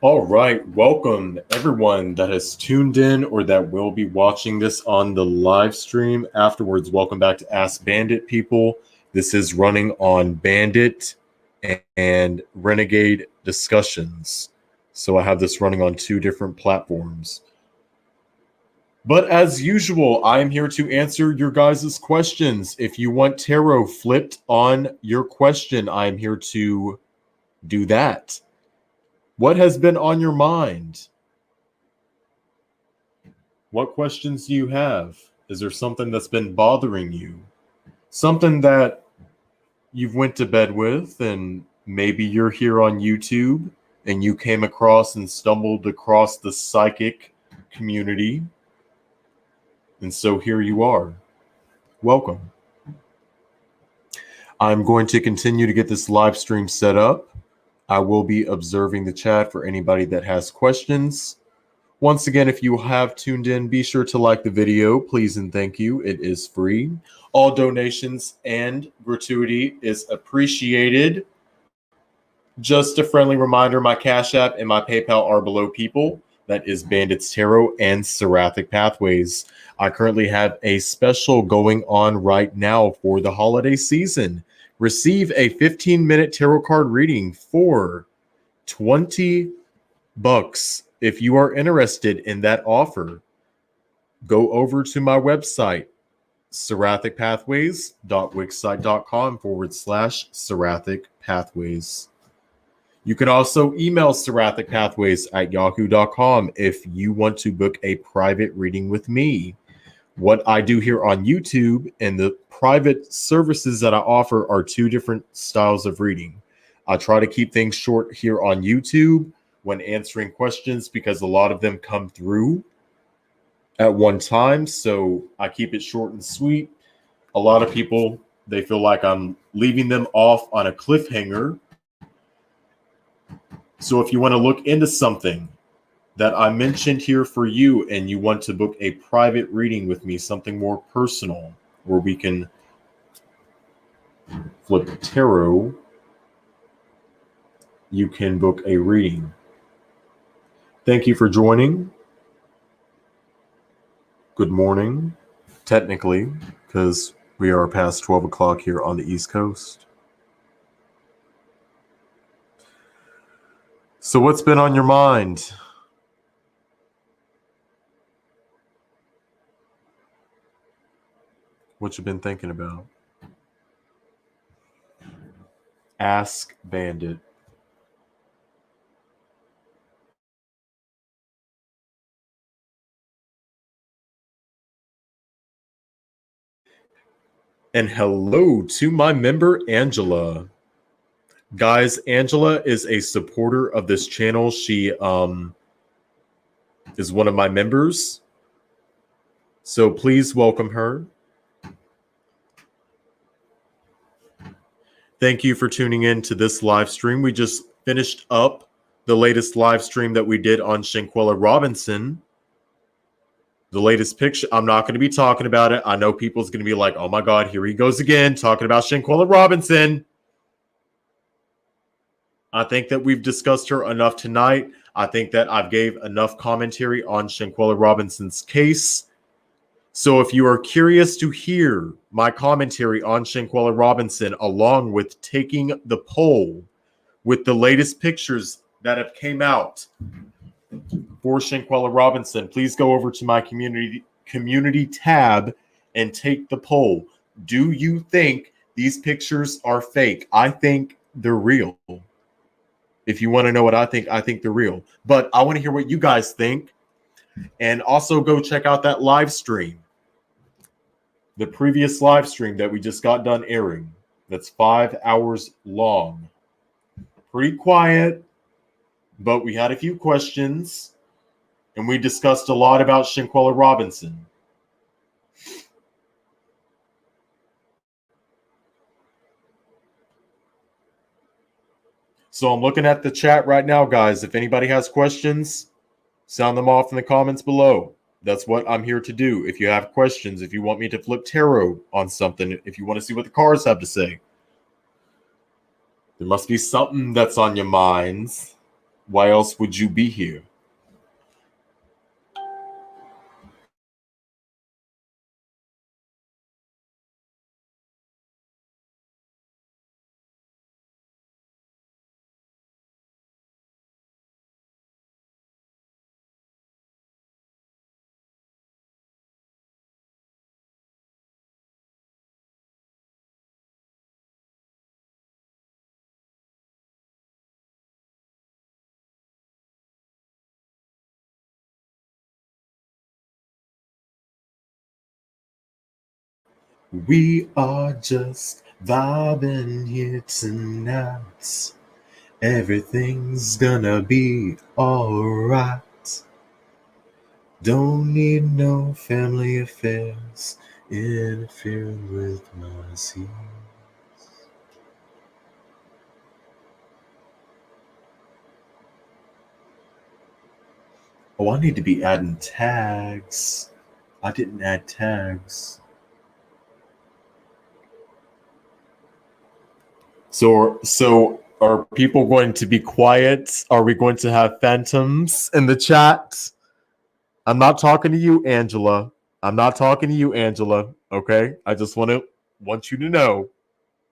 All right, welcome everyone that has tuned in or that will be watching this on the live stream afterwards. Welcome back to Ask Bandit, people. This is running on Bandit and Renegade discussions. So I have this running on two different platforms. But as usual, I am here to answer your guys' questions. If you want tarot flipped on your question, I am here to do that. What has been on your mind? What questions do you have? Is there something that's been bothering you? Something that you've went to bed with, and maybe you're here on YouTube and you came across and stumbled across the psychic community. And so here you are. Welcome. I'm going to continue to get this live stream set up. I will be observing the chat for anybody that has questions. Once again, if you have tuned in, be sure to like the video, please and thank you. It is free. All donations and gratuity is appreciated. Just a friendly reminder, my Cash App and my PayPal are below, people. That is Bandits Tarot and Seraphic Pathways. I currently have a special going on right now for the holiday season. Receive a 15-minute tarot card reading for $20. If you are interested in that offer, go over to my website, seraphicpathways.wixsite.com/Seraphic Pathways. You can also email seraphicpathways@yahoo.com if you want to book a private reading with me. What I do here on YouTube and the private services that I offer are two different styles of reading. I try to keep things short here on YouTube when answering questions because a lot of them come through at one time. So I keep it short and sweet. A lot of people, they feel like I'm leaving them off on a cliffhanger. So if you want to look into something that I mentioned here for you and you want to book a private reading with me, something more personal where we can flip tarot, you can book a reading. Thank you for joining. Good morning, technically, because we are past 12 o'clock here on the East Coast. So what's been on your mind? What you been thinking about? Ask Bandit. And hello to my member, Angela. Guys, Angela is a supporter of this channel. She is one of my members. So please welcome her. Thank you for tuning in to this live stream. We just finished up the latest live stream that we did on Shanquella Robinson. The latest picture, I'm not going to be talking about it. I know people's going to be like, oh my God, here he goes again, talking about Shanquella Robinson. I think that we've discussed her enough tonight. I think that I've gave enough commentary on Shanquella Robinson's case. So if you are curious to hear my commentary on Shanquella Robinson, along with taking the poll with the latest pictures that have came out for Shanquella Robinson, please go over to my community tab and take the poll. Do you think these pictures are fake? I think they're real. If you want to know what I think they're real. But I want to hear what you guys think. And also go check out that live stream. The previous live stream that we just got done airing. That's 5 hours long. Pretty quiet, but we had a few questions. And we discussed a lot about Shanquella Robinson. So I'm looking at the chat right now, guys. If anybody has questions, sound them off in the comments below. That's what I'm here to do. If you have questions, if you want me to flip tarot on something, if you want to see what the cards have to say, there must be something that's on your minds. Why else would you be here? We are just vibing here tonight. Everything's gonna be alright. Don't need no family affairs interfering with my scenes. Oh, I need to be adding tags. I didn't add tags. So are people going to be quiet? Are we going to have phantoms in the chat? I'm not talking to you, Angela. I'm not talking to you, Angela. Okay? I just want you to know.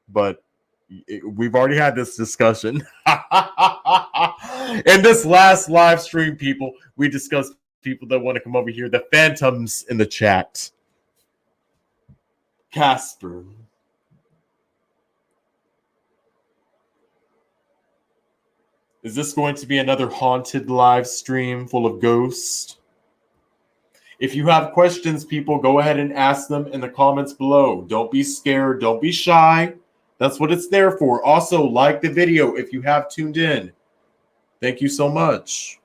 But we've already had this discussion. In this last live stream, people, we discussed people that want to come over here. The phantoms in the chat. Casper. Is this going to be another haunted live stream full of ghosts? If you have questions, people, go ahead and ask them in the comments below. Don't be scared. Don't be shy. That's what it's there for. Also, like the video if you have tuned in. Thank you so much.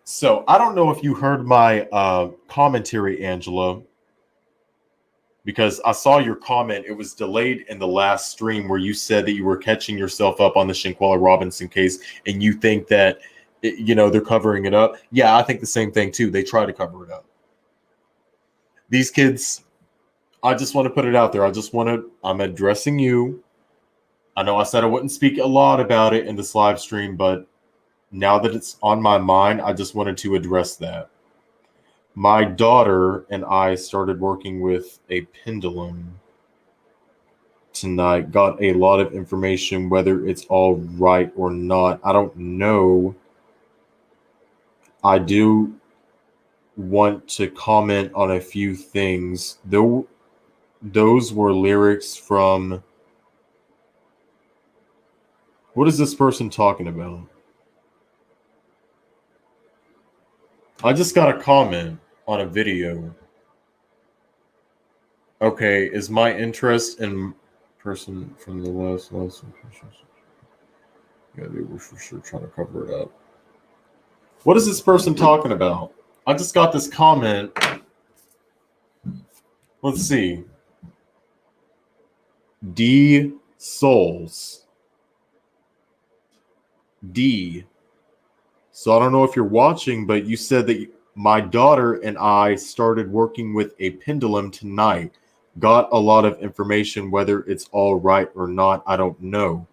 So I don't know if you heard my commentary, Angela, because I saw your comment. It was delayed in the last stream where you said that you were catching yourself up on the Shanquella Robinson case, and you think that they're covering it up. Yeah, I think the same thing too. They try to cover it up. These kids, I just want to put it out there. I'm addressing you. I know I said I wouldn't speak a lot about it in this live stream, but now that it's on my mind, I just wanted to address that. My daughter and I started working with a pendulum tonight. Got a lot of information, whether it's all right or not. I don't know. I do want to comment on a few things. Though those were lyrics from. What is this person talking about? I just got a comment on a video. Okay, is my interest in person from the last yeah, they were for sure trying to cover it up. What is this person talking about? I just got this comment. Let's see. D Souls. D. So I don't know if you're watching, but you said that my daughter and I started working with a pendulum tonight. Got a lot of information, whether it's all right or not, I don't know.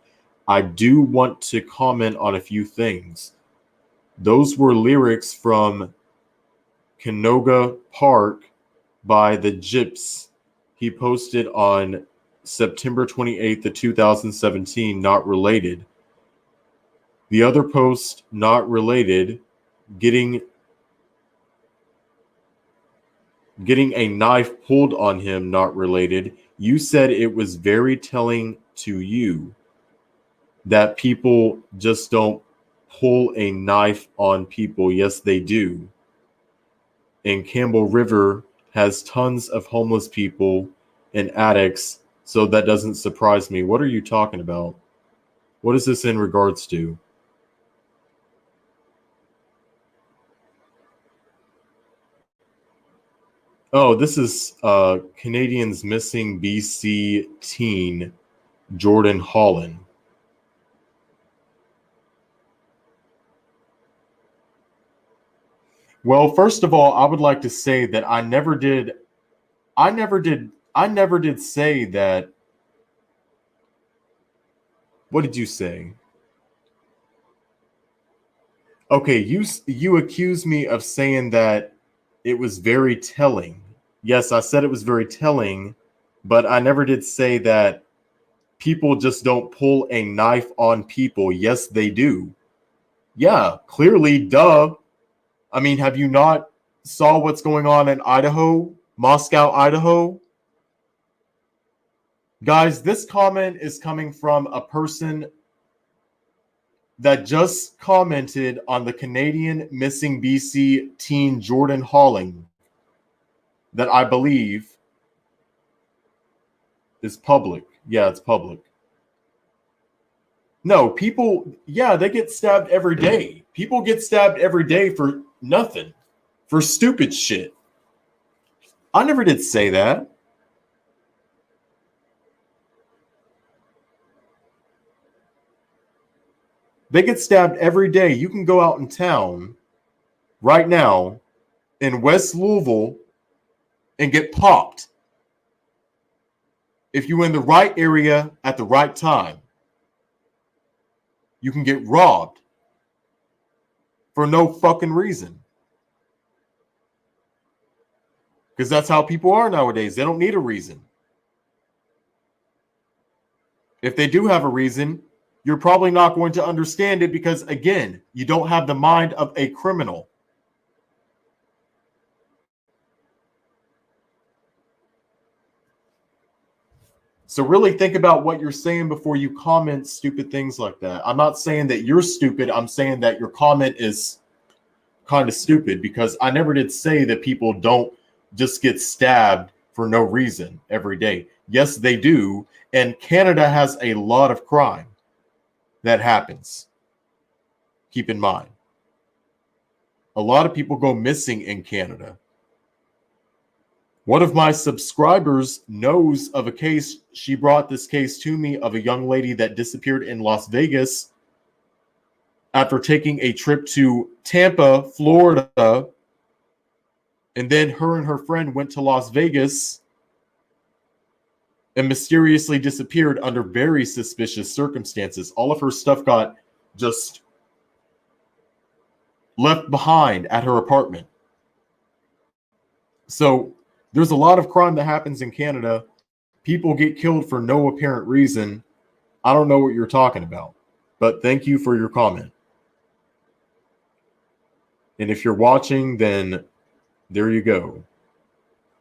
I do want to comment on a few things. Those were lyrics from Canoga Park by the Gyps. He posted on September 28th of 2017, not related. The other post, not related, getting a knife pulled on him, not related. You said it was very telling to you that people just don't pull a knife on people. Yes, they do. And Campbell River has tons of homeless people and addicts, so that doesn't surprise me. What are you talking about? What is this in regards to? Oh, this is Canadians missing BC teen Jordan Holland. Well, first of all, I would like to say that I never did say that. What did you say? Okay, you accused me of saying that it was very telling. Yes, I said it was very telling, but I never did say that people just don't pull a knife on people. Yes, they do. Yeah, clearly, duh. I mean, have you not saw what's going on in Idaho, Moscow, Idaho? Guys, this comment is coming from a person that just commented on the Canadian missing BC teen Jordan Holling that I believe is public. Yeah, it's public. No, people, yeah, they get stabbed every day. People get stabbed every day for nothing, for stupid shit. I never did say that. They get stabbed every day. You can go out in town right now in West Louisville and get popped if you're in the right area at the right time. You can get robbed for no fucking reason. Because that's how people are nowadays. They don't need a reason. If they do have a reason, you're probably not going to understand it because, again, you don't have the mind of a criminal. So really think about what you're saying before you comment stupid things like that. I'm not saying that you're stupid. I'm saying that your comment is kind of stupid because I never did say that people don't just get stabbed for no reason every day. Yes, they do. And Canada has a lot of crime that happens. Keep in mind. A lot of people go missing in Canada. One of my subscribers knows of a case. She brought this case to me of a young lady that disappeared in Las Vegas after taking a trip to Tampa, Florida. And then her and her friend went to Las Vegas and mysteriously disappeared under very suspicious circumstances. All of her stuff got just left behind at her apartment. So there's a lot of crime that happens in Canada. People get killed for no apparent reason. I don't know what you're talking about, but thank you for your comment. And if you're watching, then there you go.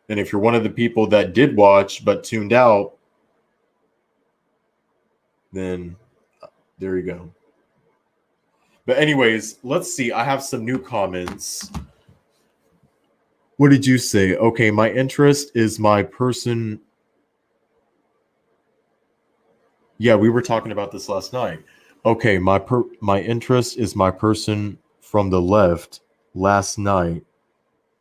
And if you're one of the people that did watch but tuned out, then there you go. But anyways, let's see. I have some new comments. What did you say? Okay, my interest is my person. Yeah, we were talking about this last night. Okay, my interest is my person from the left last night.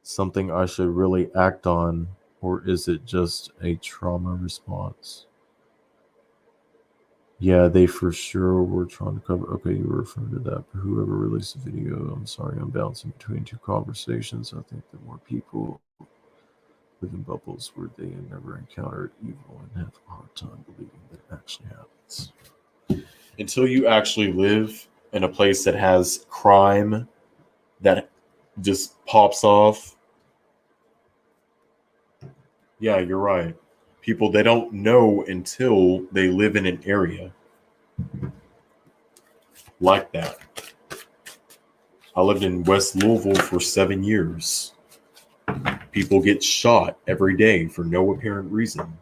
Something I should really act on, or is it just a trauma response? Yeah, they for sure were trying to cover. Okay, you were referring to that. But whoever released the video, I'm sorry, I'm bouncing between two conversations. I think that more people live in bubbles where they have never encountered evil and have a hard time believing that it actually happens. Until you actually live in a place that has crime that just pops off. Yeah, you're right. People, they don't know until they live in an area like that. I lived in West Louisville for 7 years. People get shot every day for no apparent reason.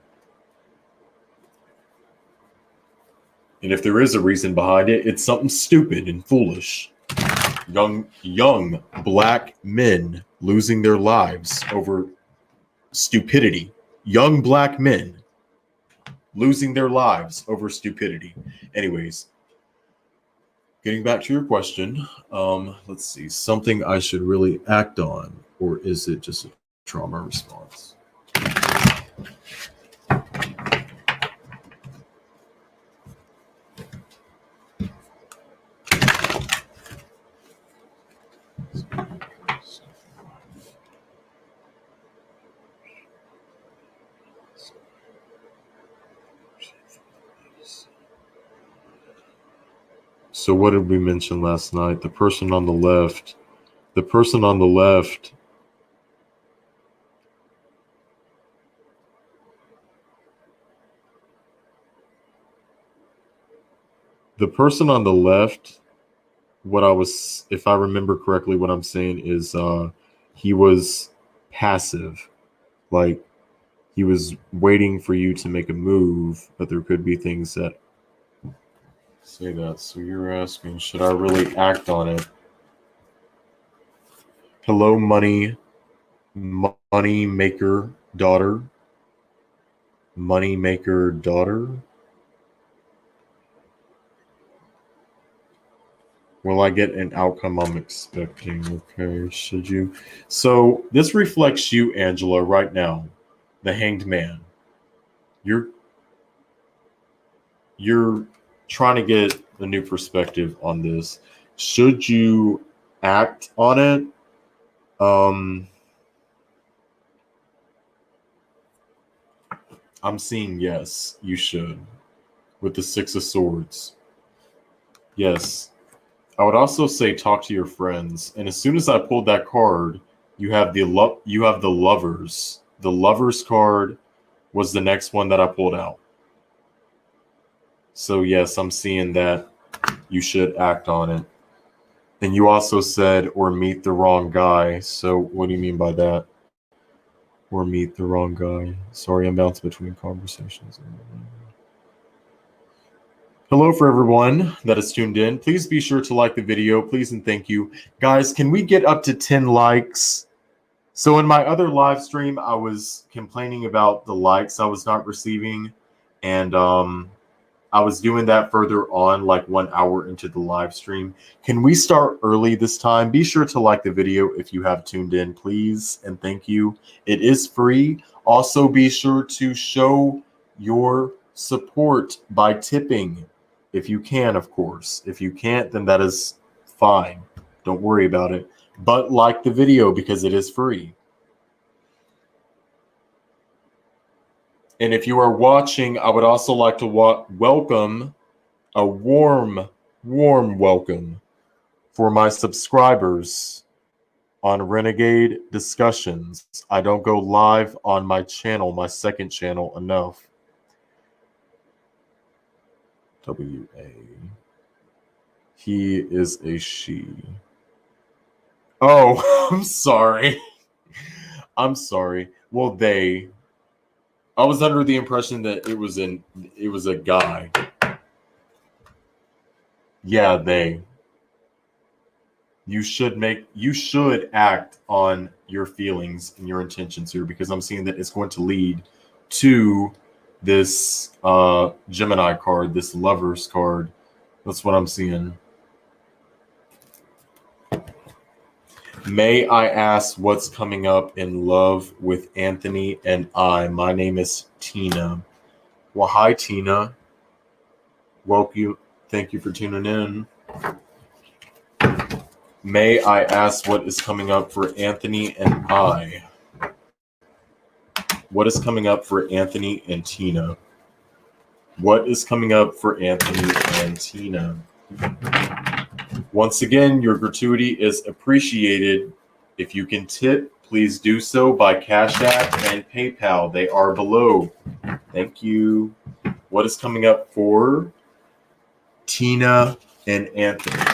And if there is a reason behind it, it's something stupid and foolish. Young black men losing their lives over stupidity. Young black men losing their lives over stupidity. Anyways, getting back to your question, let's see, something I should really act on, or is it just a trauma response? So what did we mention last night? The person on the left. The person on the left. The person on the left, what I was, if I remember correctly, what I'm saying is he was passive. Like he was waiting for you to make a move, but there could be things that say that. So you're asking, should I really act on it? Hello, money maker daughter. Money maker daughter. Will I get an outcome I'm expecting? Okay, should you? So this reflects you, Angela, right now, the Hanged Man. You're trying to get a new perspective on this. Should you act on it? I'm seeing yes, you should. With the Six of Swords. Yes. I would also say talk to your friends. And as soon as I pulled that card, you have the lovers. The lovers card was the next one that I pulled out. So yes, I'm seeing that you should act on it. And you also said or meet the wrong guy. So what do you mean by that? Or meet the wrong guy. Sorry, I'm bouncing between conversations. Hello for everyone that is tuned in. Please be sure to like the video. Please and thank you. Guys, can we get up to 10 likes? So in my other live stream, I was complaining about the likes I was not receiving. And I was doing that further on, like 1 hour into the live stream. Can we start early this time? Be sure to like the video if you have tuned in, please, and thank you. It is free. Also, be sure to show your support by tipping, if you can, of course. If you can't, then that is fine. Don't worry about it. But like the video because it is free. And if you are watching, I would also like to welcome a warm welcome for my subscribers on Renegade Discussions. I don't go live on my channel, my second channel, enough. W-A. He is a she. Oh, I'm sorry. I'm sorry. Well, they. I was under the impression that it was a guy. Yeah, they. You should act on your feelings and your intentions here, because I'm seeing that it's going to lead to this Gemini card, this Lovers card. That's what I'm seeing. May I ask what's coming up in love with Anthony and I? My name is Tina. Well, hi, Tina. Welcome. Thank you for tuning in. May I ask what is coming up for Anthony and I? What is coming up for Anthony and Tina? What is coming up for Anthony and Tina? Once again, your gratuity is appreciated. If you can tip, please do so by Cash App and PayPal. They are below. Thank you. What is coming up for Tina and Anthony?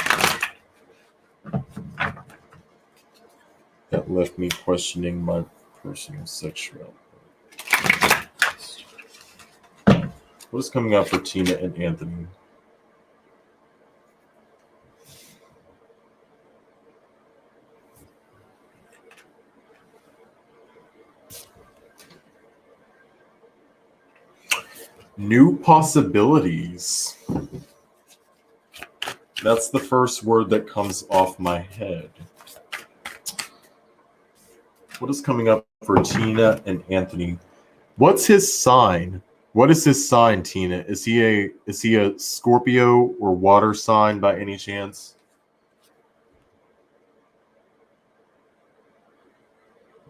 That left me questioning my personal sexuality. What is coming up for Tina and Anthony? New possibilities. That's the first word that comes off my head. What is coming up for Tina and Anthony? What's his sign? What is his sign, Tina? Is he a Scorpio or water sign by any chance?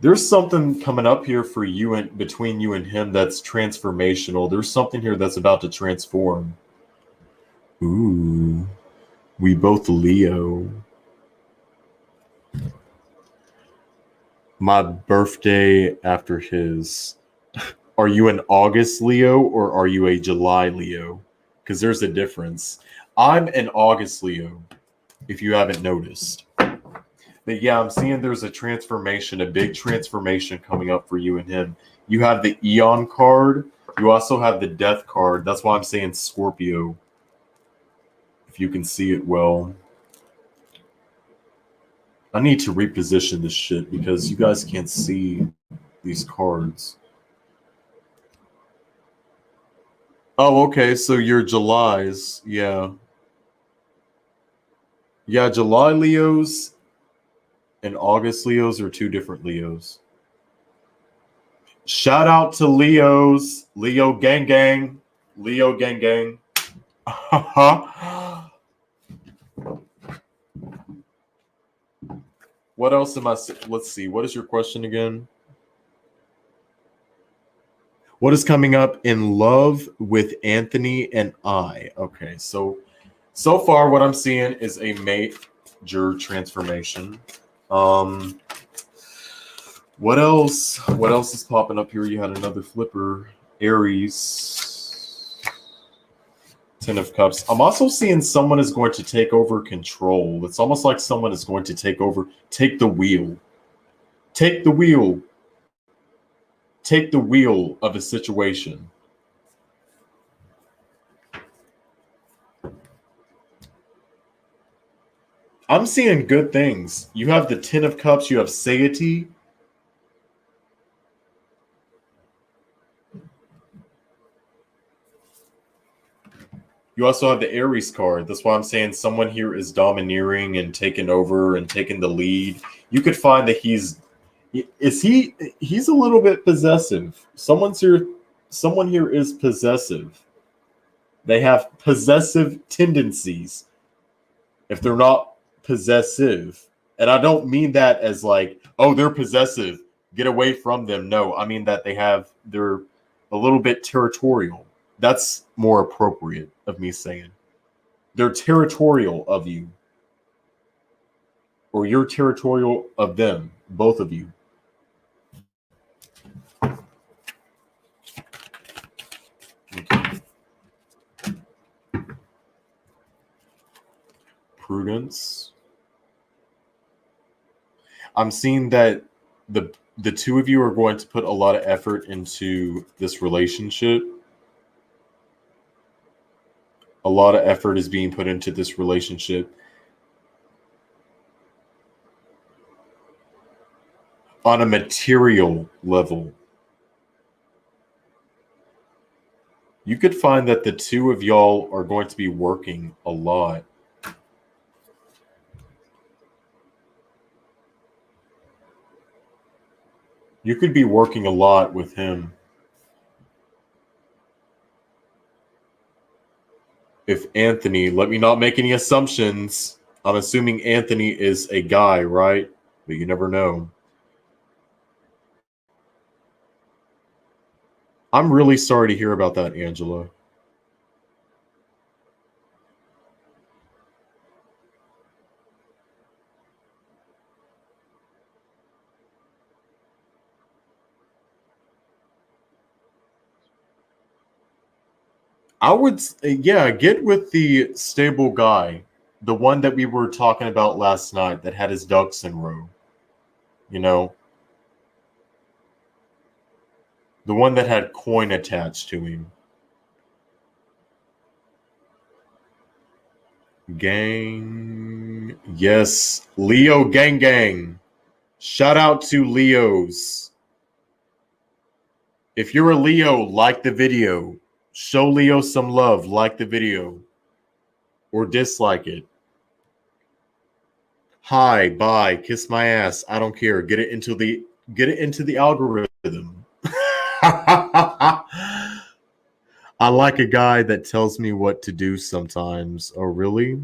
There's something coming up here for you and between you and him that's transformational. There's something here that's about to transform. Ooh, we both Leo. My birthday after his. Are you an August Leo or are you a July Leo? Because there's a difference. I'm an August Leo, if you haven't noticed. But yeah, I'm seeing there's a transformation, a big transformation coming up for you and him. You have the Eon card. You also have the Death card. That's why I'm saying Scorpio. If you can see it well. I need to reposition this shit because you guys can't see these cards. Oh, okay. So you're July's. Yeah. Yeah, July Leos and August Leos are two different Leos. Shout out to Leos. Leo gang gang. Leo gang gang. What else am I? Let's see. What is your question again? What is coming up in love with Anthony and I? Okay, so far what I'm seeing is a major transformation. What else? What else is popping up here? You had another flipper, Aries, Ten of Cups. I'm also seeing someone is going to take over control. It's almost like someone is going to take the wheel. Take the wheel. Take the wheel of a situation. I'm seeing good things. You have the Ten of Cups. You have satiety. You also have the Aries card. That's why I'm saying someone here is domineering and taking over and taking the lead. You could find that he's a little bit possessive. Someone here is possessive. They have possessive tendencies. If they're not possessive, and I don't mean that as like, oh, they're possessive, get away from them. No, I mean that they're a little bit territorial. That's more appropriate of me saying. They're territorial of you. Or you're territorial of them, both of you. Okay. Prudence. I'm seeing that the two of you are going to put a lot of effort into this relationship. A lot of effort is being put into this relationship. On a material level. You could find that the two of y'all are going to be working a lot. You could be working a lot with him. If Anthony, let me not make any assumptions. I'm assuming Anthony is a guy, right? But you never know. I'm really sorry to hear about that, Angela. I would, yeah, get with the stable guy, the one that we were talking about last night that had his ducks in a row. You know, the one that had coin attached to him. Gang. Yes, Leo gang gang. Shout out to Leos. If you're a Leo, like the video. Show Leo some love. Like the video. Or dislike it. Hi, bye, kiss my ass. I don't care. Get it into the algorithm. I like a guy that tells me what to do sometimes. Oh, really?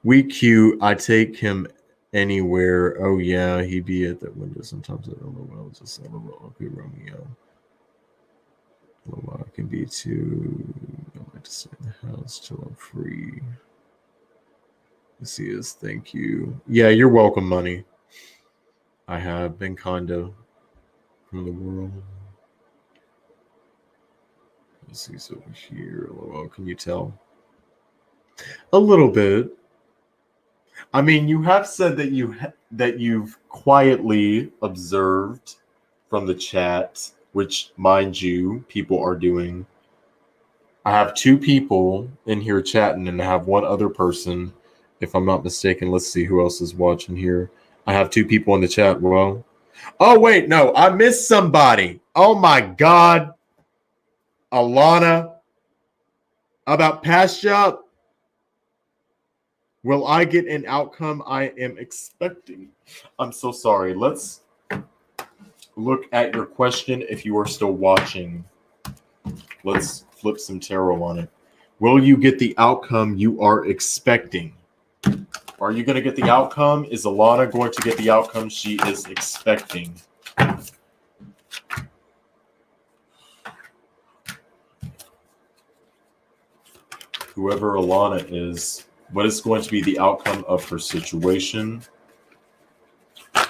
We cute. I take him anywhere. Oh, yeah, he be at that window sometimes. I don't know what I was just saying. Okay, Romeo. Well, I can be too. I like to stay in the house till I'm free. This is thank you. Yeah, you're welcome, money. I have been kinda from the world. Let's see, so over here. Well, can you tell? A little bit. I mean, you have said that you've quietly observed from the chat, which, mind you, people are doing. I have 2 people in here chatting, and I have one other person, if I'm not mistaken. Let's see who else is watching here. I have 2 people in the chat. Well, oh wait, no, I missed somebody. Oh my God, Alana, about pasture. Will I get an outcome I am expecting? I'm so sorry. Let's look at your question if you are still watching. Let's flip some tarot on it. Will you get the outcome you are expecting? Are you going to get the outcome? Is Alana going to get the outcome she is expecting? Whoever Alana is, what is going to be the outcome of her situation?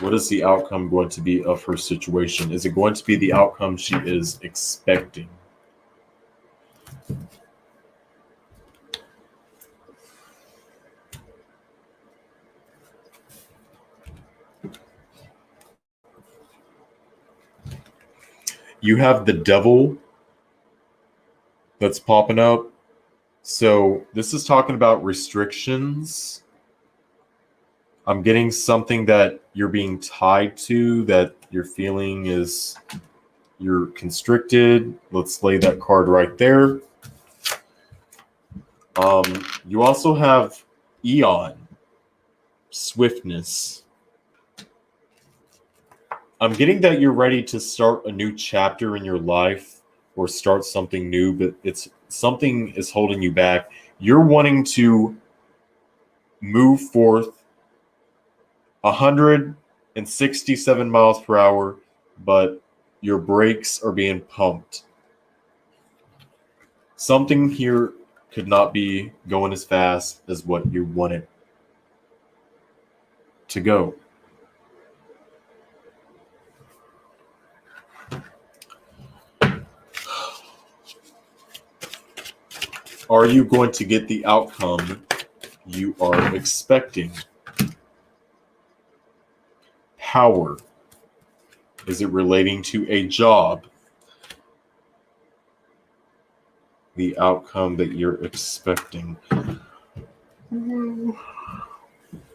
What is the outcome going to be of her situation? Is it going to be the outcome she is expecting? You have the devil that's popping up. So this is talking about restrictions. I'm getting something that you're being tied to, that you're feeling is you're constricted. Let's lay that card right there. You also have Eon, swiftness. I'm getting that you're ready to start a new chapter in your life or start something new, but it's something is holding you back. You're wanting to move forth 167 miles per hour, but your brakes are being pumped. Something here could not be going as fast as what you want it to go. Are you going to get the outcome you are expecting? Power. Is it relating to a job? The outcome that you're expecting.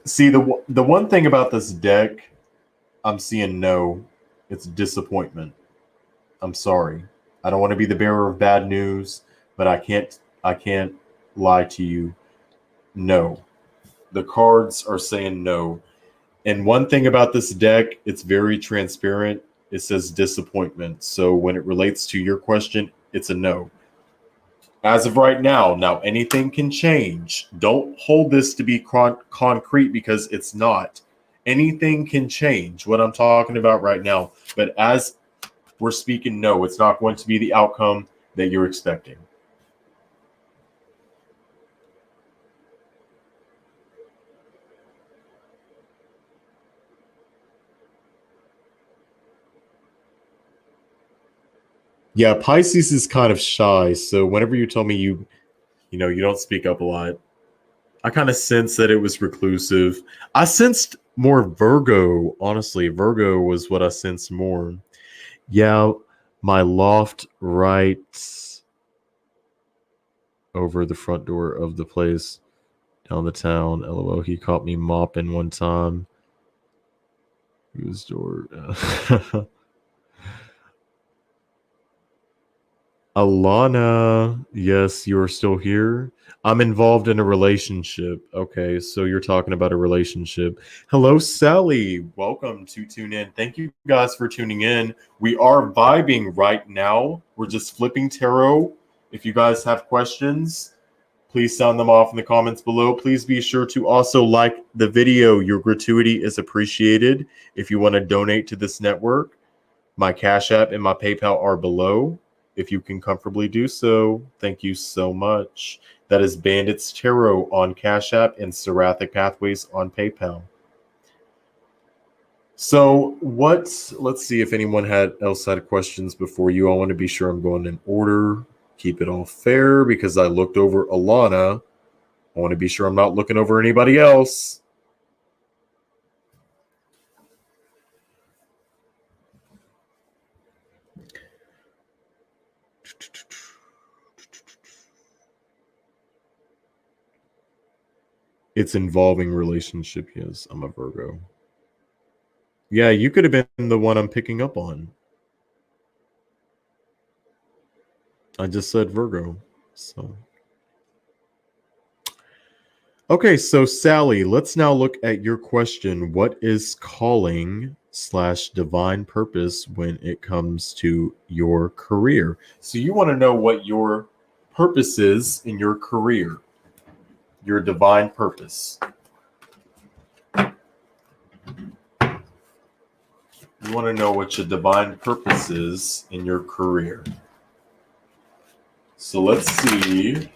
See, the one thing about this deck, I'm seeing no. It's disappointment. I'm sorry. I don't want to be the bearer of bad news, but I can't lie to you. No. The cards are saying no. And one thing about this deck, it's very transparent. It says disappointment. So when it relates to your question, it's a no. As of right now, anything can change. Don't hold this to be concrete because it's not. Anything can change, what I'm talking about right now. But as we're speaking, no, it's not going to be the outcome that you're expecting. Yeah, Pisces is kind of shy. So whenever you told me you don't speak up a lot, I kind of sensed that it was reclusive. I sensed more Virgo, honestly. Virgo was what I sensed more. Yeah, my loft right over the front door of the place down the town. LOL, he caught me mopping one time. Whose door? Alana, yes, you are still here. I'm involved in a relationship. Okay, so you're talking about a relationship. Hello, Sally. Welcome to Tune In. Thank you guys for tuning in. We are vibing right now. We're just flipping tarot. If you guys have questions, please sound them off in the comments below. Please be sure to also like the video. Your gratuity is appreciated. If you want to donate to this network, my Cash App and my PayPal are below. If you can comfortably do so, thank you so much. That is Bandits Tarot on Cash App and Seraphic Pathways on PayPal. So let's see if anyone else had questions before you. I want to be sure I'm going in order. Keep it all fair because I looked over Alana. I want to be sure I'm not looking over anybody else. It's involving relationship. Yes, I'm a Virgo. Yeah, you could have been the one I'm picking up on. I just said Virgo. So okay, so Sally, let's now look at your question. What is calling / divine purpose when it comes to your career? So you want to know what your purpose is in your career, your divine purpose. You want to know what your divine purpose is in your career. So let's see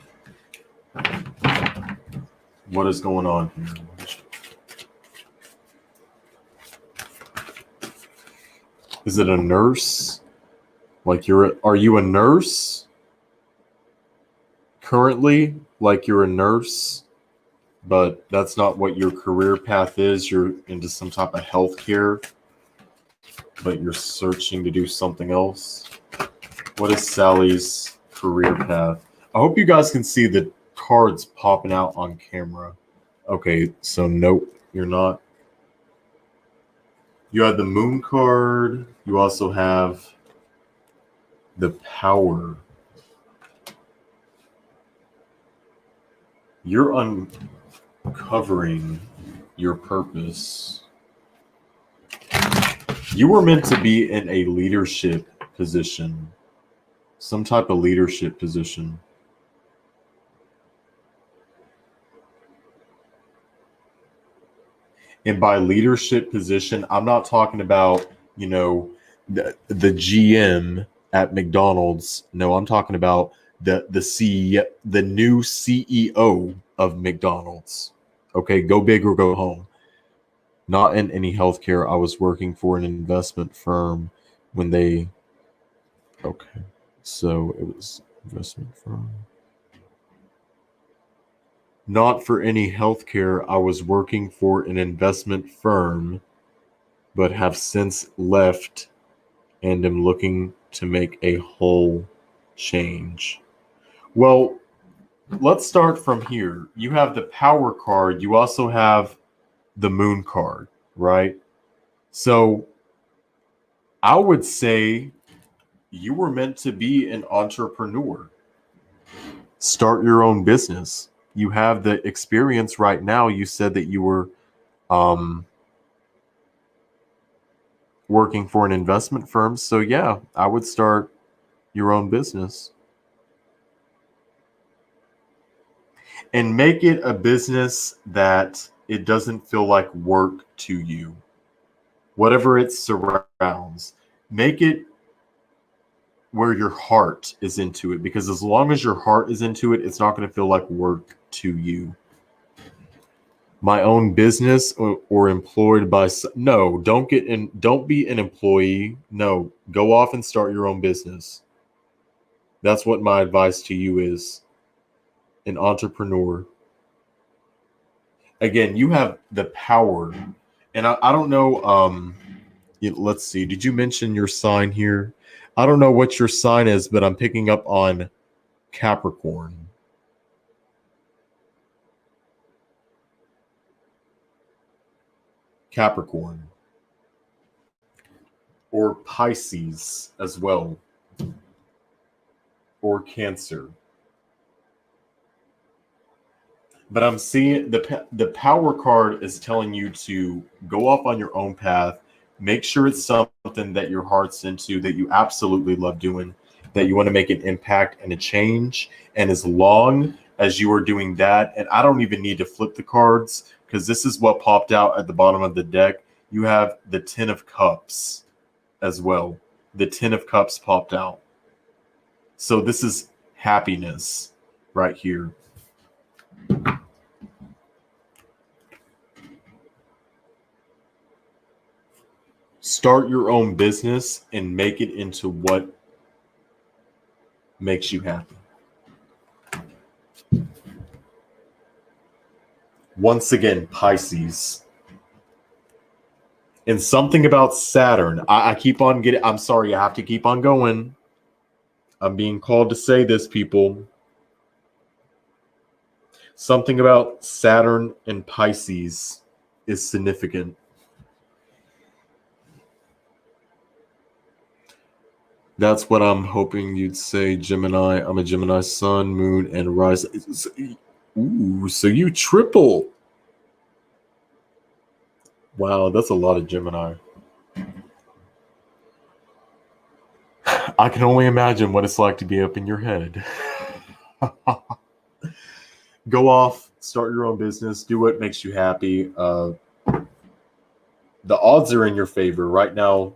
what is going on here. Is it a nurse? Are you a nurse? Currently, like you're a nurse, but that's not what your career path is. You're into some type of healthcare, but you're searching to do something else. What is Sally's career path? I hope you guys can see the cards popping out on camera. Okay, so nope, you're not. You have the Moon card. You also have the Power. You're uncovering your purpose. You were meant to be in a leadership position, some type of leadership position. And by leadership position, I'm not talking about, the GM at McDonald's. No, I'm talking about the new CEO of McDonald's. Okay, go big or go home. Not in any healthcare. I was working for an investment firm when they. Okay, so it was investment firm. Not for any healthcare. I was working for an investment firm, but have since left and am looking to make a whole change. Well, let's start from here. You have the Power card. You also have the Moon card, right? So I would say you were meant to be an entrepreneur. Start your own business. You have the experience right now. You said that you were working for an investment firm. So yeah, I would start your own business. And make it a business that it doesn't feel like work to you. Whatever it surrounds, make it where your heart is into it, because as long as your heart is into it, it's not going to feel like work to you. My own business or employed by no, don't be an employee. No, go off and start your own business. That's what my advice to you is. An entrepreneur. Again, you have the Power, and I don't know. Let's see. Did you mention your sign here? I don't know what your sign is, but I'm picking up on Capricorn. Capricorn. Or Pisces as well. or Cancer. But I'm seeing the power card is telling you to go off on your own path. Make sure it's something that your heart's into, that you absolutely love doing, that you want to make an impact and a change. And as long as you are doing that, and I don't even need to flip the cards because this is what popped out at the bottom of the deck. You have the Ten of Cups as well. The Ten of Cups popped out. So this is happiness right here. Start your own business and make it into what makes you happy. Once again, Pisces. And something about Saturn. I keep on getting, I'm sorry, I have to keep on going. I'm being called to say this, people. Something about Saturn and Pisces is significant. That's what I'm hoping you'd say, Gemini. I'm a Gemini sun, moon, and rise. Ooh, so you triple. Wow, that's a lot of Gemini. I can only imagine what it's like to be up in your head. Go off, start your own business, do what makes you happy. The odds are in your favor right now.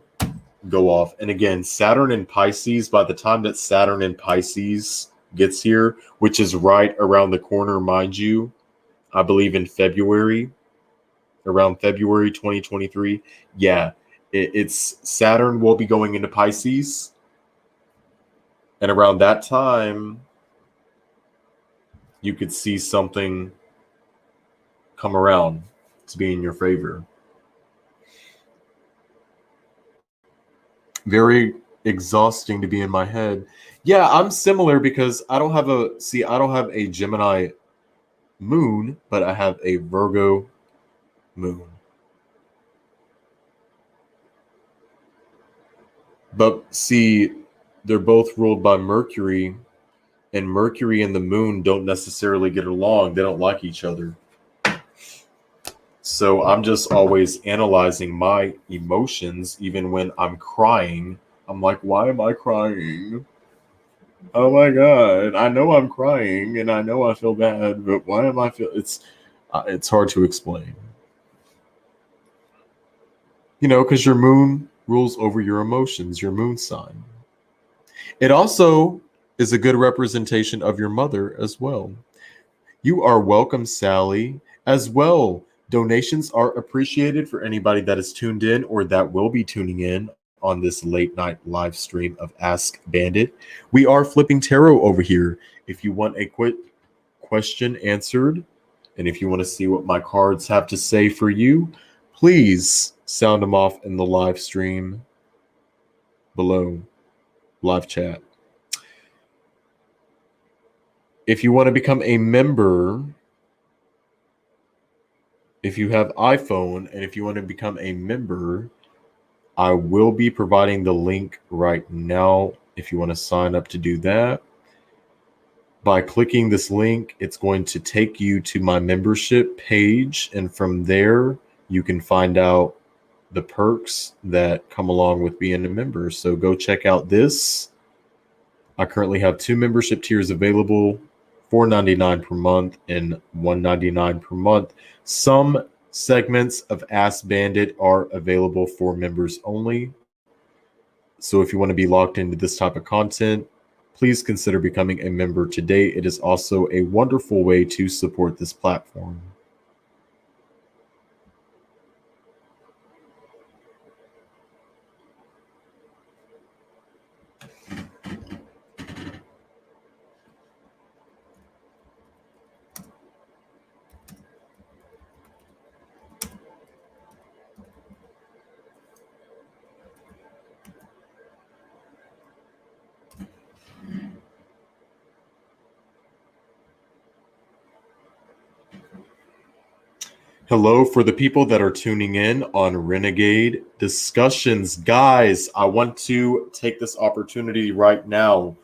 Go off. And again, Saturn and Pisces, by the time that Saturn and Pisces gets here, which is right around the corner, mind you, I believe in February, around February 2023. Yeah, it's Saturn will be going into Pisces. And around that time, you could see something come around to be in your favor. Very exhausting to be in my head. Yeah, I'm similar because I don't have a Gemini moon, but I have a Virgo moon. But see, they're both ruled by Mercury, and Mercury and the moon don't necessarily get along. They don't like each other. So I'm just always analyzing my emotions, even when I'm crying. I'm like, why am I crying? Oh my God, I know I'm crying and I know I feel bad, but why am I feel? It's hard to explain. You know, because your moon rules over your emotions, your moon sign. It also is a good representation of your mother as well. You are welcome, Sally, as well. Donations are appreciated for anybody that is tuned in or that will be tuning in on this late night live stream of Ask Bandit. We are flipping tarot over here. If you want a quick question answered, and if you want to see what my cards have to say for you, please sound them off in the live stream below, live chat. If you want to become a member, if you have iPhone and if you want to become a member, I will be providing the link right now if you want to sign up to do that. By clicking this link, it's going to take you to my membership page, and from there, you can find out the perks that come along with being a member. So go check out this. I currently have 2 membership tiers available, $4.99 per month and $1.99 per month. Some segments of Ask Bandit are available for members only. So if you want to be locked into this type of content, please consider becoming a member today. It is also a wonderful way to support this platform. Hello for the people that are tuning in on Renegade Discussions. Guys, I want to take this opportunity right now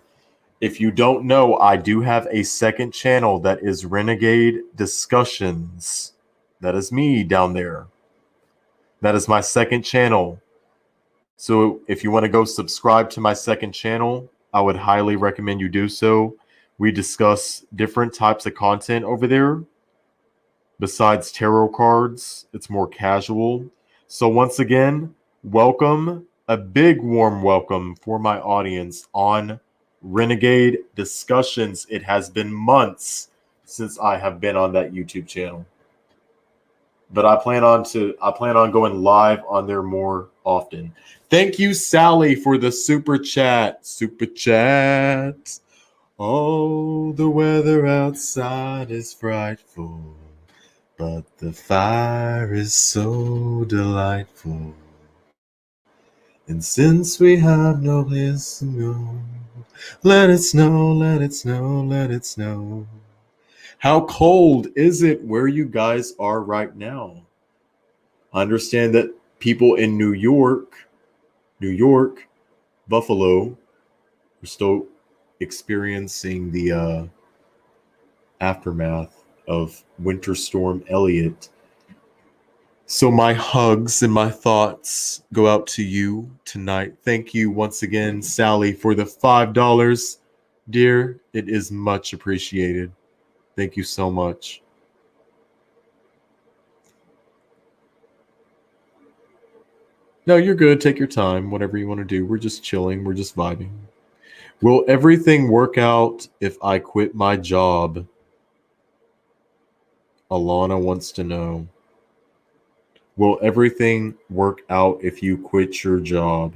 If you don't know, I do have a second channel that is Renegade Discussions. That is me down there. That is my second channel. So if you want to go subscribe to my second channel, I would highly recommend you do so. We discuss different types of content over there. Besides tarot cards, it's more casual. So once again, welcome, a big warm welcome for my audience on Renegade Discussions. It has been months since I have been on that YouTube channel. But I plan on going live on there more often. Thank you, Sally, for the super chat. Super chat. Oh, the weather outside is frightful, but the fire is so delightful. And since we have no place to go, let it snow, let it snow, let it snow. How cold is it where you guys are right now? I understand that people in New York, Buffalo, are still experiencing the aftermath of Winter Storm Elliott. So my hugs and my thoughts go out to you tonight. Thank you once again, Sally, for the $5. Dear, it is much appreciated. Thank you so much. No, you're good. Take your time. Whatever you want to do. We're just chilling. We're just vibing. Will everything work out if I quit my job? Alana wants to know. Will everything work out if you quit your job?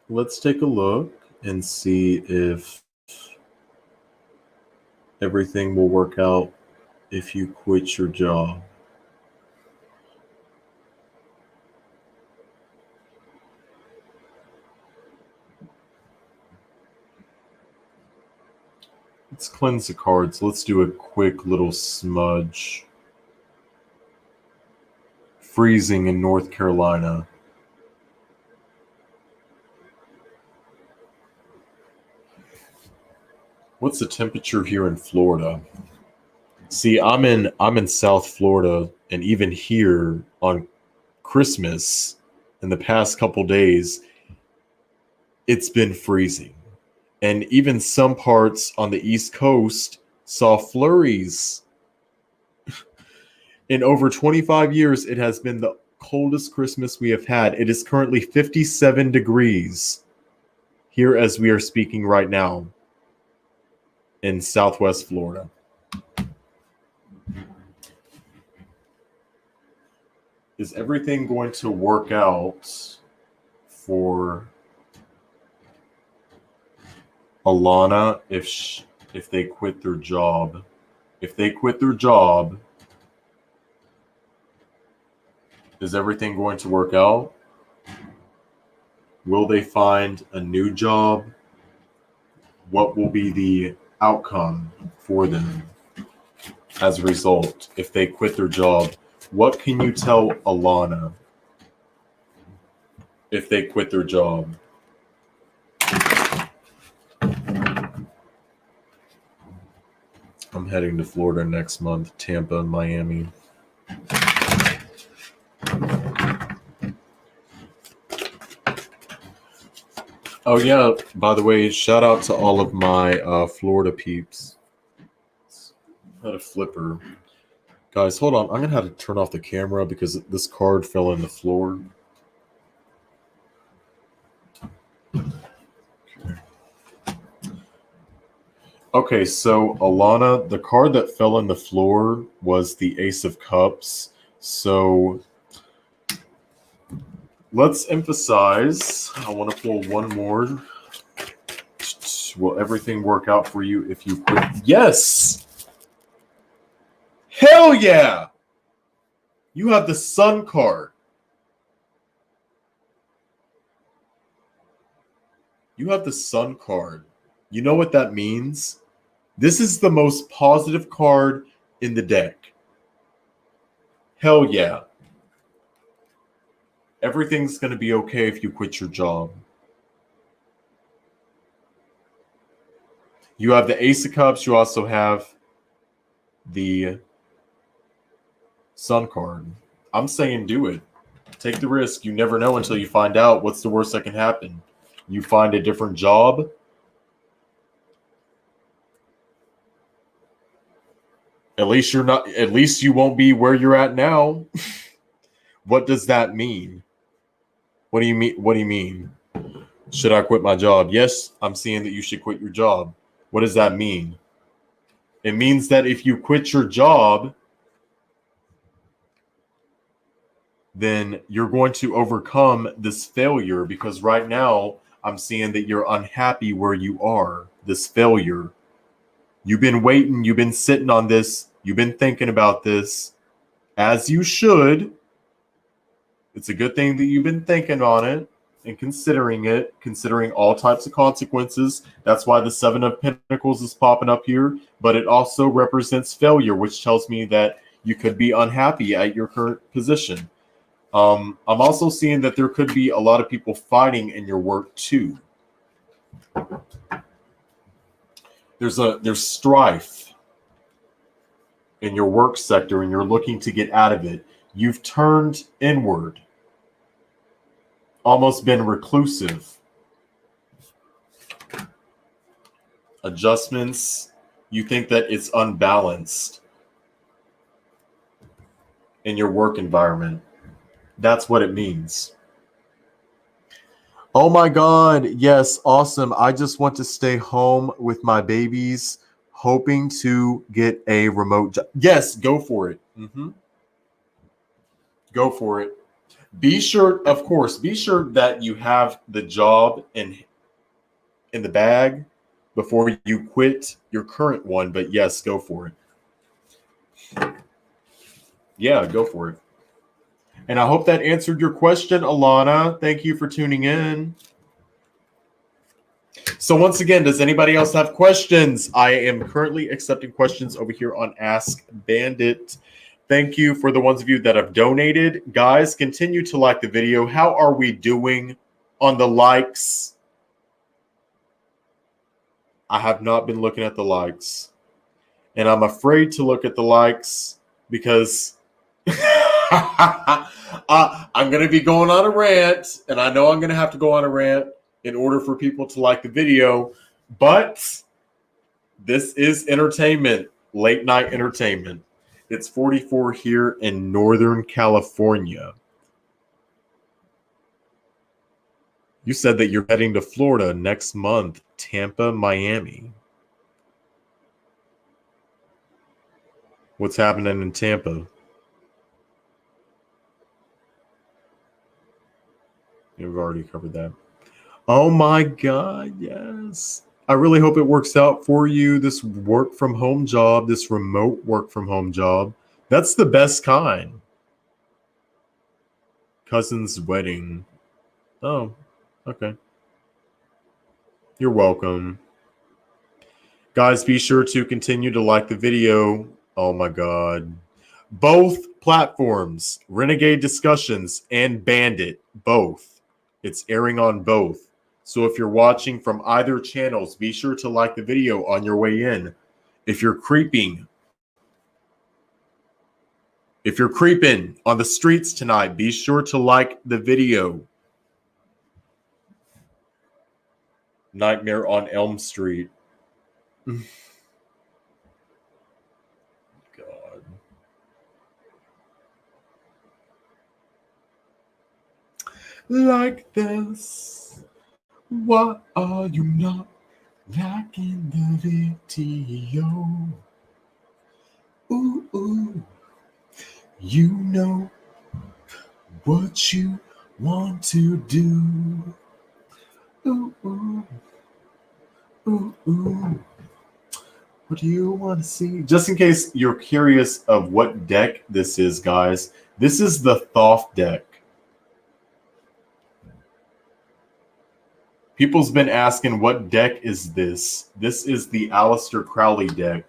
Let's take a look and see if everything will work out if you quit your job. Let's cleanse the cards. Let's do a quick little smudge. Freezing in North Carolina. What's the temperature here in Florida? See, I'm in South Florida, and even here on Christmas in the past couple days, it's been freezing. And even some parts on the East Coast saw flurries. In over 25 years, it has been the coldest Christmas we have had. It is currently 57 degrees here as we are speaking right now in Southwest Florida. Is everything going to work out for Alana if they quit their job? If they quit their job, is everything going to work out? Will they find a new job? What will be the outcome for them as a result if they quit their job? What can you tell Alana if they quit their job? I'm heading to Florida next month, Tampa and Miami. Oh yeah, by the way, shout out to all of my Florida peeps. I had a flipper. Guys, hold on. I'm going to have to turn off the camera because this card fell in the floor. Okay, so Alana, the card that fell in the floor was the Ace of Cups. So let's emphasize. I want to pull one more. Will everything work out for you if you quit? Yes! Hell yeah! You have the Sun card. You have the Sun card. You know what that means? This is the most positive card in the deck. Hell yeah. Everything's going to be okay if you quit your job. You have the Ace of Cups. You also have the Sun card. I'm saying do it. Take the risk. You never know until you find out. What's the worst that can happen? You find a different job. At least you're not. At least you won't be where you're at now. What does that mean? What do you mean? What do you mean? Should I quit my job? Yes, I'm seeing that you should quit your job. What does that mean? It means that if you quit your job, then you're going to overcome this failure, because right now I'm seeing that you're unhappy where you are. This failure. You've been waiting. You've been sitting on this. You've been thinking about this, as you should. It's a good thing that you've been thinking on it and considering it, considering all types of consequences. That's why the Seven of Pentacles is popping up here. But it also represents failure, which tells me that you could be unhappy at your current position. I'm also seeing that there could be a lot of people fighting in your work too. There's strife in your work sector, and you're looking to get out of it. You've turned inward, almost been reclusive. Adjustments, you think that it's unbalanced in your work environment. That's what it means. Oh my God, yes, awesome. I just want to stay home with my babies, hoping to get a remote job. Yes, go for it. Go for it. Be sure, of course, be sure that you have the job in the bag before you quit your current one. But yes, go for it. Yeah, go for it. And I hope that answered your question, Alana. Thank you for tuning in. So once again, does anybody else have questions? I am currently accepting questions over here on Ask Bandit. Thank you for the ones of you that have donated. Guys, continue to like the video. How are we doing on the likes? I have not been looking at the likes. And I'm afraid to look at the likes because I'm going to be going on a rant. And I know I'm going to have to go on a rant in order for people to like the video. But this is entertainment, late night entertainment. It's 44 here in Northern California. You said that you're heading to Florida next month, Tampa, Miami. What's happening in Tampa? You've already covered that. Oh my God, yes. I really hope it works out for you, this work from home job, this remote work from home job. That's the best kind. Cousin's wedding. Oh, okay. You're welcome. Guys, be sure to continue to like the video. Oh my God. Both platforms, Renegade Discussions and Bandit, both. It's airing on both. So if you're watching from either channels, be sure to like the video on your way in. If you're creeping on the streets tonight, be sure to like the video. Nightmare on Elm Street. God. Like this. Why are you not liking the video? Ooh, ooh. You know what you want to do. Ooh, ooh. Ooh, ooh. What do you want to see? Just in case you're curious of what deck this is, guys, this is the Thoth deck. People's been asking, what deck is this? This is the Aleister Crowley deck.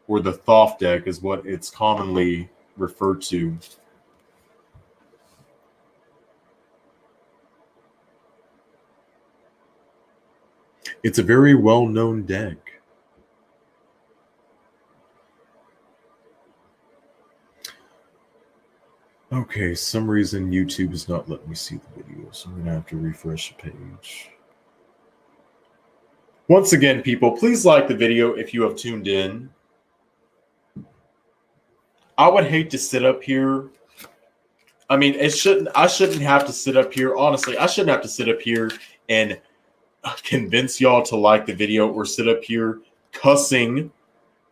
or the Thoth deck is what it's commonly referred to. It's a very well-known deck. Okay, some reason YouTube is not letting me see the video, so I'm going to have to refresh the page. Once again, people, please like the video if you have tuned in. I would hate to sit up here. I mean, I shouldn't have to sit up here. Honestly, I shouldn't have to sit up here and convince y'all to like the video or sit up here cussing,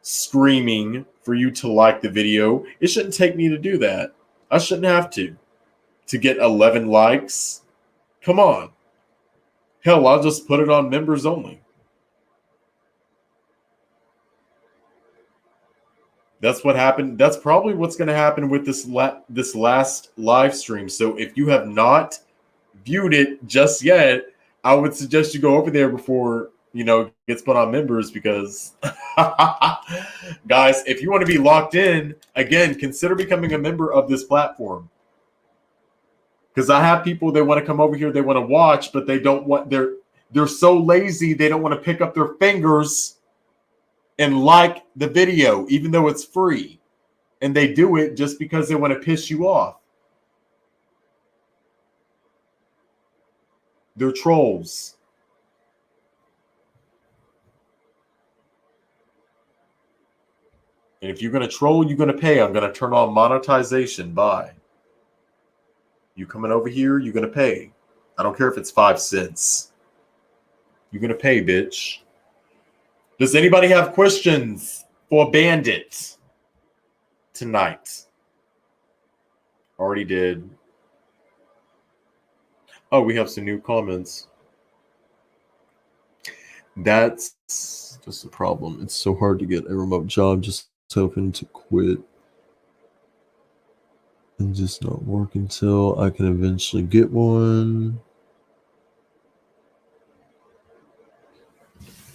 screaming for you to like the video. It shouldn't take me to do that. I shouldn't have to get 11 likes. Come on. Hell, I'll just put it on members only. That's what happened. That's probably what's going to happen with this last live stream. So if you have not viewed it just yet, I would suggest you go over there before, it gets put on members, because guys, if you want to be locked in, again, consider becoming a member of this platform. Because I have people that want to come over here, they want to watch, but they don't want, they're so lazy, they don't want to pick up their fingers and like the video, even though it's free. And they do it just because they want to piss you off. They're trolls. And if you're going to troll, you're going to pay. I'm going to turn on monetization. Bye. You coming over here, you're going to pay. I don't care if it's 5 cents. You're going to pay, bitch. Does anybody have questions for Bandit tonight? Already did. Oh, we have some new comments. That's just the problem. It's so hard to get a remote job, just hoping to quit and just not work until I can eventually get one.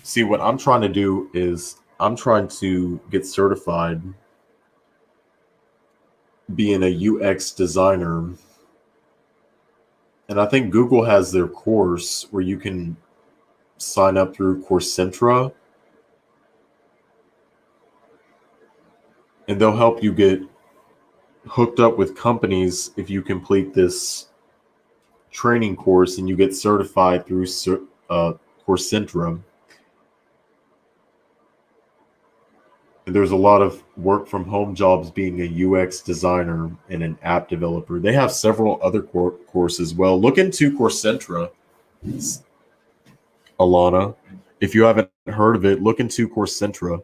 See, what I'm trying to do is I'm trying to get certified being a UX designer. And I think Google has their course where you can sign up through Coursera. And they'll help you get hooked up with companies if you complete this training course and you get certified through Coursera. And there's a lot of work from home jobs being a UX designer and an app developer. They have several other courses. Well, look into Coursera, Alana. If you haven't heard of it, look into Coursera.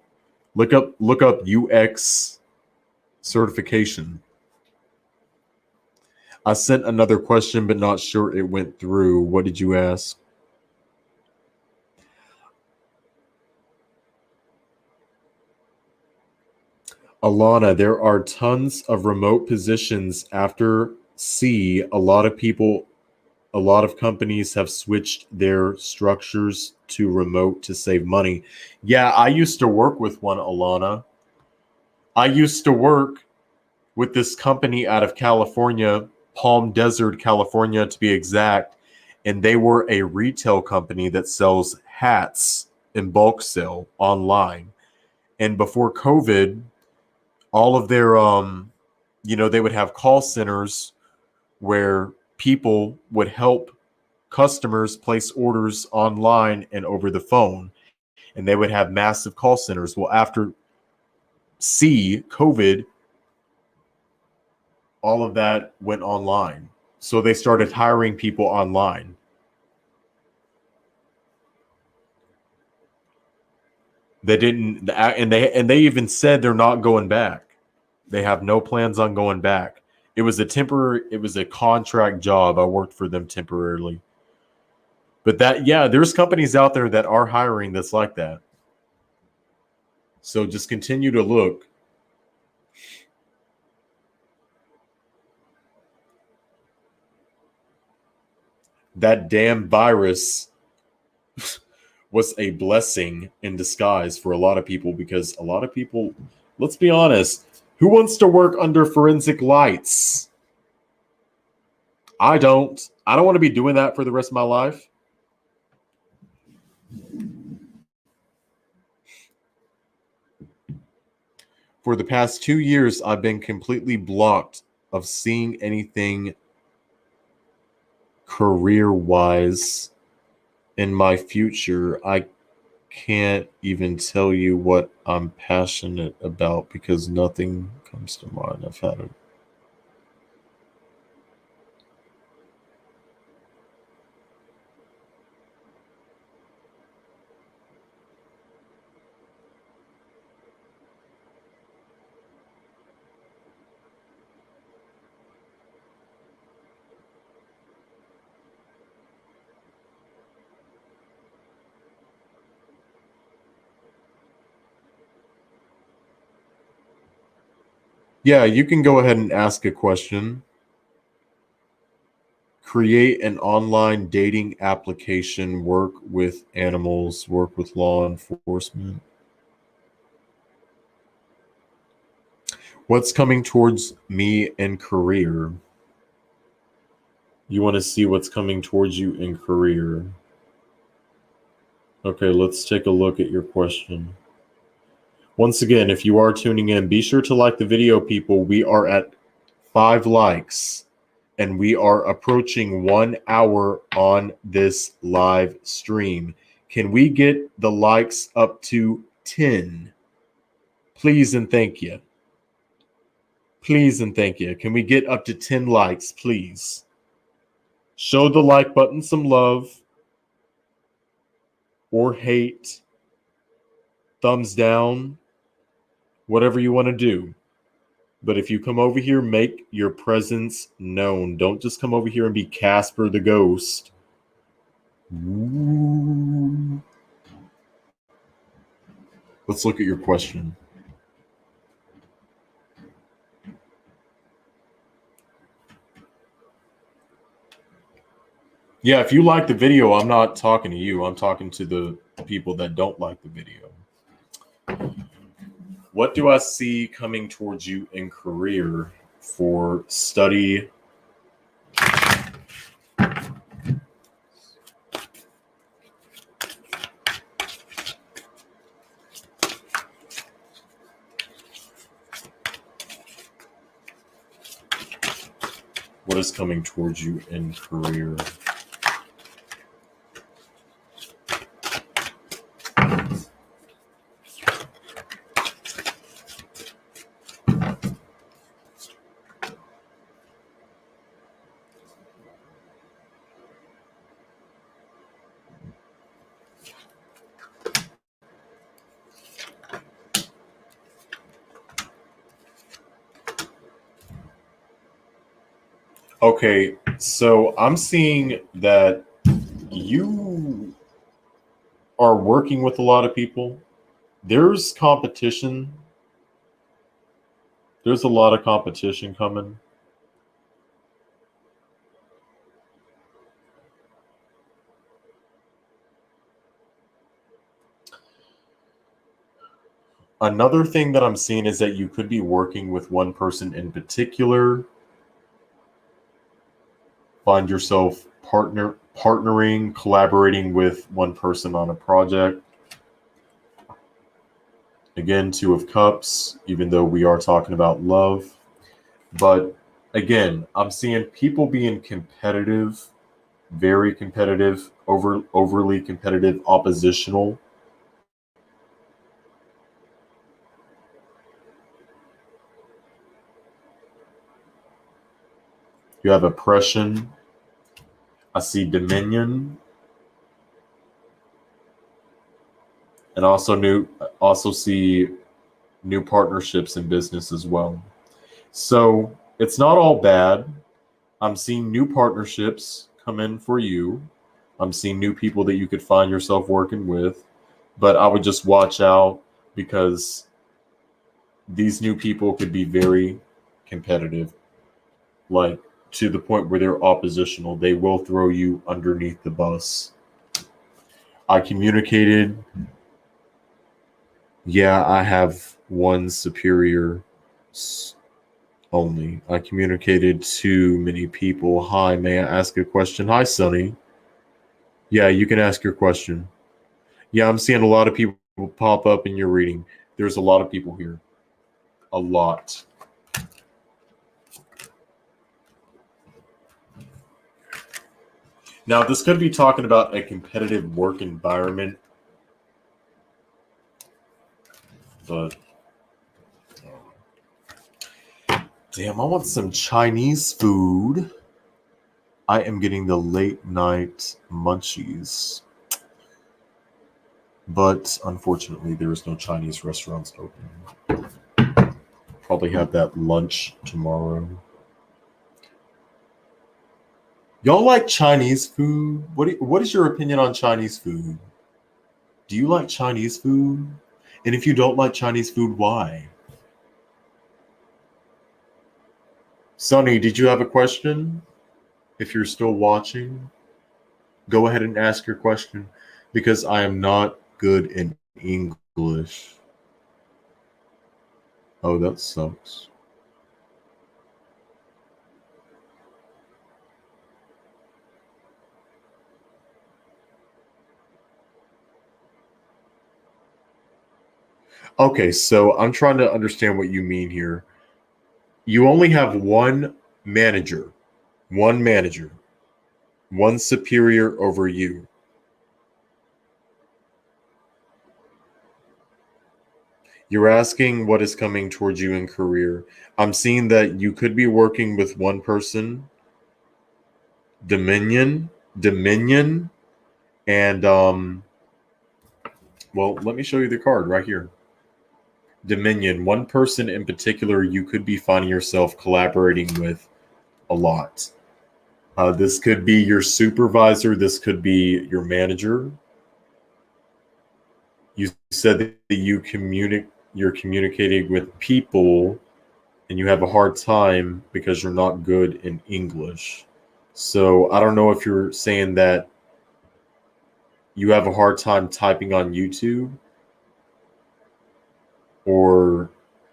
Look up UX certification. I sent another question, but not sure it went through. What did you ask? Alana, there are tons of remote positions after C. A lot of companies have switched their structures to remote to save money. Yeah, I used to work with one, Alana. I used to work with this company out of California, Palm Desert, California, to be exact. And they were a retail company that sells hats in bulk sale online. And before COVID, all of their, they would have call centers where people would help customers place orders online and over the phone. And they would have massive call centers. Well, after COVID, all of that went online. So they started hiring people online. They didn't, and they even said they're not going back. They have no plans on going back. It was a contract job. I worked for them temporarily. But there's companies out there that are hiring that's like that. So just continue to look. That damn virus. was a blessing in disguise for a lot of people, because a lot of people, let's be honest, who wants to work under forensic lights? I don't. I don't want to be doing that for the rest of my life. For the past 2 years, I've been completely blocked of seeing anything career-wise in my future. I can't even tell you what I'm passionate about because nothing comes to mind. I've had it. Yeah, you can go ahead and ask a question. Create an online dating application, work with animals, work with law enforcement. What's coming towards me in career? You want to see what's coming towards you in career. Okay, let's take a look at your question. Once again, if you are tuning in, be sure to like the video, people. We are at 5 likes and we are approaching 1 hour on this live stream. Can we get the likes up to 10? Please and thank you. Please and thank you. Can we get up to 10 likes, please? Show the like button some love or hate, thumbs down, whatever you want to do. But if you come over here, make your presence known. Don't just come over here and be Casper the Ghost. Ooh. Let's look at your question. Yeah, if you like the video, I'm not talking to you. I'm talking to the people that don't like the video. What do I see coming towards you in career for study? What is coming towards you in career? Okay, so I'm seeing that you are working with a lot of people. There's competition. There's a lot of competition coming. Another thing that I'm seeing is that you could be working with one person in particular. Find yourself partnering, collaborating with one person on a project. Again, 2 of Cups, even though we are talking about love. But again, I'm seeing people being competitive, very competitive, overly competitive, oppositional. You have oppression. I see dominion. And also see new partnerships in business as well. So it's not all bad. I'm seeing new partnerships come in for you. I'm seeing new people that you could find yourself working with. But I would just watch out because these new people could be very competitive, like to the point where they're oppositional. They will throw you underneath the bus. I communicated. Yeah, I have one superior only. I communicated to many people. Hi, may I ask a question? Hi, Sonny. Yeah, you can ask your question. Yeah, I'm seeing a lot of people pop up in your reading. There's a lot of people here. A lot. Now, this could be talking about a competitive work environment, but damn, I want some Chinese food. I am getting the late night munchies. But unfortunately, there is no Chinese restaurants open. Probably have that lunch tomorrow. Y'all like Chinese food? What is your opinion on Chinese food? Do you like Chinese food? And if you don't like Chinese food, why? Sonny, did you have a question? If you're still watching, go ahead and ask your question because I am not good in English. Oh, that sucks. Okay, so I'm trying to understand what you mean here. You only have one manager, one manager, one superior over you. You're asking what is coming towards you in career. I'm seeing that you could be working with one person, Dominion, and well, let me show you the card right here. Dominion, one person in particular you could be finding yourself collaborating with a lot. This could be your supervisor, this could be your manager. You said that you're communicating with people and you have a hard time because you're not good in English. So I don't know if you're saying that you have a hard time typing on YouTube, or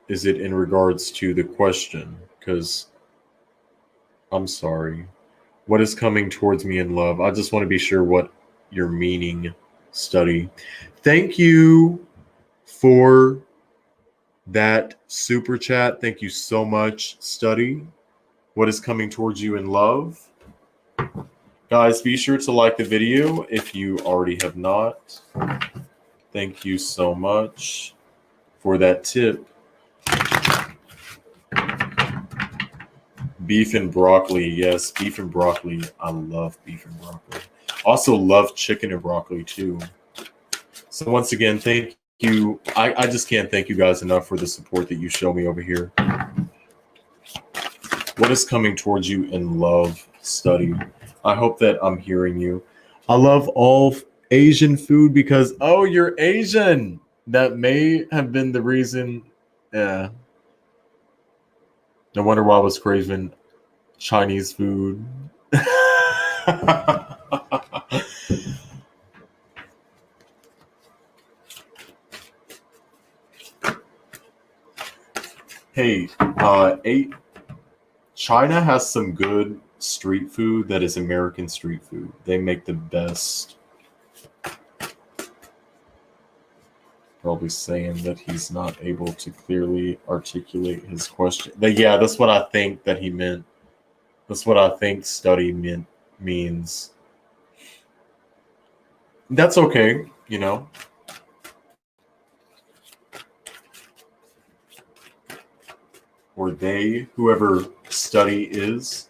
is it in regards to the question? Because I'm sorry. What is coming towards me in love? I just want to be sure what you're meaning, study. Thank you for that super chat. Thank you so much, study. What is coming towards you in love? Guys, be sure to like the video if you already have not. Thank you so much for that tip. Beef and broccoli. Yes, beef and broccoli. I love beef and broccoli. Also love chicken and broccoli too. So once again, thank you. I just can't thank you guys enough for the support that you show me over here. What is coming towards you in love, study? I hope that I'm hearing you. I love all Asian food because, oh, you're Asian. That may have been the reason. Yeah. No wonder why I was craving Chinese food. Hey, China has some good street food that is American street food. They make the best. Probably saying that he's not able to clearly articulate his question. But yeah, that's what I think that he meant. That's what I think study means. That's okay, you know. Or they, whoever study is.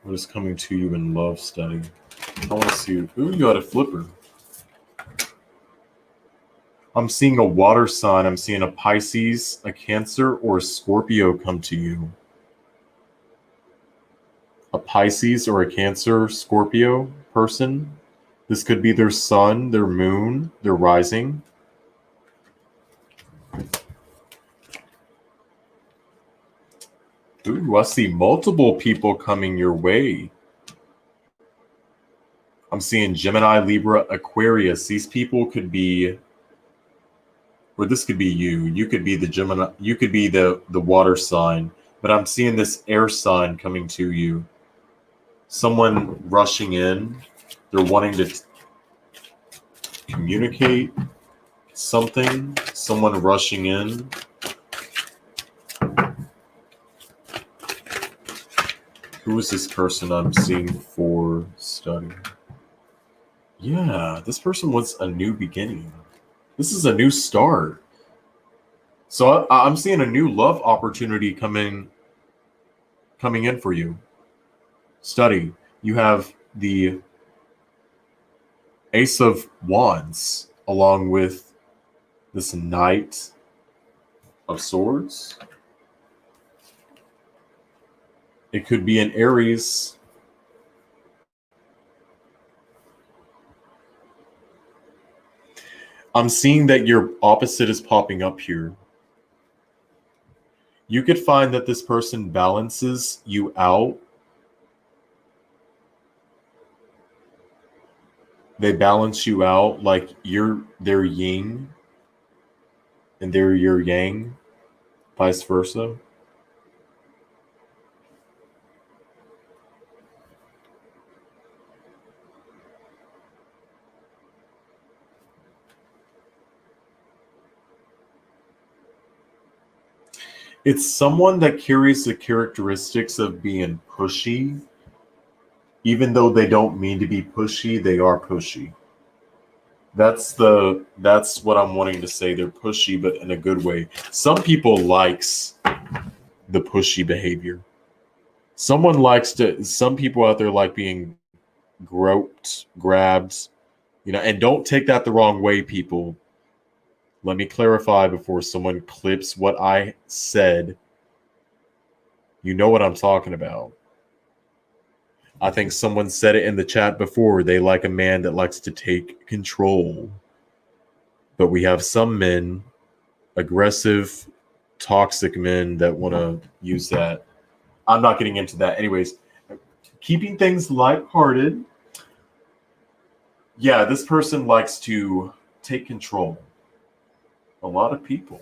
What is coming to you in love, study? I want to see. Ooh, you got a flipper. I'm seeing a water sign. I'm seeing a Pisces, a Cancer, or a Scorpio come to you. a Pisces or a Cancer, Scorpio person. This could be their sun, their moon, their rising. Ooh, I see multiple people coming your way. I'm seeing Gemini, Libra, Aquarius. These people could be, or this could be you. You could be the Gemini, you could be the water sign, but I'm seeing this air sign coming to you. Someone rushing in. They're wanting to communicate something. Someone rushing in. Who is this person I'm seeing for study? Yeah, this person wants a new beginning. This is a new start. So I'm seeing a new love opportunity coming in for you. Study. You have the Ace of Wands along with this Knight of Swords. It could be an Aries. I'm seeing that your opposite is popping up here. You could find that this person balances you out. They balance you out, like you're their yin and they're your yang, vice versa. It's someone that carries the characteristics of being pushy. Even though they don't mean to be pushy, they are pushy. That's what I'm wanting to say. They're pushy, but in a good way. Some people likes the pushy behavior. Some people out there like being groped, grabbed, and don't take that the wrong way, people. Let me clarify before someone clips what I said. You know what I'm talking about. I think someone said it in the chat before. They like a man that likes to take control. But we have some men, aggressive, toxic men that want to use that. I'm not getting into that. Anyways, keeping things lighthearted. Yeah, this person likes to take control. A lot of people.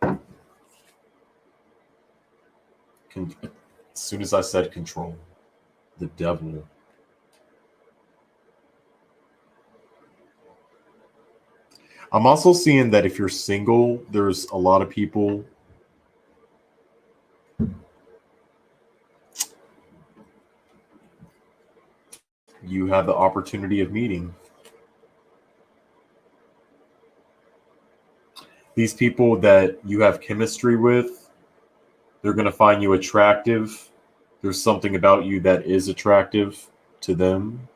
As soon as I said control, the devil. I'm also seeing that if you're single, there's a lot of people you have the opportunity of meeting. These people that you have chemistry with, they're going to find you attractive. There's something about you that is attractive to them.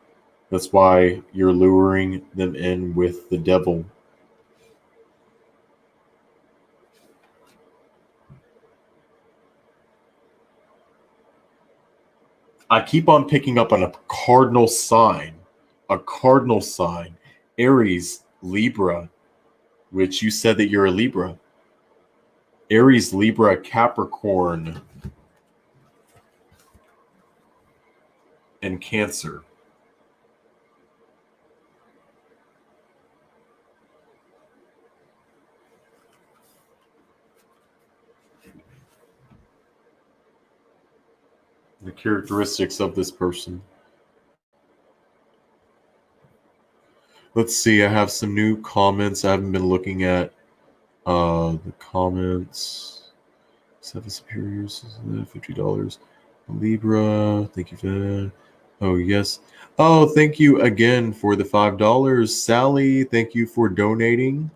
That's why you're luring them in with the devil. I keep on picking up on a cardinal sign. Aries, Libra, which you said that you're a Libra. Aries, Libra, Capricorn, and Cancer. The characteristics of this person. Let's see, I have some new comments. I haven't been looking at the comments. 7 superiors, $50. Libra, thank you for that. Oh, yes. Oh, thank you again for the $5. Sally, thank you for donating.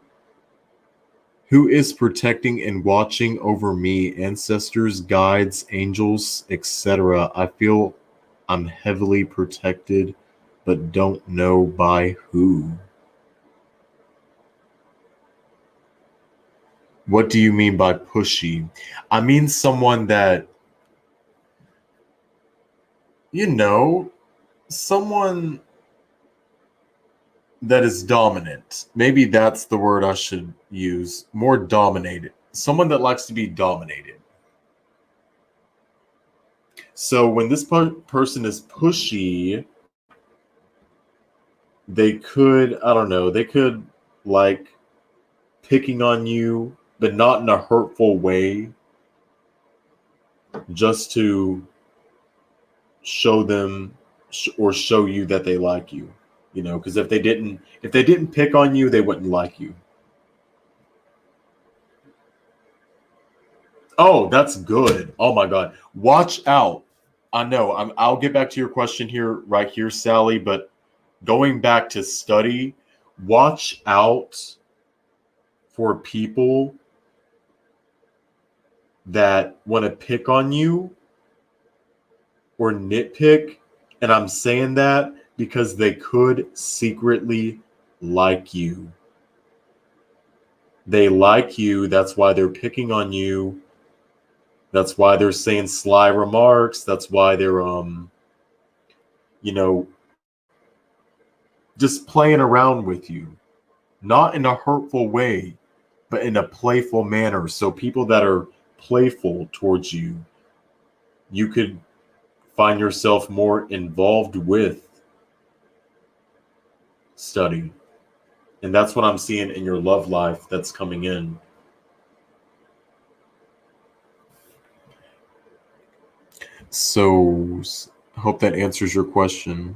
Who is protecting and watching over me? Ancestors, guides, angels, etc. I feel I'm heavily protected, but don't know by who. What do you mean by pushy? I mean someone that you know, someone that is dominant. Maybe that's the word I should use. More dominated. Someone that likes to be dominated. So when this person is pushy, they could, I don't know, they could like picking on you, but not in a hurtful way, just to show them or show you that they like you. You know, because if they didn't pick on you, they wouldn't like you. Oh, that's good. Oh my God. Watch out. I know. I'll get back to your question here, right here, Sally. But going back to study, watch out for people that want to pick on you or nitpick. And I'm saying that because they could secretly like you. They like you. That's why they're picking on you. That's why they're saying sly remarks. That's why they're you know, just playing around with you. Not in a hurtful way, but in a playful manner. So people that are playful towards you, you could find yourself more involved with study. And that's what I'm seeing in your love life that's coming in. So, hope that answers your question.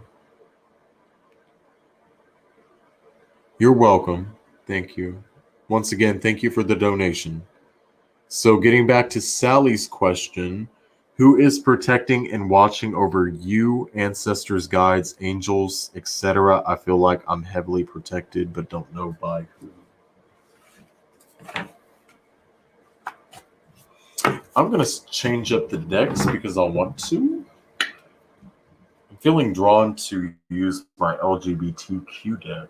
You're welcome. Thank you. Once again, thank you for the donation. So, getting back to Sally's question, who is protecting and watching over you, ancestors, guides, angels, etc.? I feel like I'm heavily protected, but don't know by who. I'm going to change up the decks because I want to. I'm feeling drawn to use my LGBTQ deck.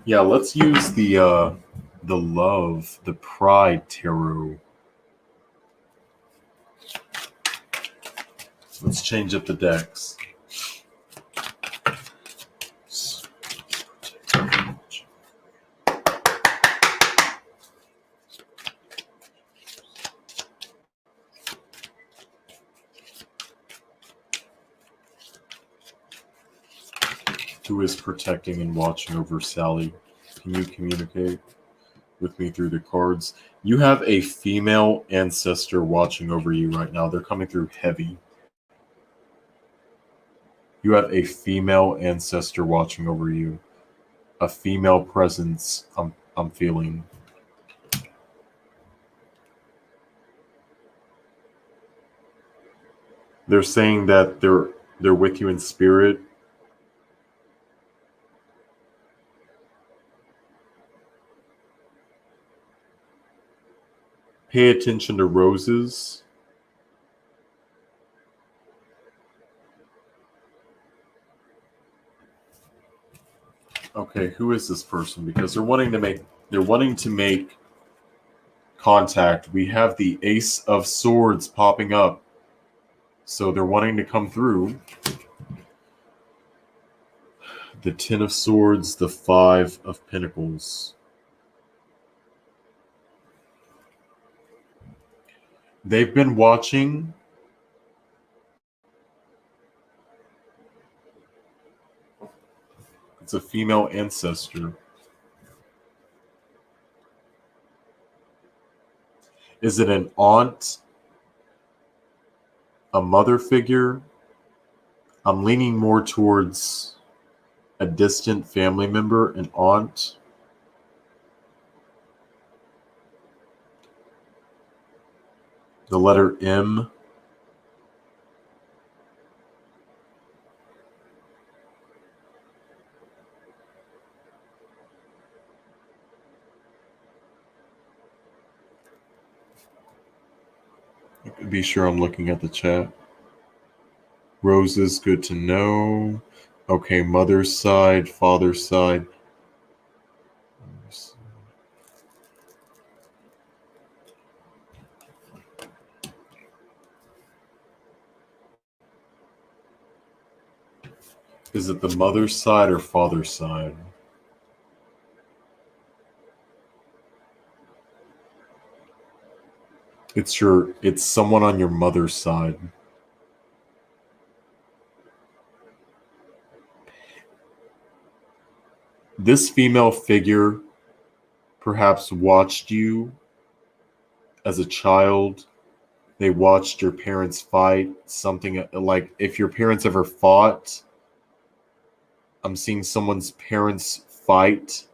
Yeah, let's use the love, the pride tarot. Let's change up the decks. Who is protecting and watching over Sally? Can you communicate with me through the cards? You have a female ancestor watching over you right now. They're coming through heavy. You have a female ancestor watching over you. A female presence I'm feeling. They're saying that they're with you in spirit. Pay attention to roses. Okay, who is this person? Because they're wanting to make contact. We have the Ace of Swords popping up. So they're wanting to come through. The Ten of Swords, the Five of Pentacles. They've been watching. It's a female ancestor. Is it an aunt? A mother figure? I'm leaning more towards a distant family member, an aunt. The letter M. Be sure I'm looking at the chat. Roses, good to know. Okay, mother's side, father's side. Is it the mother's side or father's side? It's someone on your mother's side. This female figure perhaps watched you as a child. They watched your parents fight, something like if your parents ever fought. I'm seeing someone's parents fight.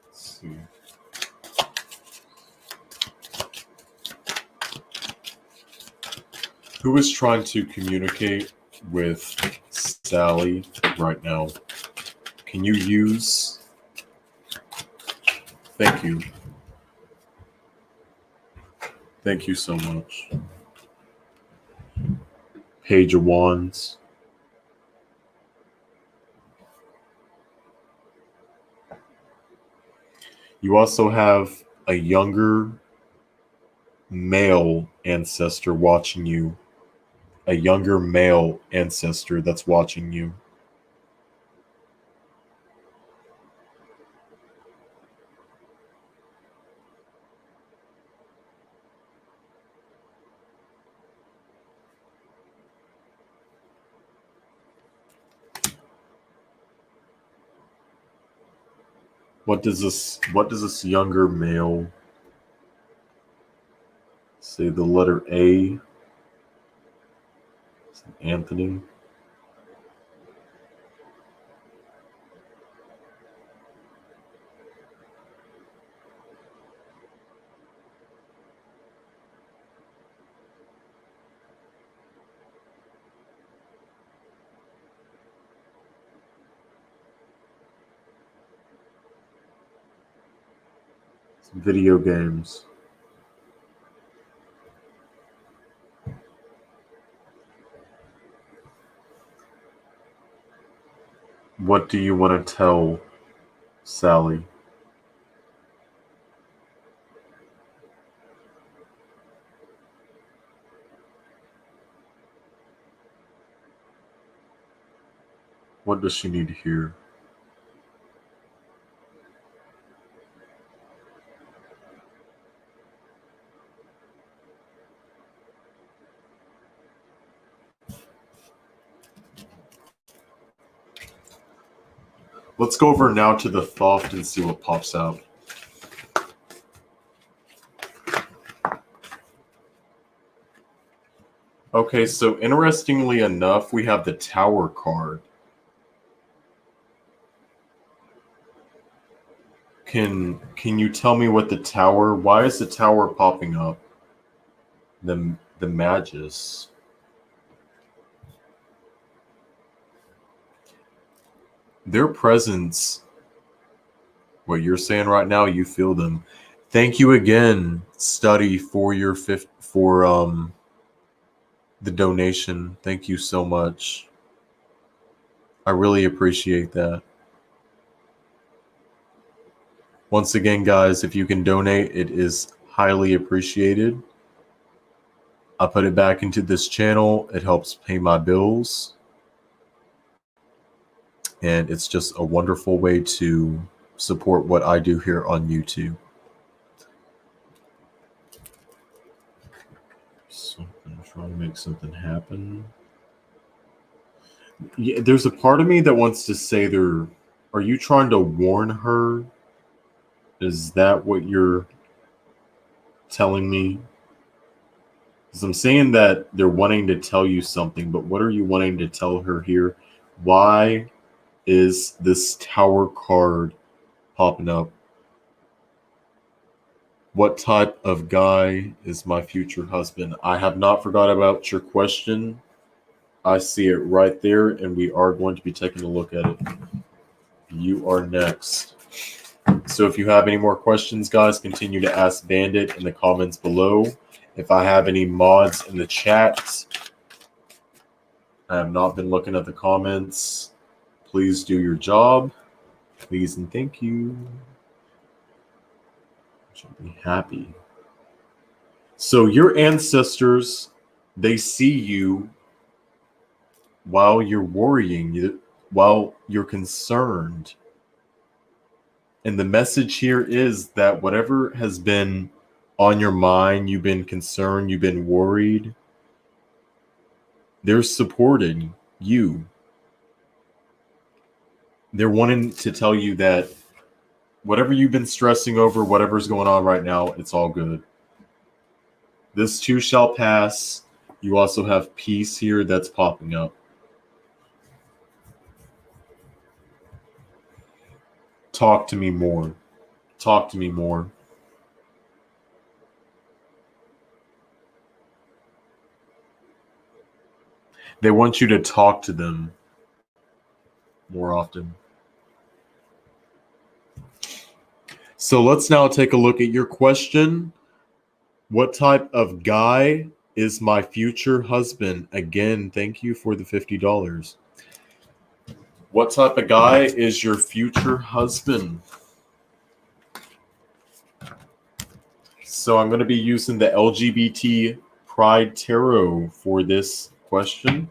Let's see. Who is trying to communicate with Sally right now? Can you use... Thank you. Thank you so much. Page of Wands. You also have a younger male ancestor watching you. A younger male ancestor that's watching you. What does this younger male say? The letter A. Anthony. Video games. What do you want to tell Sally? What does she need to hear? Let's go over now to the Thoth and see what pops out. Okay, so interestingly enough, we have the Tower card. Can you tell me what the Tower? Why is the Tower popping up? The Magus. Their presence. What you're saying right now, you feel them. Thank you again, Study, for your the donation. Thank you so much. I really appreciate that. Once again, guys, if you can donate, it is highly appreciated. I put it back into this channel. It helps pay my bills. And it's just a wonderful way to support what I do here on YouTube. So I'm trying to make something happen. Yeah, there's a part of me that wants to say are you trying to warn her? Is that what you're telling me? Because I'm saying that they're wanting to tell you something, but what are you wanting to tell her here? Why is this Tower card popping up? What type of guy is my future husband? I have not forgot about your question. I see it right there, and we are going to be taking a look at it. You are next. So if you have any more questions, guys, continue to ask Bandit in the comments below. If I have any mods in the chat, I have not been looking at the comments. Please do your job. Please and thank you. I should be happy. So your ancestors, they see you while you're worrying, while you're concerned. And the message here is that whatever has been on your mind, you've been concerned, you've been worried, they're supporting you. They're wanting to tell you that whatever you've been stressing over, whatever's going on right now, it's all good. This too shall pass. You also have peace here that's popping up. Talk to me more. Talk to me more. They want you to talk to them more often. So let's now take a look at your question. What type of guy is my future husband? Again, thank you for the $50. What type of guy is your future husband? So I'm going to be using the LGBT Pride Tarot for this question.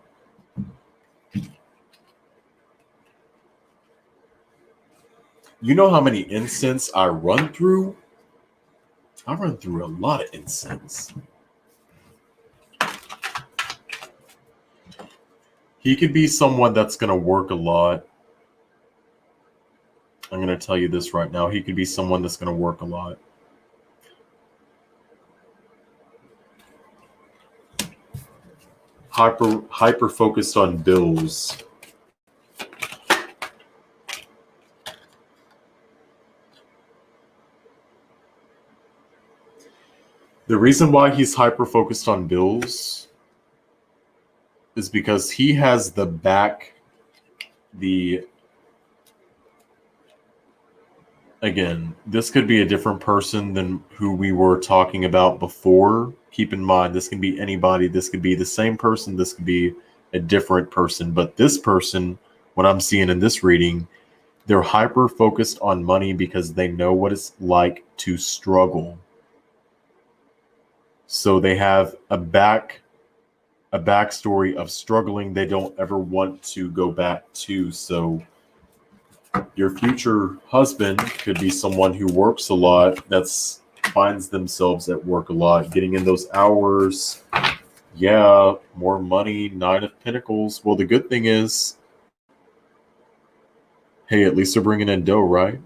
You know how many incense I run through? I run through a lot of incense. He could be someone that's going to work a lot. I'm going to tell you this right now. He could be someone that's going to work a lot. Hyper focused on bills. The reason why he's hyper focused on bills is because he has again, this could be a different person than who we were talking about before. Keep in mind, this can be anybody. This could be the same person. This could be a different person. But this person, what I'm seeing in this reading, they're hyper focused on money because they know what it's like to struggle. So they have a backstory of struggling they don't ever want to go back to. So your future husband could be someone who works a lot, that's finds themselves at work a lot, getting in those hours. Yeah, more money, Nine of Pentacles. Well, the good thing is, hey, at least they're bringing in dough, right?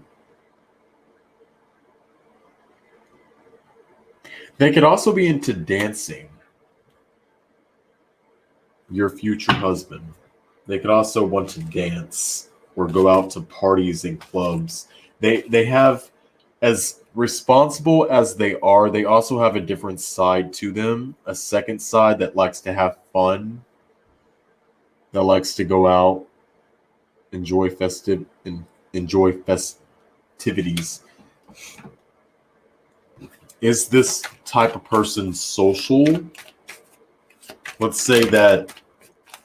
They could also be into dancing. Your future husband. They could also want to dance or go out to parties and clubs. They have, as responsible as they are, they also have a different side to them, a second side that likes to have fun, that likes to go out, enjoy festivities. Is this type of person social? Let's say that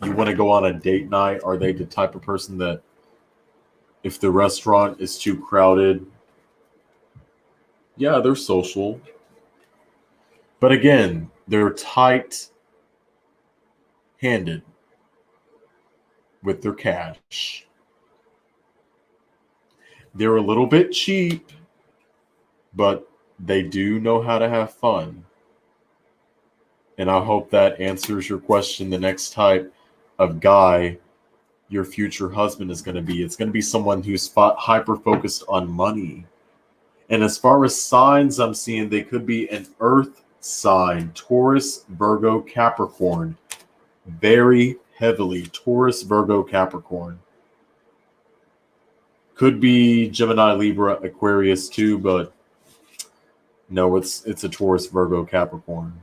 you want to go on a date night. Are they the type of person that if the restaurant is too crowded, yeah, they're social. But again, they're tight-handed with their cash. They're a little bit cheap, but they do know how to have fun. And I hope that answers your question. The next type of guy your future husband is going to be, it's going to be someone who's hyper focused on money. And as far as signs I'm seeing, they could be an earth sign, Taurus, Virgo, Capricorn. Very heavily Taurus, Virgo, Capricorn. Could be Gemini, Libra, Aquarius too, but no, it's a Taurus, Virgo, Capricorn.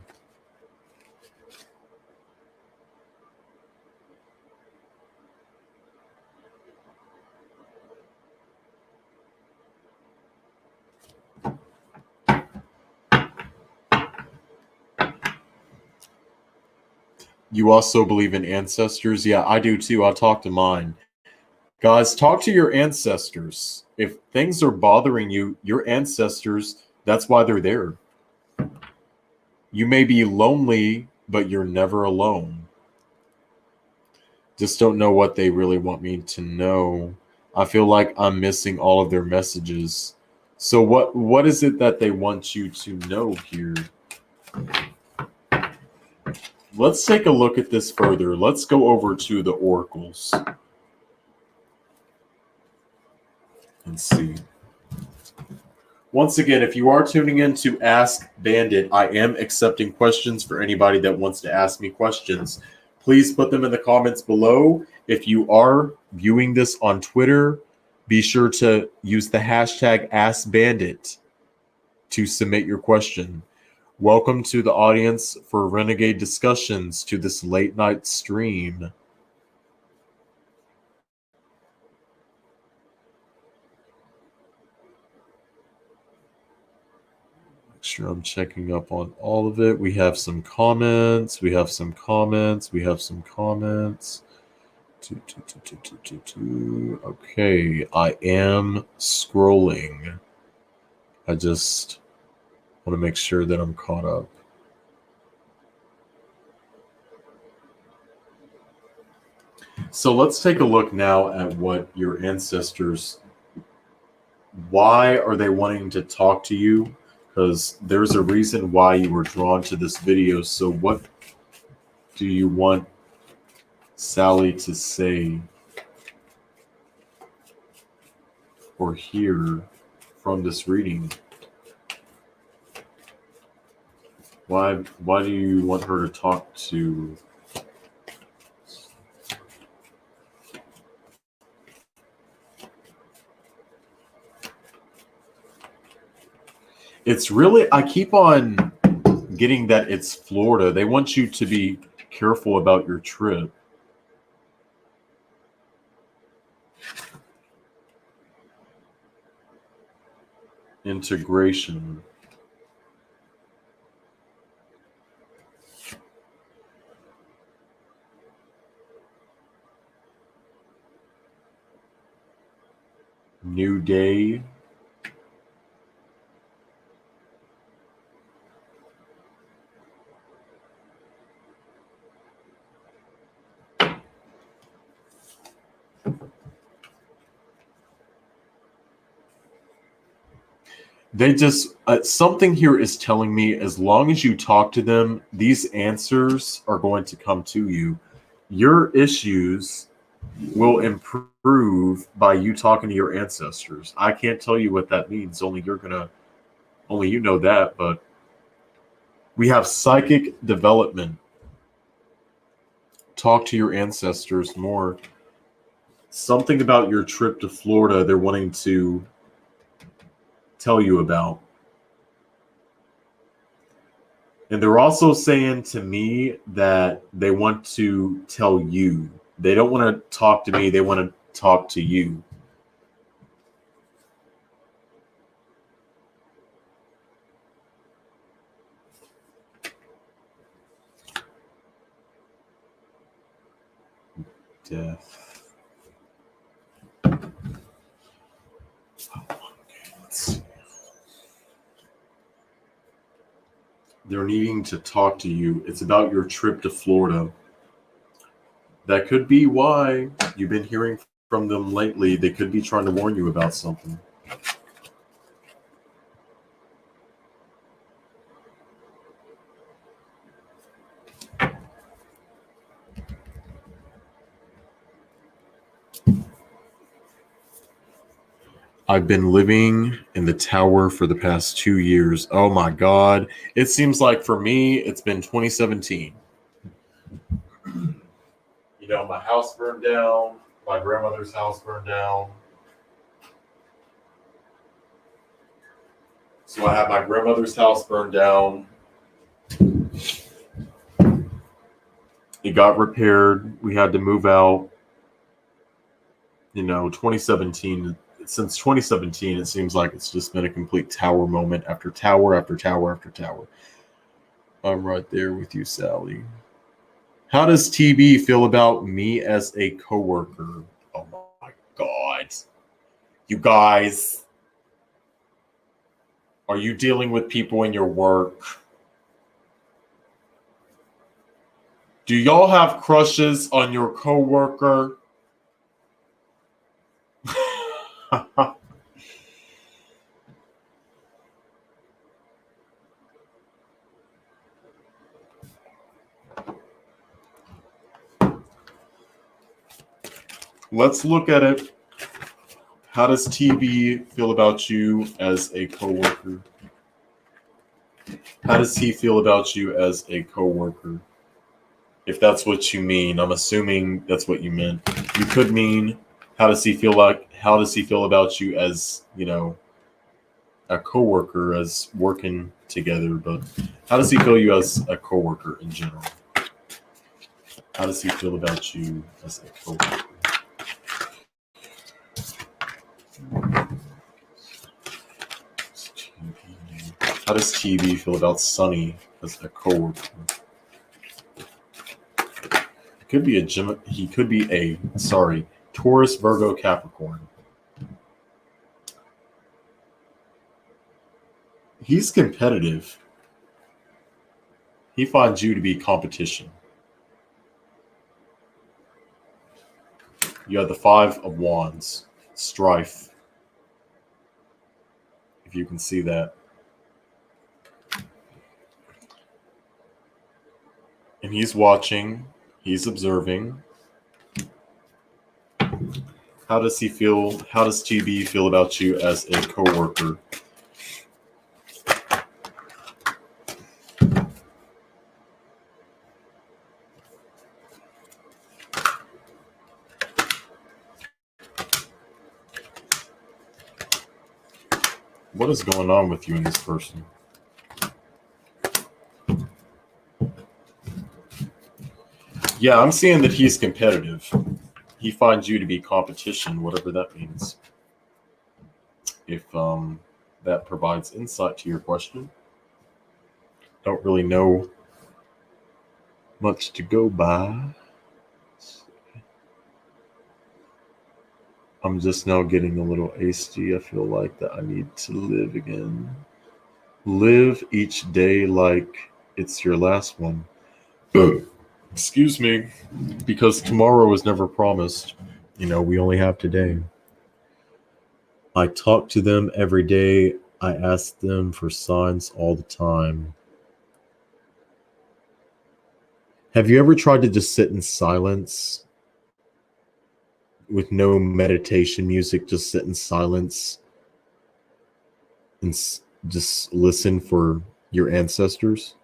You also believe in ancestors? Yeah, I do too. I'll talk to mine. Guys, talk to your ancestors. If things are bothering you, your ancestors, that's why they're there. You may be lonely, but you're never alone. Just don't know what they really want me to know. I feel like I'm missing all of their messages. So what is it that they want you to know here? Let's take a look at this further. Let's go over to the oracles and see. Once again, if you are tuning in to Ask Bandit, I am accepting questions for anybody that wants to ask me questions. Please put them in the comments below. If you are viewing this on Twitter, be sure to use the hashtag AskBandit to submit your question. Welcome to the audience for Renegade Discussions to this late night stream. Make sure I'm checking up on all of it. We have some comments. We have some comments. We have some comments. Okay, I am scrolling. I just want to make sure that I'm caught up. So let's take a look now at what your ancestors, why are they wanting to talk to you? Because there's a reason why you were drawn to this video. So what do you want Sally to say or hear from this reading? Why do you want her to talk to? It's really, I keep on getting that it's Florida. They want you to be careful about your trip. Integration. New day. They just, something here is telling me as long as you talk to them, these answers are going to come to you. Your issues will improve by you talking to your ancestors. I can't tell you what that means. Only you know that, but we have psychic development. Talk to your ancestors more. Something about your trip to Florida they're wanting to tell you about. And they're also saying to me that they want to tell you. They don't want to talk to me, they want to talk to you. Death. Okay, let's see. They're needing to talk to you. It's about your trip to Florida. That could be why you've been hearing from them lately. They could be trying to warn you about something. I've been living in the tower for the past 2 years. Oh my God. It seems like for me, it's been 2017. You know, my house burned down. My grandmother's house burned down. So I had my grandmother's house burned down. It got repaired. We had to move out. You know, 2017. Since 2017, it seems like it's just been a complete tower moment after tower after tower after tower. I'm right there with you, Sally. How does TB feel about me as a coworker? Oh my God. You guys, are you dealing with people in your work? Do y'all have crushes on your coworker? Let's look at it. How does TB feel about you as a coworker? How does he feel about you as a coworker? If that's what you mean, I'm assuming that's what you meant. You could mean how does he feel about you as, a coworker, as working together, but how does he feel you as a coworker in general? How does he feel about you as a coworker? How does TB feel about Sunny as a coworker? He could be a Taurus, Virgo, Capricorn. He's competitive. He finds you to be competition. You have the Five of Wands, strife. If you can see that. And he's watching, he's observing. How does TB feel about you as a coworker? What is going on with you and this person? Yeah, I'm seeing that he's competitive. He finds you to be competition, whatever that means. If that provides insight to your question. Don't really know much to go by. I'm just now getting a little hasty. I feel like that I need to live again. Live each day like it's your last one. Excuse me, because tomorrow is never promised. We only have today. I talk to them every day. I ask them for signs all the time. Have you ever tried to just sit in silence with no meditation music? Just sit in silence and just listen for your ancestors?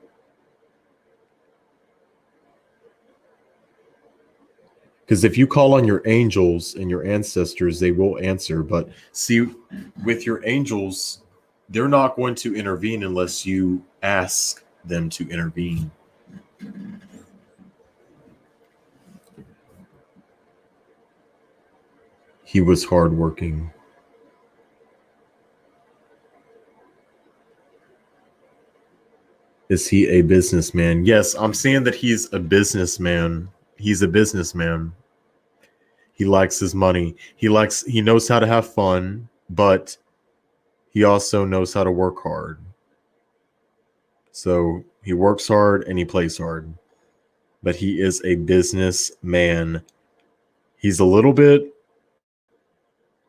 Because if you call on your angels and your ancestors, they will answer. But see, with your angels, they're not going to intervene unless you ask them to intervene. He was hardworking. Is he a businessman? Yes, I'm saying that he's a businessman. He's a businessman. He likes his money. He knows how to have fun, but he also knows how to work hard. So he works hard and he plays hard. But he is a businessman. He's a little bit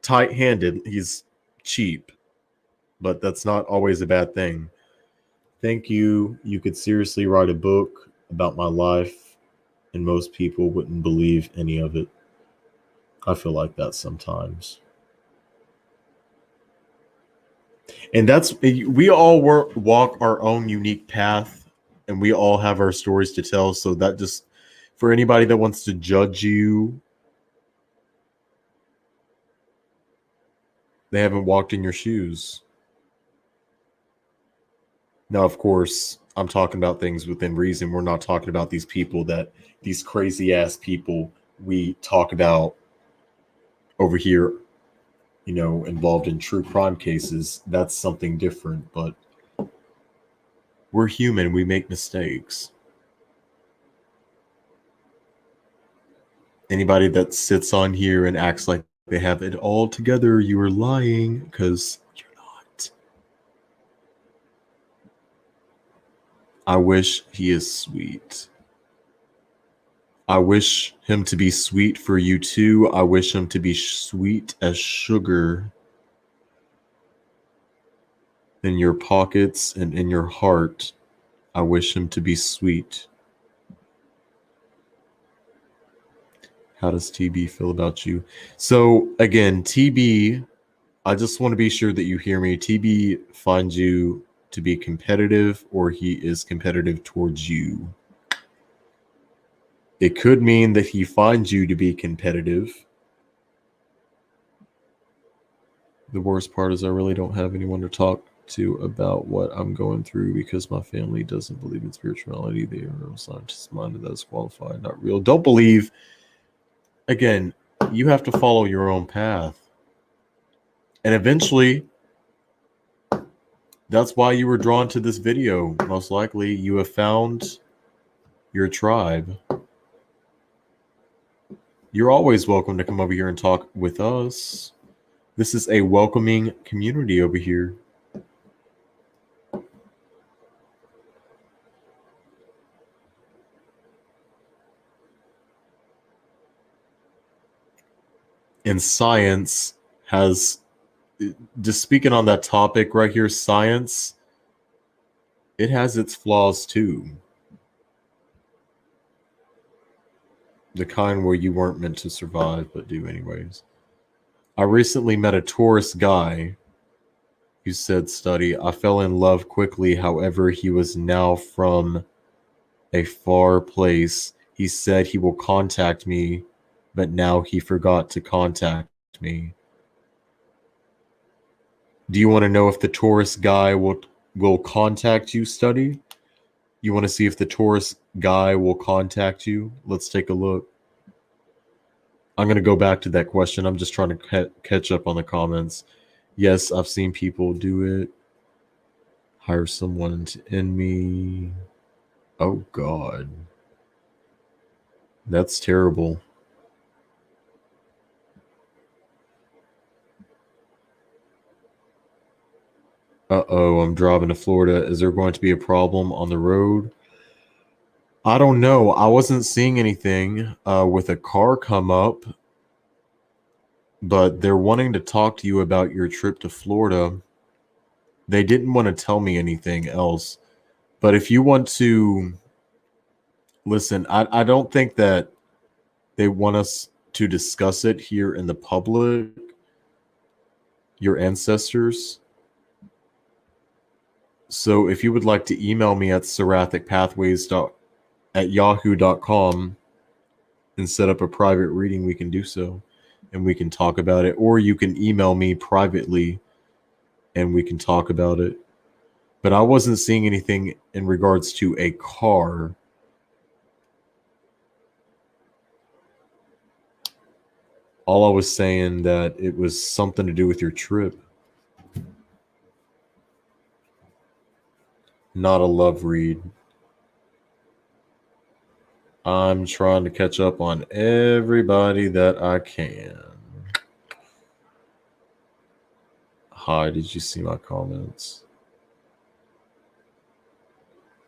tight-handed. He's cheap, but that's not always a bad thing. Thank you. You could seriously write a book about my life, and most people wouldn't believe any of it. I feel like that sometimes. And we all walk our own unique path, and we all have our stories to tell. So that just, for anybody that wants to judge you, they haven't walked in your shoes. Now, of course, I'm talking about things within reason. We're not talking about these crazy ass people we talk about over here, involved in true crime cases. That's something different, but we're human. We make mistakes. Anybody that sits on here and acts like they have it all together, you are lying, because you're not. I wish he is sweet. I wish him to be sweet for you too. I wish him to be sweet as sugar in your pockets and in your heart. I wish him to be sweet. How does TB feel about you? So again, TB, I just want to be sure that you hear me. TB finds you to be competitive, or he is competitive towards you. It could mean that he finds you to be competitive. The worst part is I really don't have anyone to talk to about what I'm going through because my family doesn't believe in spirituality. They are scientists minded that is qualified, not real. Don't believe. Again, you have to follow your own path. And eventually, that's why you were drawn to this video. Most likely, you have found your tribe. You're always welcome to come over here and talk with us. This is a welcoming community over here. And science has, just speaking on that topic right here, science, it has its flaws too. The kind where you weren't meant to survive, but do anyways. I recently met a Taurus guy who said, study, I fell in love quickly. However, he was now from a far place. He said he will contact me, but now he forgot to contact me. Do you want to know if the Taurus guy will contact you, study? You want to see if the Taurus guy will contact you? Let's take a look. I'm going to go back to that question. I'm just trying to catch up on the comments. Yes, I've seen people do it. Hire someone to end me. Oh, God. That's terrible. Uh-oh, I'm driving to Florida. Is there going to be a problem on the road? I don't know. I wasn't seeing anything with a car come up, but they're wanting to talk to you about your trip to Florida. They didn't want to tell me anything else. But if you want to listen, I don't think that they want us to discuss it here in the public, your ancestors. So if you would like to email me at serathicpathways@yahoo.com and set up a private reading, we can do so and we can talk about it. Or you can email me privately and we can talk about it. But I wasn't seeing anything in regards to a car. All I was saying that it was something to do with your trip. Not a love read. I'm trying to catch up on everybody that I can. Hi, did you see my comments?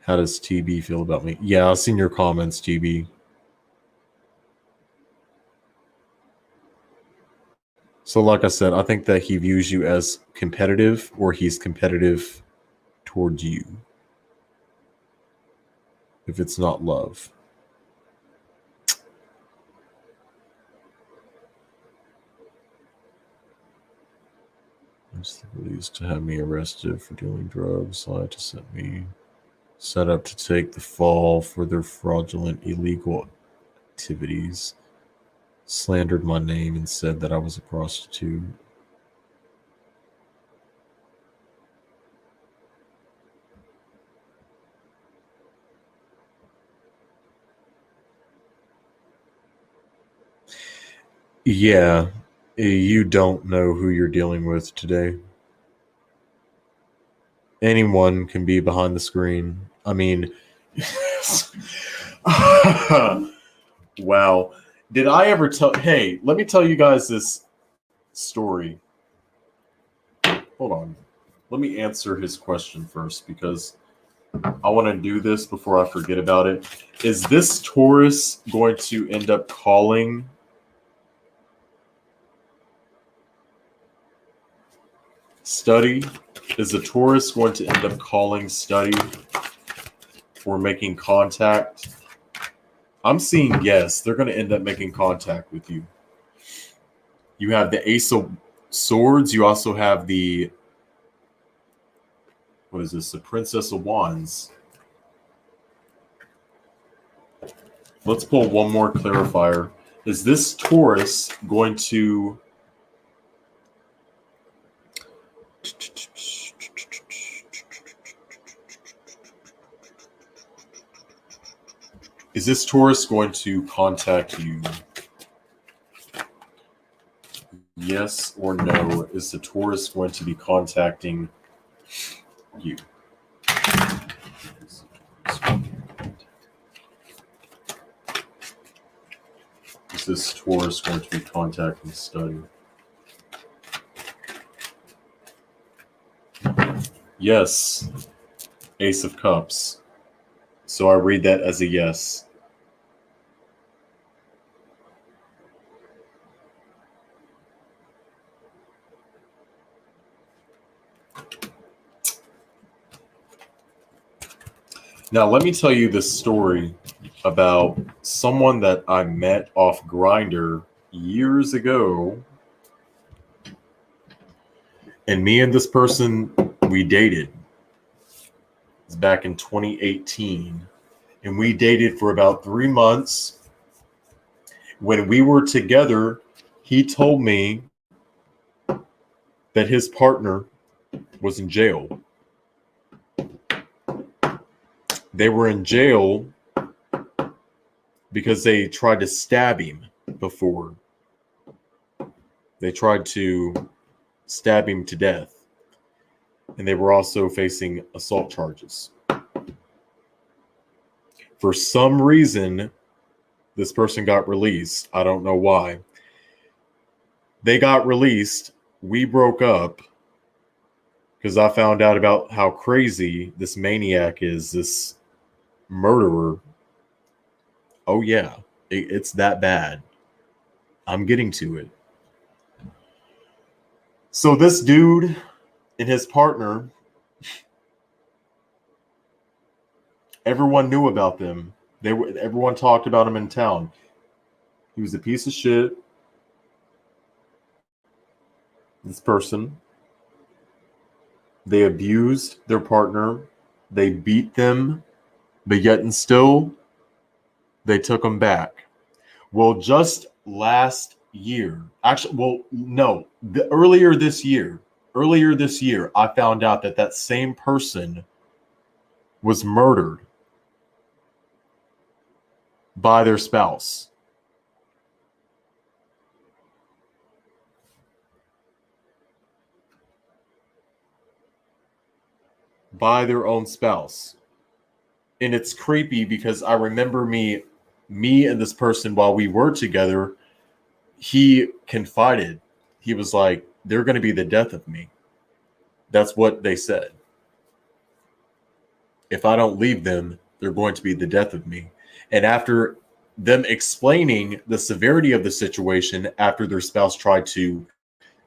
How does TB feel about me? Yeah, I've seen your comments, TB. So like I said, I think that he views you as competitive, or he's competitive towards you. If it's not love. The police to have me arrested for dealing drugs, so I had to set up to take the fall for their fraudulent illegal activities. Slandered my name and said that I was a prostitute. Yeah, you don't know who you're dealing with today. Anyone can be behind the screen. I mean, wow. Did I ever tell? Hey, let me tell you guys this story. Hold on. Let me answer his question first because I want to do this before I forget about it. Is this Taurus going to end up calling Study? Is the Taurus going to end up calling Study or making contact? I'm seeing yes. They're going to end up making contact with you. You have the Ace of Swords. You also have the, what is this? The Princess of Wands. Let's pull one more clarifier. Is this Taurus going to... Is this Taurus going to contact you? Yes or no? Is the Taurus going to be contacting you? Is this Taurus going to be contacting Study? Yes. Ace of Cups. So I read that as a yes. Now, let me tell you this story about someone that I met off Grindr years ago. And me and this person, we dated. It's back in 2018. And we dated for about 3 months. When we were together, he told me that his partner was in jail. They were in jail because they tried to stab him before. They tried to stab him to death. And they were also facing assault charges. For some reason, this person got released. I don't know why. They got released. We broke up because I found out about how crazy this maniac is, this murderer. Oh yeah, it's that bad. I'm getting to it. So this dude and his partner, everyone knew about them. Everyone talked about him in town. He was a piece of shit. This person, they abused their partner. They beat them, but yet and still, they took them back. Well, just last year, actually, well, no, earlier this year, I found out that that same person was murdered by their spouse. By their own spouse. And it's creepy because I remember me and this person, while we were together, he confided. He was like, they're going to be the death of me. That's what they said. If I don't leave them, they're going to be the death of me. And after them explaining the severity of the situation, after their spouse tried to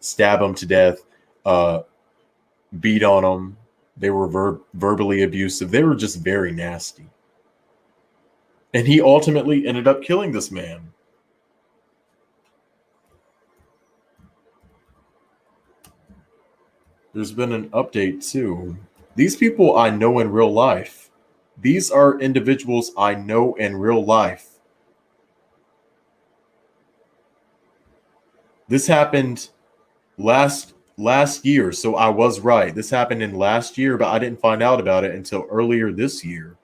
stab them to death, beat on them, they were verbally abusive. They were just very nasty. And he ultimately ended up killing this man. There's been an update too. These people I know in real life. These are individuals I know in real life. This happened last year, so I was right. This happened in last year, but I didn't find out about it until earlier this year.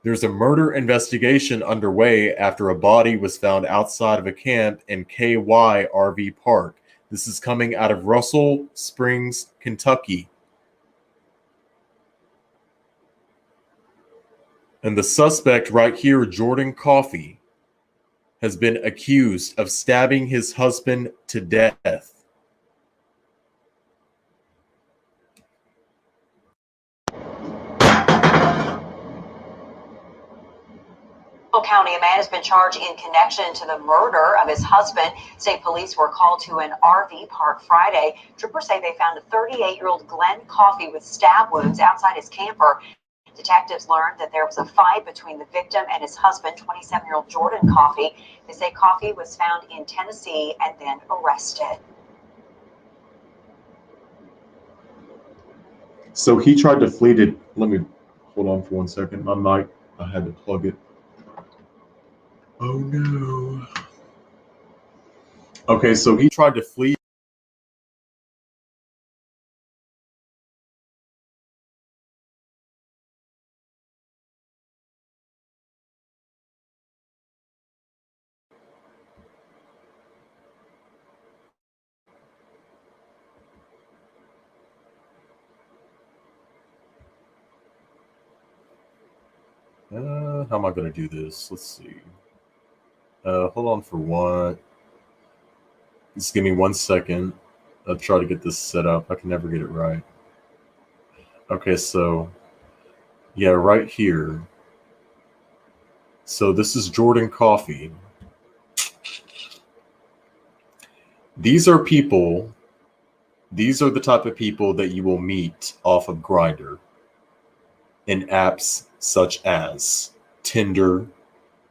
There's a murder investigation underway after a body was found outside of a camp in KY RV Park. This is coming out of Russell Springs, Kentucky. And the suspect right here, Jordan Coffey, has been accused of stabbing his husband to death. County, a man has been charged in connection to the murder of his husband. State police were called to an RV park Friday. Troopers say they found a 38-year-old Glenn Coffey with stab wounds outside his camper. Detectives learned that there was a fight between the victim and his husband, 27-year-old Jordan Coffey. They say Coffey was found in Tennessee and then arrested. So he tried to flee to, let me hold on for 1 second. My mic, I had to plug it. Oh no. Okay, so he tried to flee. How am I going to do this? Let's see. Hold on for one. Just give me 1 second. I'll try to get this set up. I can never get it right. Okay, so yeah, right here. So this is Jordan Coffey. These are people. These are the type of people that you will meet off of Grindr in apps such as Tinder,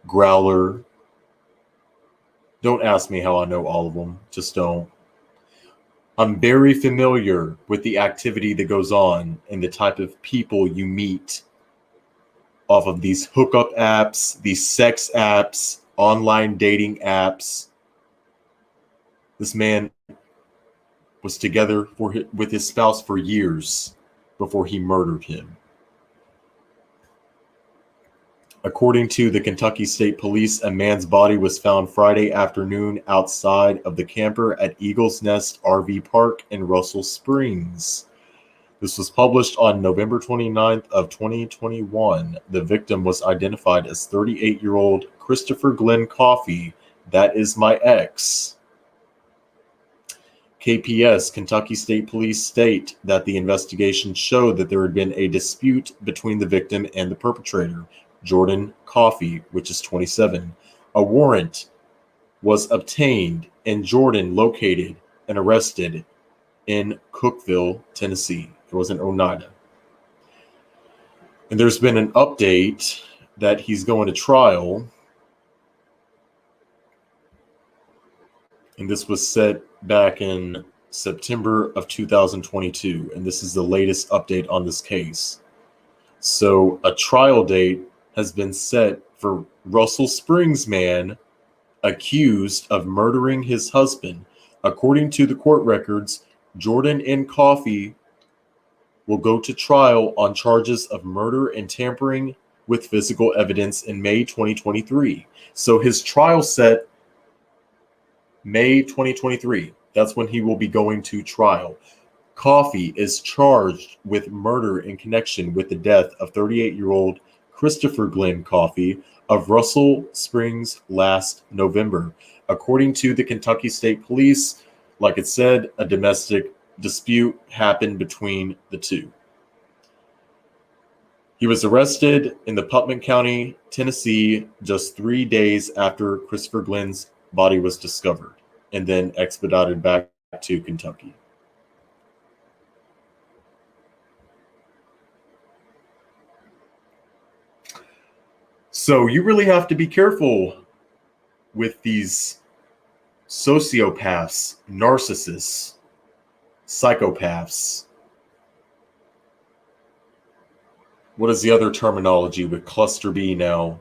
Growler. Don't ask me how I know all of them. Just don't. I'm very familiar with the activity that goes on and the type of people you meet off of these hookup apps, these sex apps, online dating apps. This man was together with his spouse for years before he murdered him. According to the Kentucky State Police, a man's body was found Friday afternoon outside of the camper at Eagles Nest RV Park in Russell Springs. This was published on November 29th of 2021. The victim was identified as 38-year-old Christopher Glenn Coffey. That is my ex. KPS, Kentucky State Police, state that the investigation showed that there had been a dispute between the victim and the perpetrator, Jordan Coffey, which is 27. A warrant was obtained and Jordan located and arrested in Cookeville, Tennessee. It was in Oneida. And there's been an update that he's going to trial. And this was set back in September of 2022. And this is the latest update on this case. So a trial date has been set for Russell Springs man accused of murdering his husband. According to the court records, Jordan N. Coffey will go to trial on charges of murder and tampering with physical evidence in May 2023. So his trial set May 2023. That's when he will be going to trial. Coffey is charged with murder in connection with the death of 38-year-old Christopher Glenn Coffey of Russell Springs last November. According to the Kentucky State Police, like it said, a domestic dispute happened between the two. He was arrested in the Putnam County, Tennessee, just 3 days after Christopher Glenn's body was discovered, and then expedited back to Kentucky. So you really have to be careful with these sociopaths, narcissists, psychopaths. What is the other terminology with cluster B now?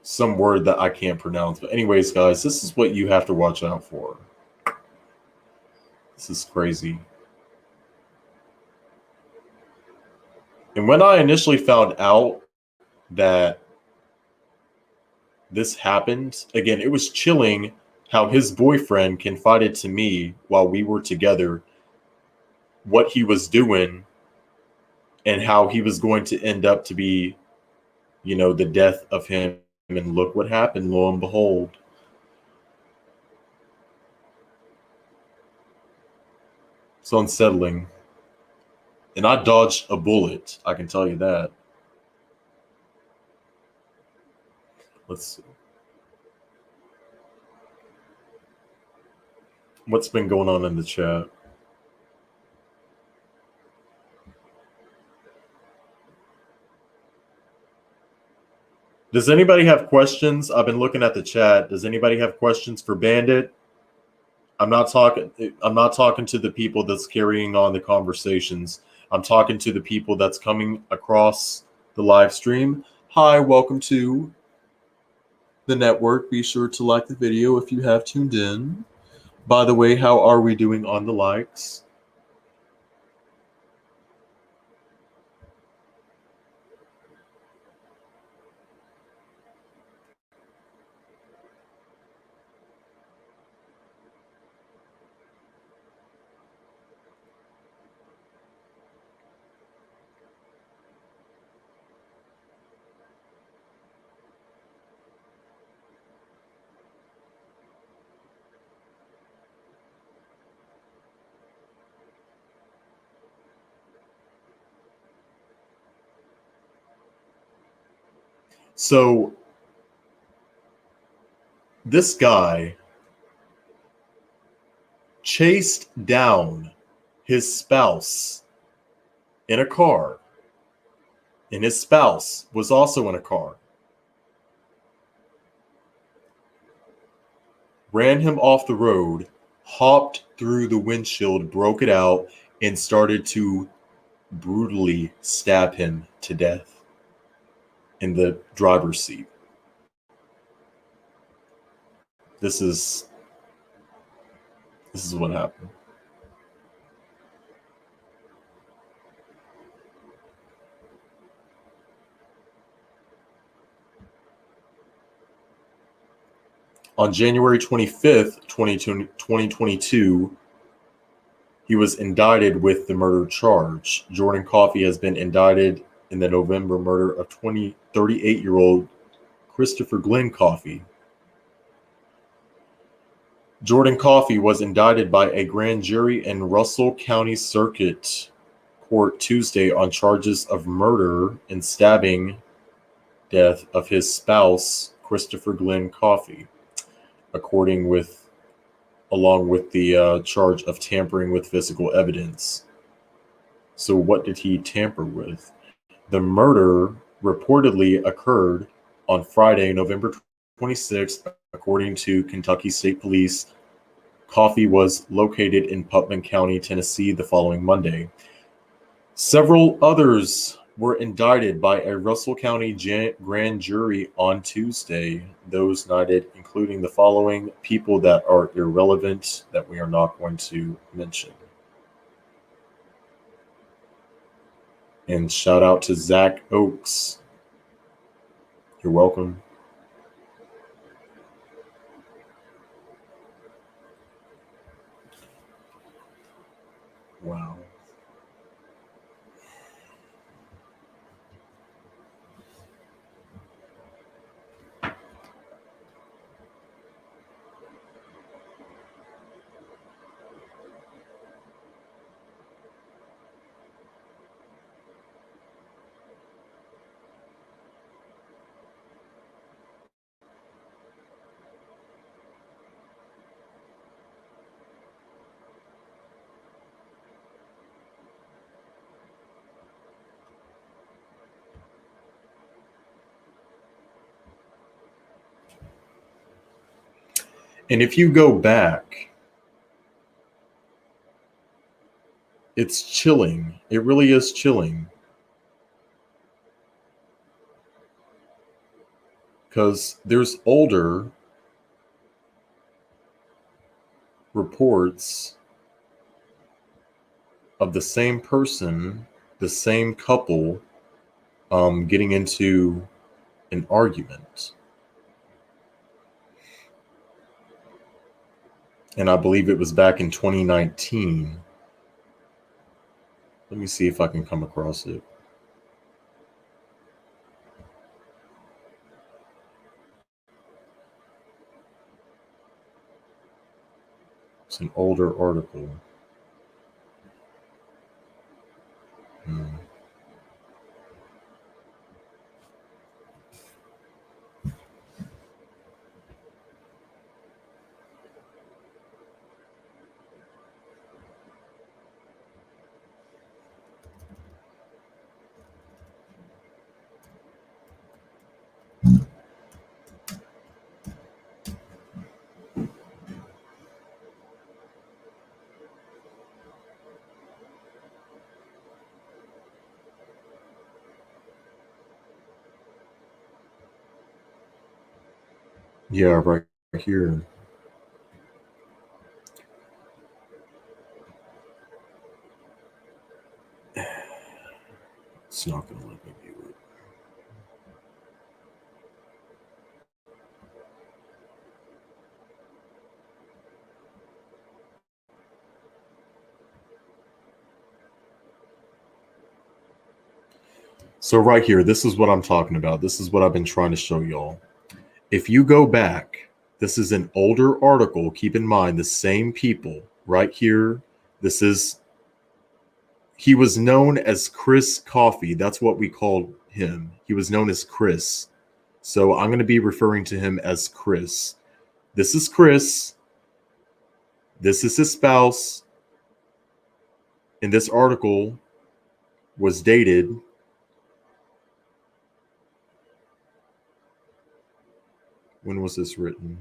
Some word that I can't pronounce. But anyways, guys, this is what you have to watch out for. This is crazy. And when I initially found out that this happened, again, it was chilling how his boyfriend confided to me while we were together what he was doing and how he was going to end up to be, the death of him. And look what happened, lo and behold. It's unsettling. And I dodged a bullet, I can tell you that. Let's see. What's been going on in the chat? Does anybody have questions? I've been looking at the chat. Does anybody have questions for Bandit? I'm not talking to the people that's carrying on the conversations. I'm talking to the people that's coming across the live stream. Hi, welcome to the network. Be sure to like the video if you have tuned in. By the way, how are we doing on the likes? So this guy chased down his spouse in a car, and his spouse was also in a car. Ran him off the road, hopped through the windshield, broke it out, and started to brutally stab him to death in the driver's seat. This is what happened. On January 25th, 2022, he was indicted with the murder charge. Jordan Coffey has been indicted in the November murder of 38-year-old Christopher Glenn Coffey. Jordan Coffey was indicted by a grand jury in Russell County Circuit Court Tuesday on charges of murder and stabbing death of his spouse, Christopher Glenn Coffey, along with the charge of tampering with physical evidence. So what did he tamper with? The murder reportedly occurred on Friday, November 26th, according to Kentucky State Police. Coffey was located in Putnam County, Tennessee, the following Monday. Several others were indicted by a Russell County grand jury on Tuesday. Those indicted, including the following people that are irrelevant that we are not going to mention. And shout out to Zach Oakes. You're welcome. Wow. And if you go back, it's chilling. It really is chilling. Because there's older reports of the same person, the same couple, getting into an argument. And I believe it was back in 2019. Let me see if I can come across it. It's an older article. Yeah, right here. It's not going to let me view it. So right here, this is what I'm talking about. This is what I've been trying to show y'all. If you go back, this is an older article. Keep in mind, the same people right here. He was known as Chris Coffey. That's what we called him. He was known as Chris. So I'm going to be referring to him as Chris. This is Chris. This is his spouse. And this article was dated when was this written?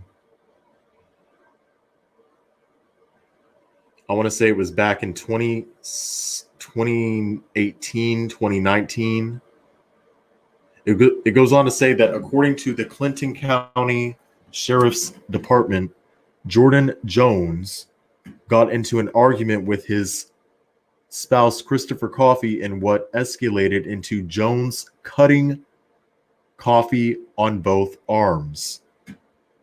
I want to say it was back in 2018, 2019. It goes on to say that according to the Clinton County Sheriff's Department, Jordan Jones got into an argument with his spouse, Christopher Coffey, in what escalated into Jones cutting Coffey on both arms.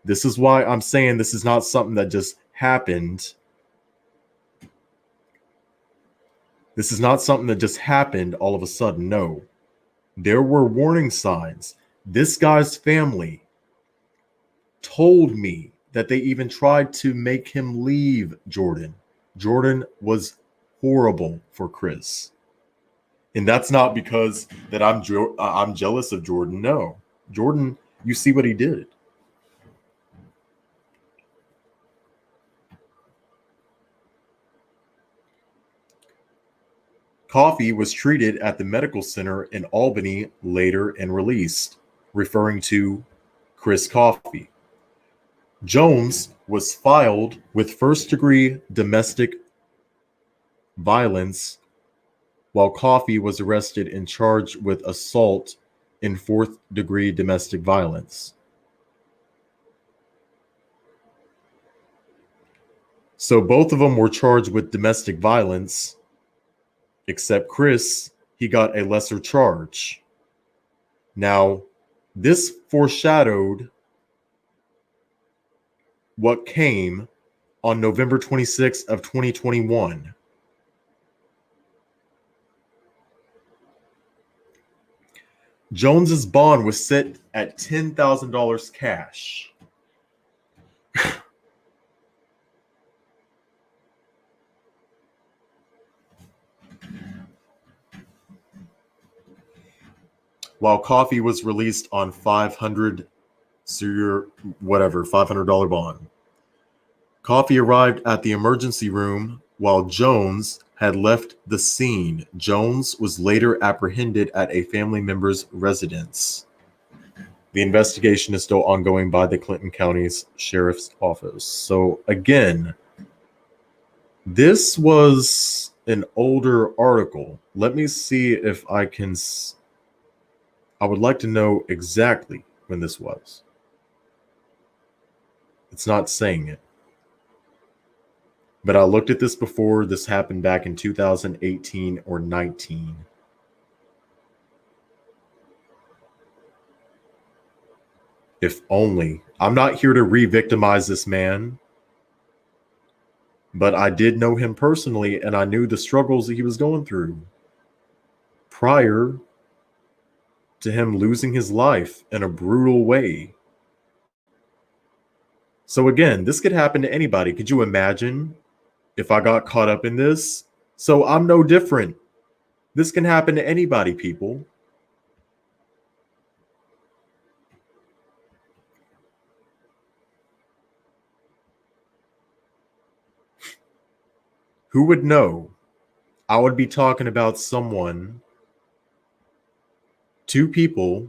This is why I'm saying this is not something that just happened. This is not something that just happened all of a sudden. No. There were warning signs. This guy's family told me that they even tried to make him leave Jordan. Jordan was horrible for Chris. And that's not because that I'm jealous of Jordan. No. Jordan, you see what he did. Coffey was treated at the medical center in Albany later and released, referring to Chris Coffey. Jones was filed with first-degree domestic violence, while Coffey was arrested and charged with assault and fourth-degree domestic violence. So both of them were charged with domestic violence, except Chris, he got a lesser charge. Now, this foreshadowed what came on November 26th of 2021. Jones's bond was set at $10,000 cash. While Coffey was released on $500 bond. Coffey arrived at the emergency room while Jones had left the scene. Jones was later apprehended at a family member's residence. The investigation is still ongoing by the Clinton County's Sheriff's Office. So again, this was an older article. Let me see if I can... I would like to know exactly when this was. It's not saying it. But I looked at this before. This happened back in 2018 or 19. If only. I'm not here to re-victimize this man. But I did know him personally, and I knew the struggles that he was going through prior to him losing his life in a brutal way. So again, this could happen to anybody. Could you imagine if I got caught up in this? So I'm no different. This can happen to anybody, people. Who would know? I would be talking about someone, two people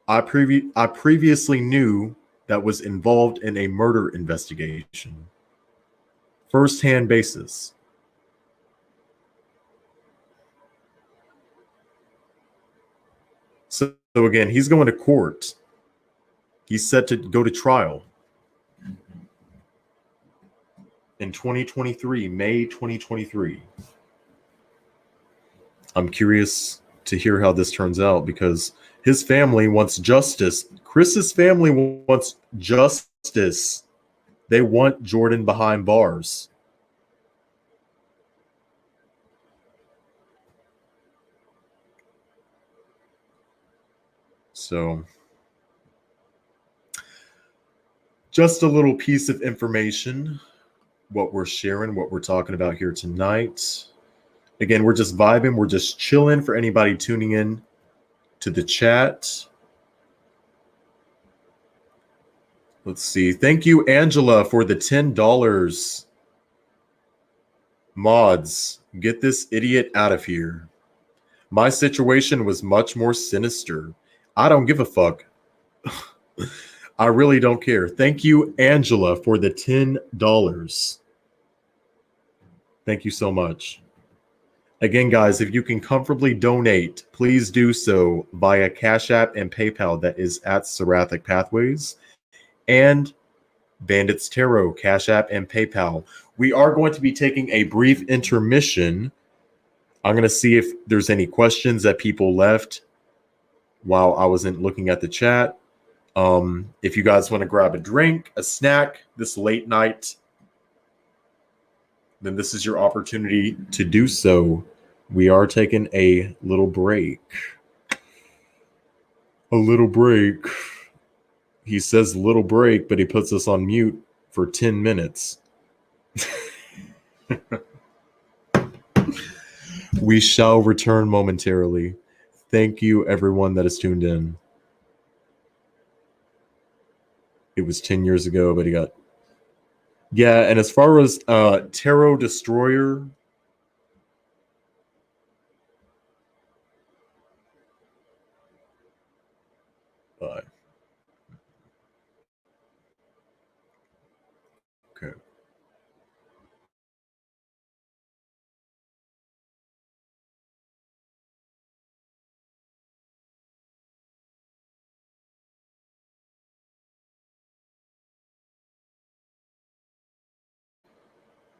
I previously knew that was involved in a murder investigation. First-hand basis. So again, he's going to court. He's set to go to trial in 2023, May 2023. I'm curious to hear how this turns out because his family wants justice. Chris's family wants justice. They want Jordan behind bars. So, just a little piece of information, what we're sharing, what we're talking about here tonight. Again, we're just vibing, we're just chilling for anybody tuning in to the chat. Let's see. Thank you, Angela, for the $10. Mods, get this idiot out of here. My situation was much more sinister. I don't give a fuck. I really don't care. Thank you, Angela, for the $10. Thank you so much. Again, guys, if you can comfortably donate, please do so via Cash App and PayPal. That is at Seraphic Pathways and Bandits Tarot, Cash App and PayPal. We are going to be taking a brief intermission. I'm going to see if there's any questions that people left while I wasn't looking at the chat. If you guys want to grab a drink, a snack this late night, then this is your opportunity to do so. We are taking a little break. A little break. He says little break, but he puts us on mute for 10 minutes. We shall return momentarily. Thank you, everyone that is tuned in. It was 10 years ago, but he got... Yeah, and as far as Tarot Destroyer... Okay.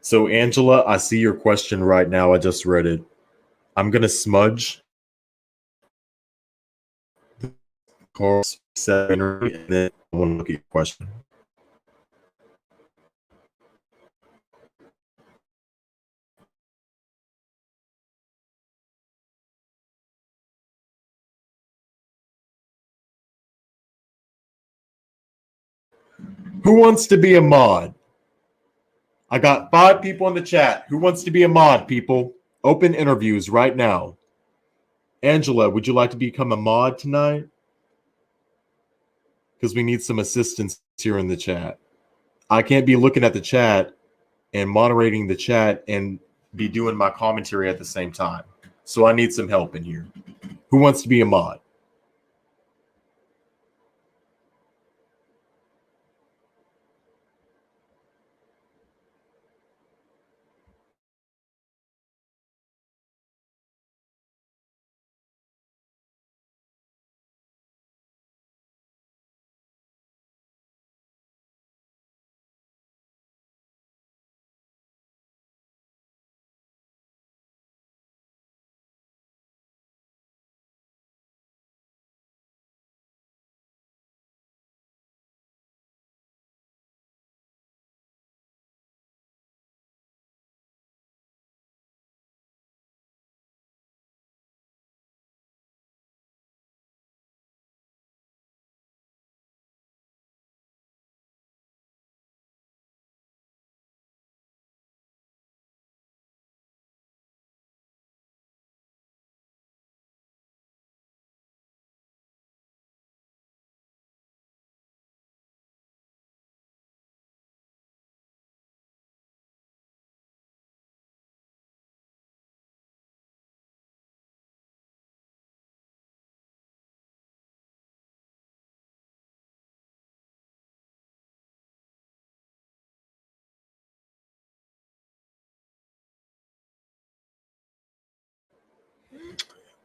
So, Angela, I see your question right now. I just read it. I'm going to smudge Carl's and then I want to look at your question. Who wants to be a mod? I got 5 people in the chat. Who wants to be a mod, people? Open interviews right now. Angela, would you like to become a mod tonight? Because we need some assistance here in the chat. I can't be looking at the chat and moderating the chat and be doing my commentary at the same time. So I need some help in here. Who wants to be a mod?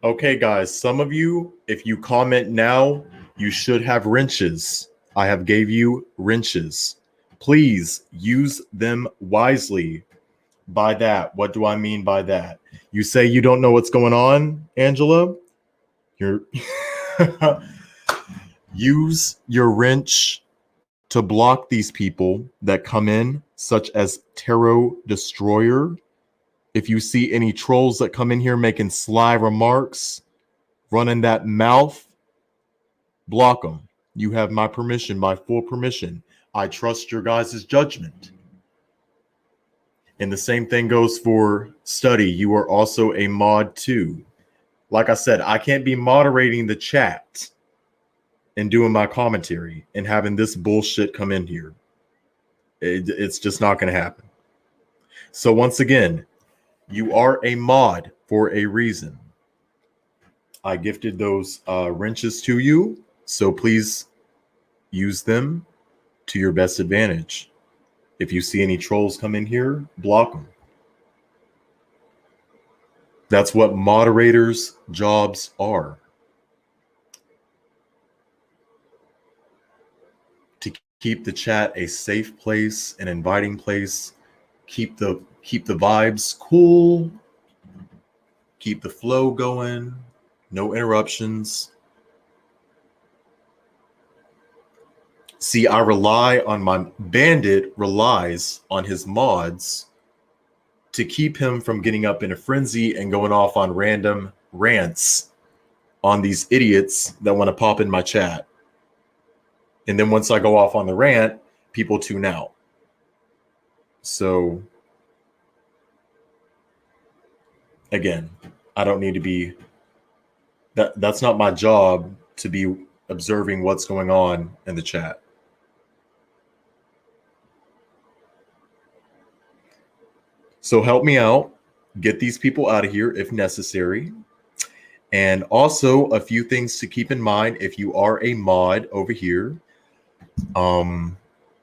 Okay, guys, some of you, if you comment now, you should have wrenches. I have gave you wrenches. Please use them wisely. By that, what do I mean by that? You say you don't know what's going on, Angela? You're use your wrench to block these people that come in, such as Tarot Destroyer. If you see any trolls that come in here making sly remarks, running that mouth, block them. You have my permission, my full permission. I trust your guys' judgment. And the same thing goes for Study. You are also a mod too. Like I said, I can't be moderating the chat and doing my commentary and having this bullshit come in here. It's just not going to happen. So once again, you are a mod for a reason. I gifted those wrenches to you, so please use them to your best advantage. If you see any trolls come in here, block them. That's what moderators' jobs are. To keep the chat a safe place, an inviting place, keep the vibes cool, keep the flow going, no interruptions. See, I rely on my bandit, relies on his mods to keep him from getting up in a frenzy and going off on random rants on these idiots that want to pop in my chat. And then once I go off on the rant, people tune out. So again, I don't need to be that's not my job to be observing what's going on in the chat. So help me out, get these people out of here if necessary. And also a few things to keep in mind if you are a mod over here.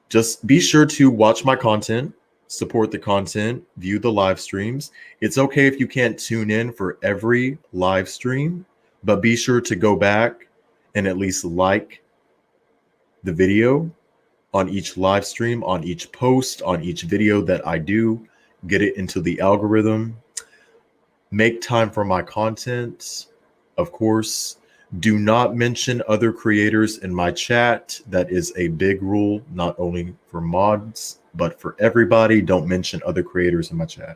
Just be sure to watch my content, support the content, view the live streams. It's okay if you can't tune in for every live stream, but be sure to go back and at least like the video on each live stream, on each post, on each video that I do. Get it into the algorithm. Make time for my content. Of course, do not mention other creators in my chat. That is a big rule, not only for mods, but for everybody. Don't mention other creators in my chat.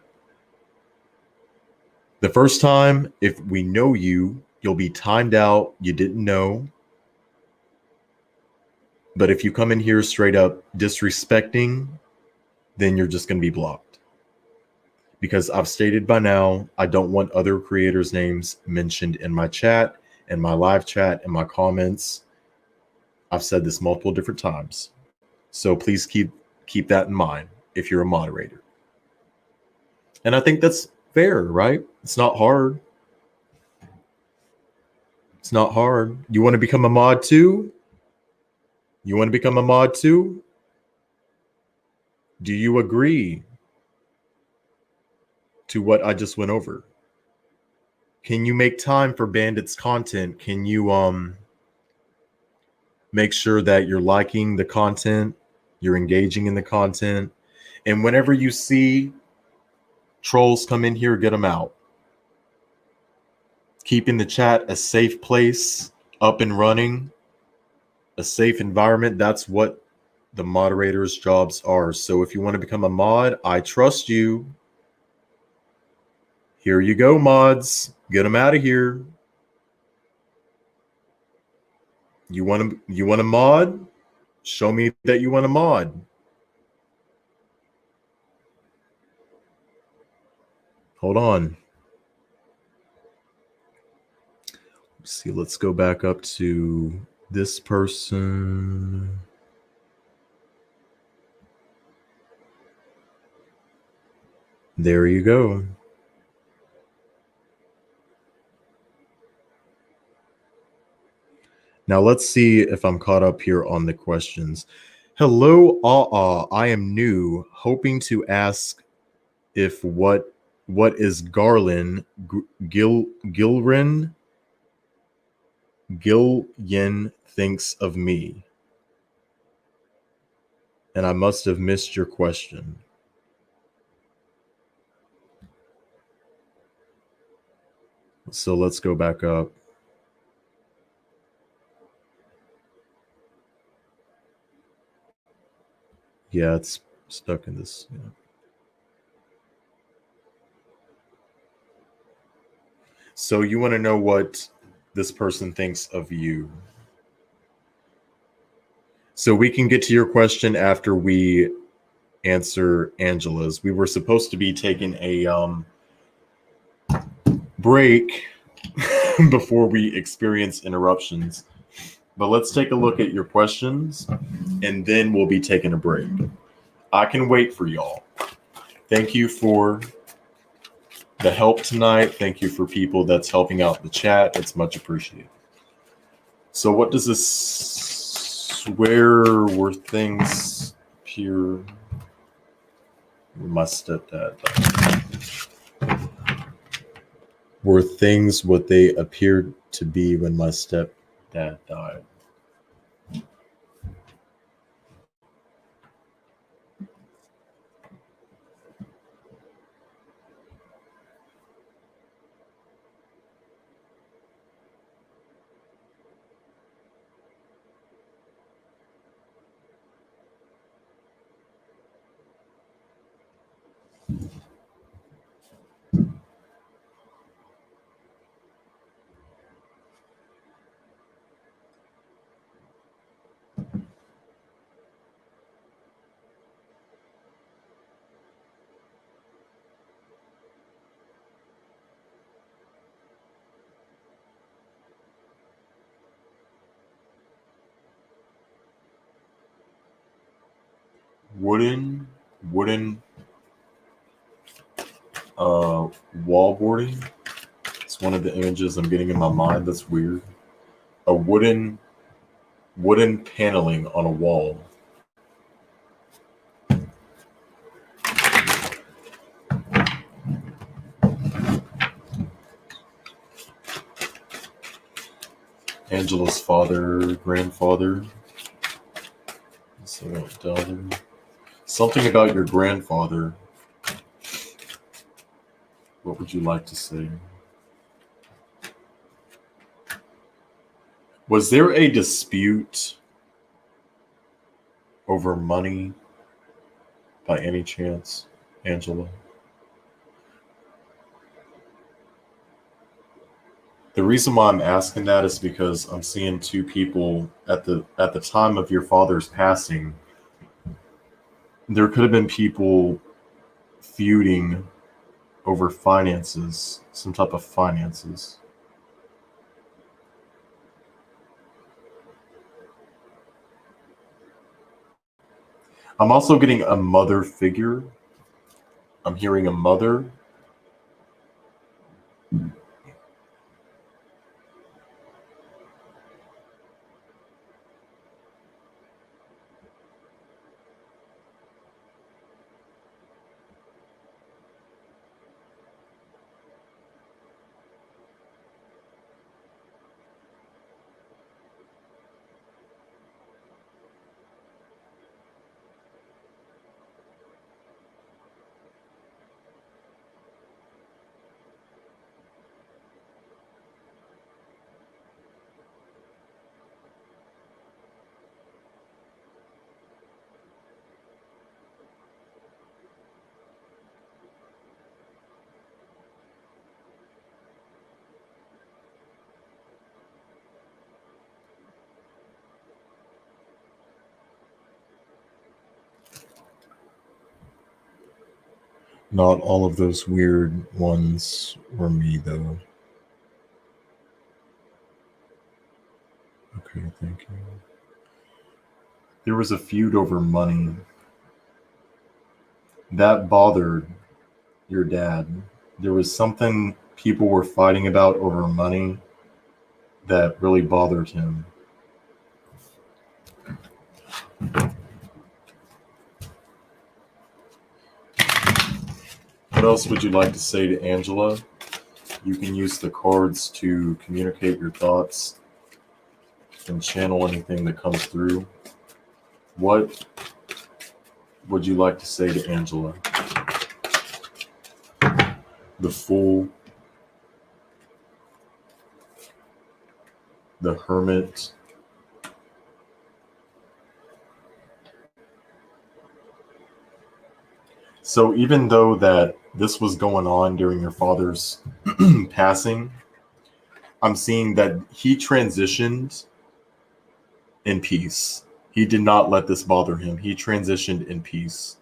The first time, if we know you, you'll be timed out. You didn't know. But if you come in here straight up disrespecting, then you're just going to be blocked. Because I've stated by now, I don't want other creators' names mentioned in my chat, in my live chat, in my comments. I've said this multiple different times. So please keep that in mind if you're a moderator. And I think that's fair, right? It's not hard. It's not hard. You want to become a mod too? You want to become a mod too? Do you agree to what I just went over? Can you make time for Bandit's content? Can you make sure that you're liking the content, you're engaging in the content, and whenever you see trolls come in here, get them out. Keeping the chat a safe place, up and running, a safe environment, that's what the moderators' jobs are. So if you want to become a mod, I trust you. Here you go, mods. Get them out of here. You want a mod? Show me that you want a mod. Hold on. Let's see, let's go back up to this person. There you go. Now let's see if I'm caught up here on the questions. Hello, I am new, hoping to ask if what what is Garland Gilyin thinks of me. And I must have missed your question. So let's go back up. Yeah, it's stuck in this. Yeah. So you want to know what this person thinks of you. So we can get to your question after we answer Angela's. We were supposed to be taking a break before we experience interruptions. But let's take a look at your questions, and then we'll be taking a break. I can wait for y'all. Thank you for the help tonight. Thank you for people that's helping out the chat. It's much appreciated. So what does this, where were things pure? My stepdad died. Were things what they appeared to be when my stepdad died? Wooden wall boarding. It's one of the images I'm getting in my mind. That's weird. A wooden paneling on a wall. Angela's father, grandfather. So, something about your grandfather. What would you like to say? Was there a dispute over money by any chance, Angela? The reason why I'm asking that is because I'm seeing two people at the time of your father's passing. There could have been people feuding over finances, some type of finances. I'm also getting a mother figure. I'm hearing a mother. Not all of those weird ones were me, though. Okay, thank you. There was a feud over money. That bothered your dad. There was something people were fighting about over money that really bothered him. What else would you like to say to Angela? You can use the cards to communicate your thoughts and channel anything that comes through. What would you like to say to Angela? The Fool, the Hermit, so even though that this was going on during your father's passing, I'm seeing that he transitioned in peace. He did not let this bother him. He transitioned in peace.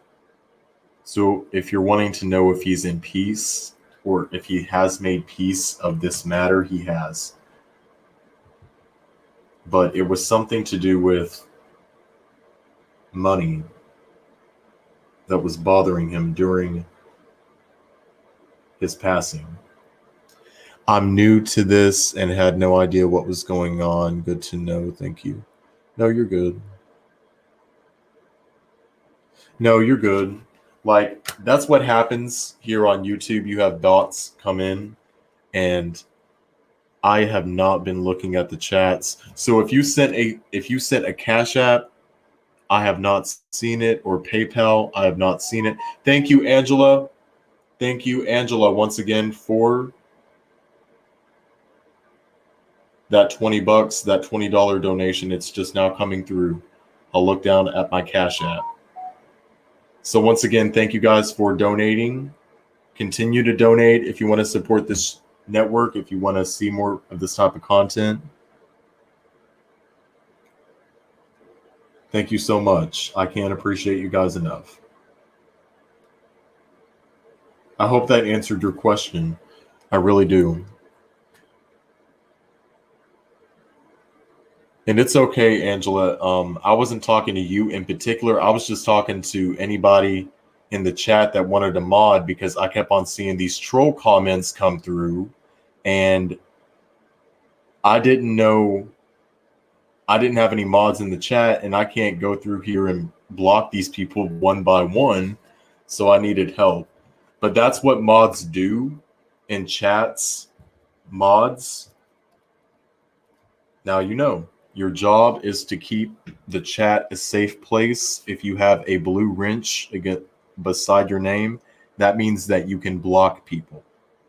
So if you're wanting to know if he's in peace or if he has made peace of this matter, he has. But it was something to do with money that was bothering him during his passing. I'm new to this and had no idea what was going on. Good to know. Thank you. No, you're good. No, you're good. Like, that's what happens here on YouTube. You have bots come in, and I have not been looking at the chats. So if you sent a Cash App, I have not seen it, or PayPal, I have not seen it. Thank you, Angela. Thank you, Angela, once again for that $20, that $20 donation. It's just now coming through. I'll look down at my Cash App. So once again, thank you guys for donating. Continue to donate if you want to support this network, if you want to see more of this type of content. Thank you so much. I can't appreciate you guys enough. I hope that answered your question. I really do. And it's okay, Angela. I wasn't talking to you in particular. I was just talking to anybody in the chat that wanted to mod, because I kept on seeing these troll comments come through, and I didn't know, I didn't have any mods in the chat, and I can't go through here and block these people one by one. So I needed help. But that's what mods do in chats. Mods. Now you know. Your job is to keep the chat a safe place. If you have a blue wrench beside your name, that means that you can block people.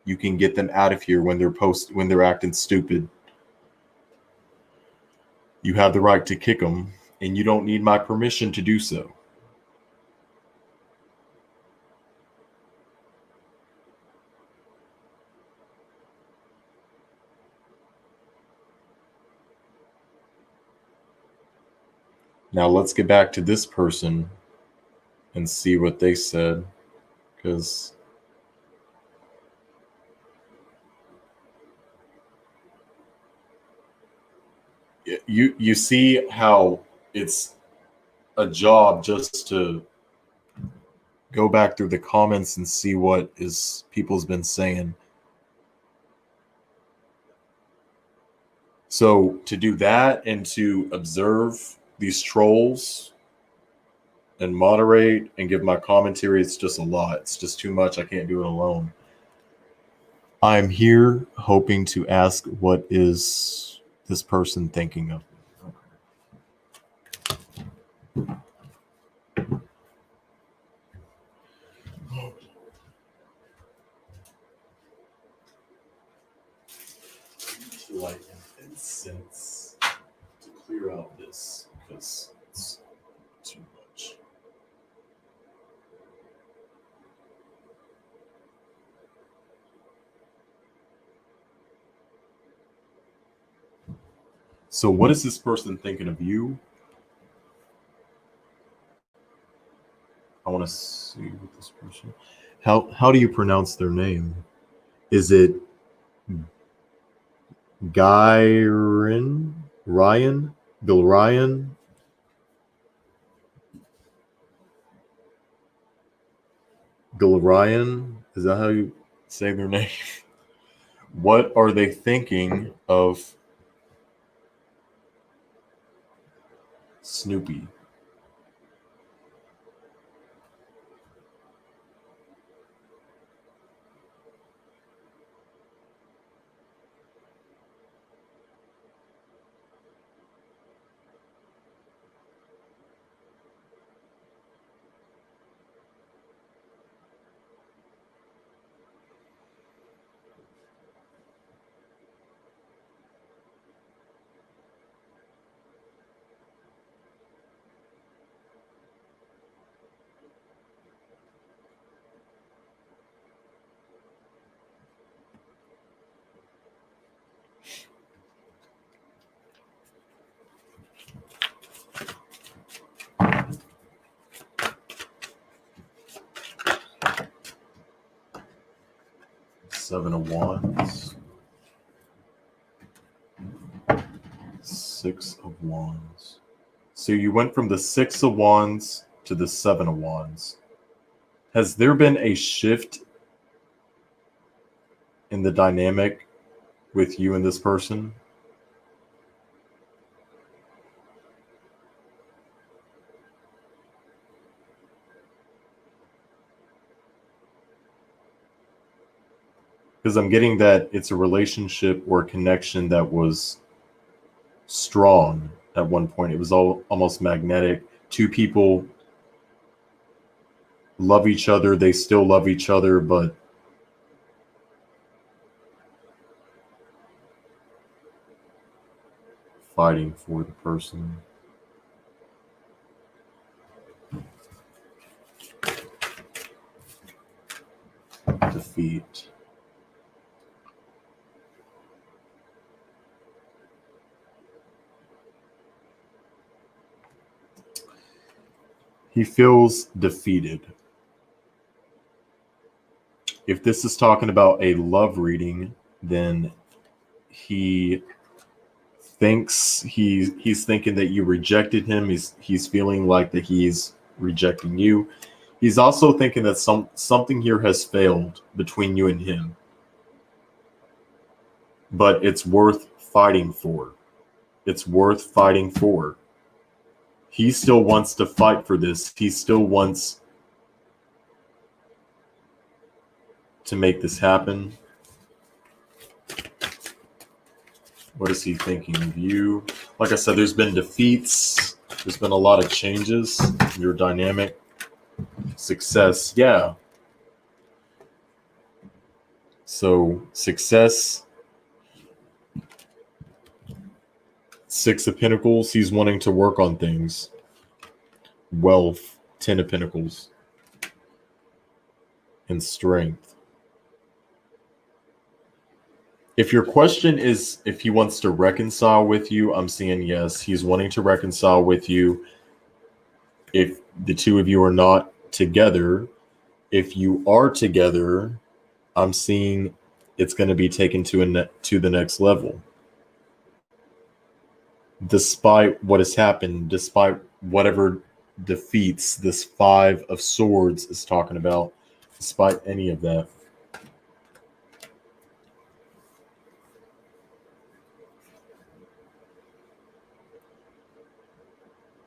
You can get them out of here when they're acting stupid. You have the right to kick them, and you don't need my permission to do so. Now let's get back to this person and see what they said, because you see how it's a job just to go back through the comments and see what people's been saying. So to do that and to observe these trolls and moderate and give my commentary, it's just a lot. It's just too much. I can't do it alone. I'm here hoping to ask, what is this person thinking of? Light and incense to clear out this, because it's too much. So what is this person thinking of you? I want to see what this person. How do you pronounce their name? Is it Ryan? Bill Ryan? Bill Ryan? Is that how you say their name? What are they thinking of Snoopy? Seven of Wands. Six of Wands. So you went from the Six of Wands to the Seven of Wands. Has there been a shift in the dynamic with you and this person? Because I'm getting that it's a relationship or a connection that was strong at one point. It was almost magnetic. Two people love each other. They still love each other, but fighting for the person. Defeat. He feels defeated. If this is talking about a love reading, then he thinks he's thinking that you rejected him. He's feeling like that he's rejecting you. He's also thinking that something here has failed between you and him. But it's worth fighting for. It's worth fighting for. He still wants to fight for this. He still wants to make this happen. What is he thinking of you? Like I said, there's been defeats. There's been a lot of changes in your dynamic. Success, yeah. So success. Six of Pentacles, he's wanting to work on things. Wealth, Ten of Pentacles. And strength. If your question is if he wants to reconcile with you, I'm seeing yes. He's wanting to reconcile with you. If the two of you are not together, if you are together, I'm seeing it's going to be taken to the next level. Despite what has happened, despite whatever defeats this Five of Swords is talking about, despite any of that.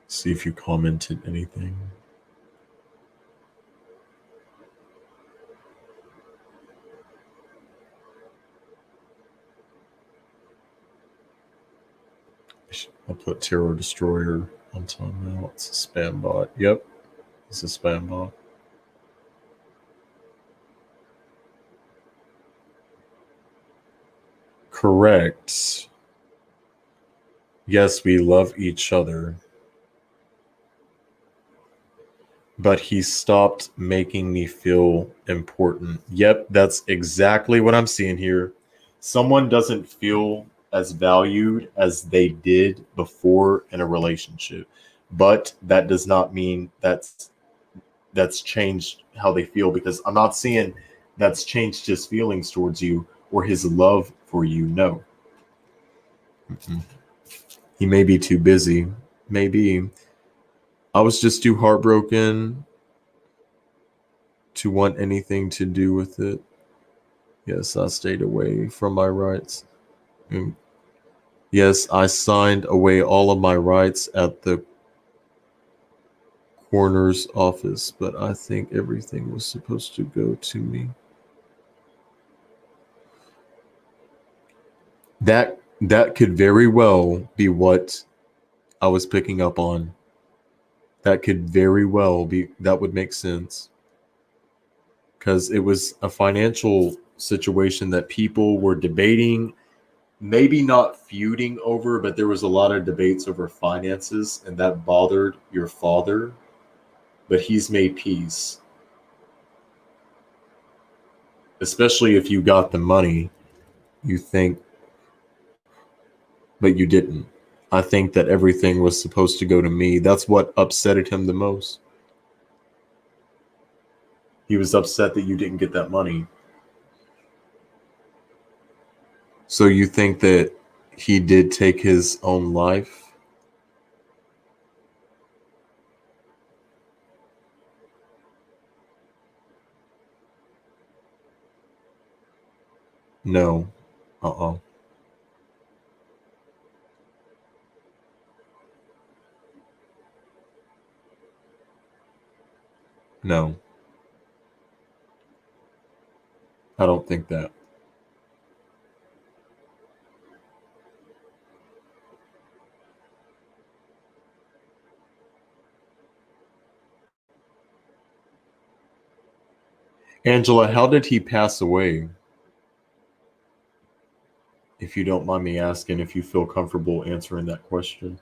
See if you commented anything. I'll put Tarot Destroyer on time now. It's a spam bot. Yep, it's a spam bot. Correct. Yes, we love each other. But he stopped making me feel important. Yep, that's exactly what I'm seeing here. Someone doesn't feel as valued as they did before in a relationship. But that does not mean that's changed how they feel, because I'm not seeing that's changed his feelings towards you or his love for you. No. He may be too busy. Maybe. I was just too heartbroken to want anything to do with it. Yes, I stayed away from my rights. Yes, I signed away all of my rights at the coroner's office, but I think everything was supposed to go to me. That could very well be what I was picking up on. That could very well be, that would make sense. Because it was a financial situation that people were debating, maybe not feuding over, but there was a lot of debates over finances, and that bothered your father. But he's made peace. Especially if you got the money, you think, but you didn't. I think that everything was supposed to go to me. That's what upsetted him the most. He was upset that you didn't get that money. So you think that he did take his own life? No. Uh-uh. No. I don't think that. Angela, how did he pass away? If you don't mind me asking, if you feel comfortable answering that question.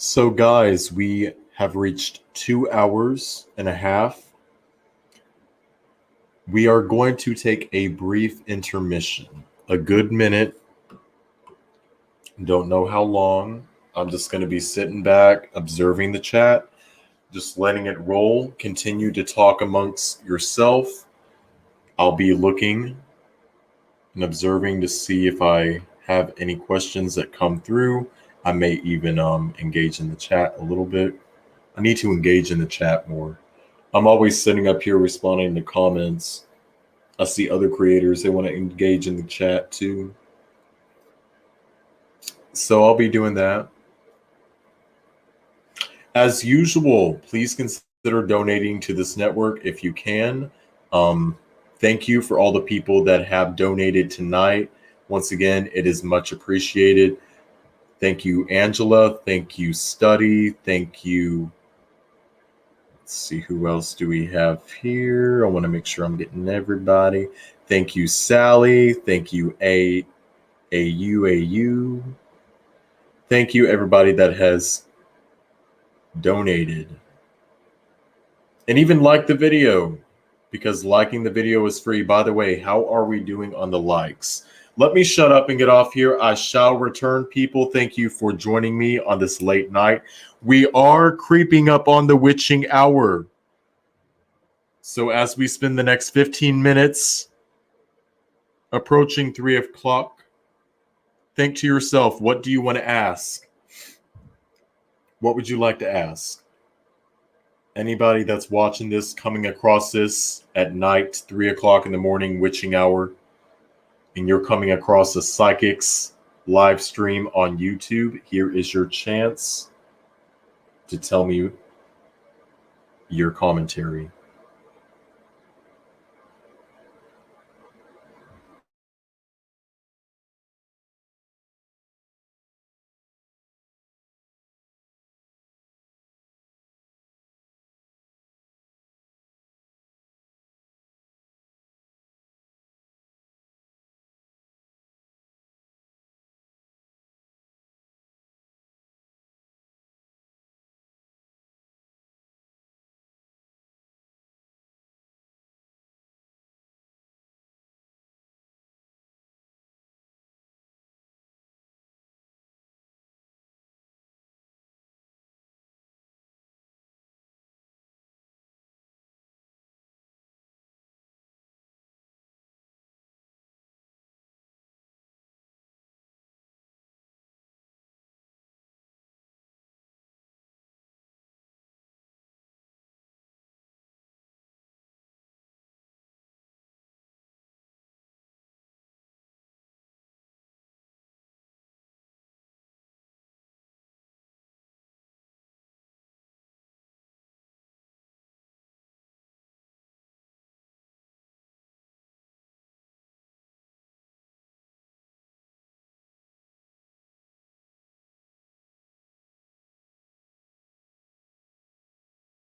So, guys, we have reached 2 hours and a half. We are going to take a brief intermission, a good minute. Don't know how long. I'm just going to be sitting back, observing the chat, just letting it roll. Continue to talk amongst yourself. I'll be looking and observing to see if I have any questions that come through. I may even engage in the chat a little bit. I need to engage in the chat more. I'm always sitting up here responding to comments. I see other creators, they want to engage in the chat too. So I'll be doing that. As usual, please consider donating to this network if you can. Thank you for all the people that have donated tonight. Once again, it is much appreciated. Thank you, Angela. Thank you, Study. Thank you. Let's see, who else do we have here? I want to make sure I'm getting everybody. Thank you, Sally. Thank you, AU. Thank you, everybody that has donated. And even like the video, because liking the video is free. By the way, how are we doing on the likes? Let me shut up and get off here. I shall return, people. Thank you for joining me on this late night. We are creeping up on the witching hour. So as we spend the next 15 minutes approaching 3 o'clock, think to yourself, what do you want to ask? What would you like to ask? Anybody that's watching this, coming across this at night, 3 o'clock in the morning, witching hour, and you're coming across a psychic's live stream on YouTube, here is your chance to tell me your commentary.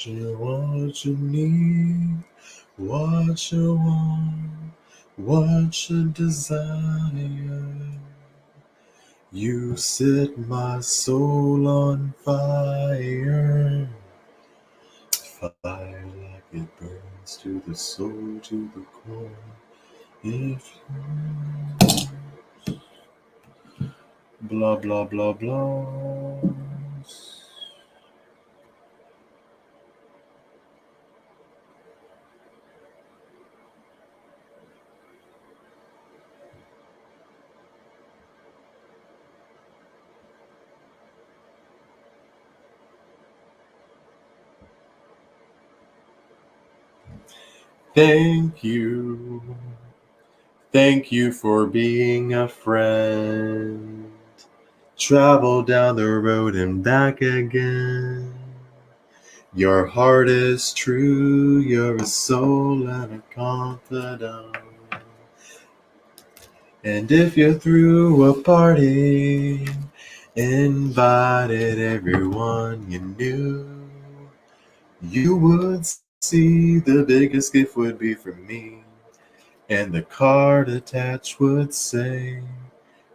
What you need, what you want, what you desire. You set my soul on fire. Fire like it burns to the soul, to the core. If you blah blah blah blah. Thank you. Thank you for being a friend. Travel down the road and back again. Your heart is true, you're a soul and a confidant. And if you're through a party, invited everyone you knew, you would see the biggest gift would be from me. And the card attached would say,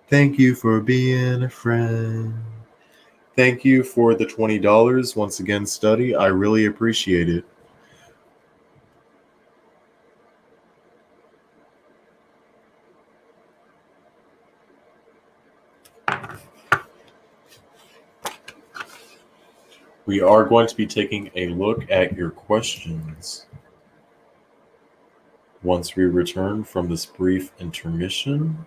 thank you for being a friend. Thank you for the $20 once again, Study. I really appreciate it. We are going to be taking a look at your questions once we return from this brief intermission.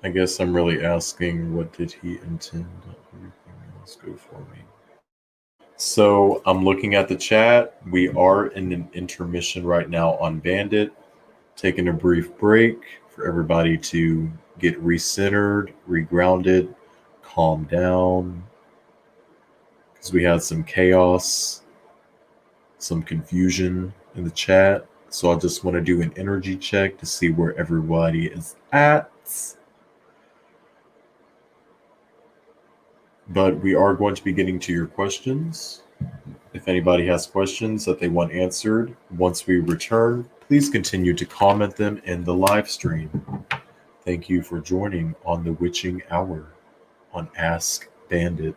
I guess I'm really asking, what did he intend? Everything else go for me. So I'm looking at the chat. We are in an intermission right now on Bandit, taking a brief break for everybody to get recentered, regrounded, calm down, because we had some chaos, some confusion in the chat. So I just want to do an energy check to see where everybody is at. But we are going to be getting to your questions. If anybody has questions that they want answered once we return, please continue to comment them in the live stream. Thank you for joining on the Witching Hour on Ask Bandit.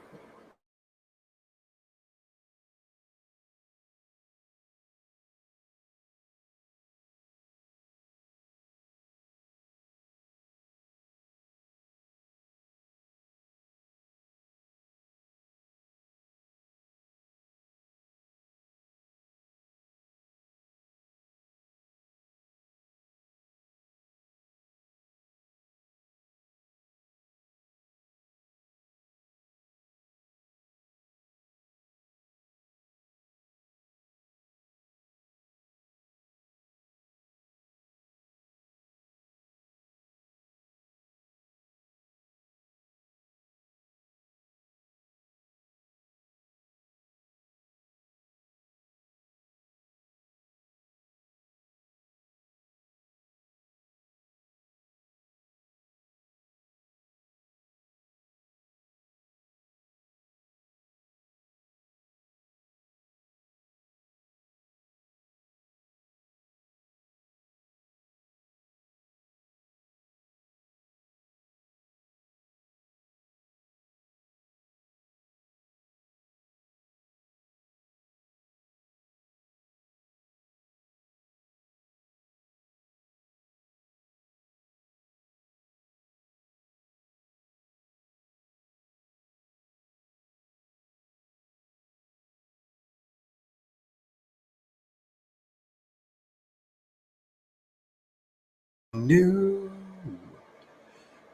Knew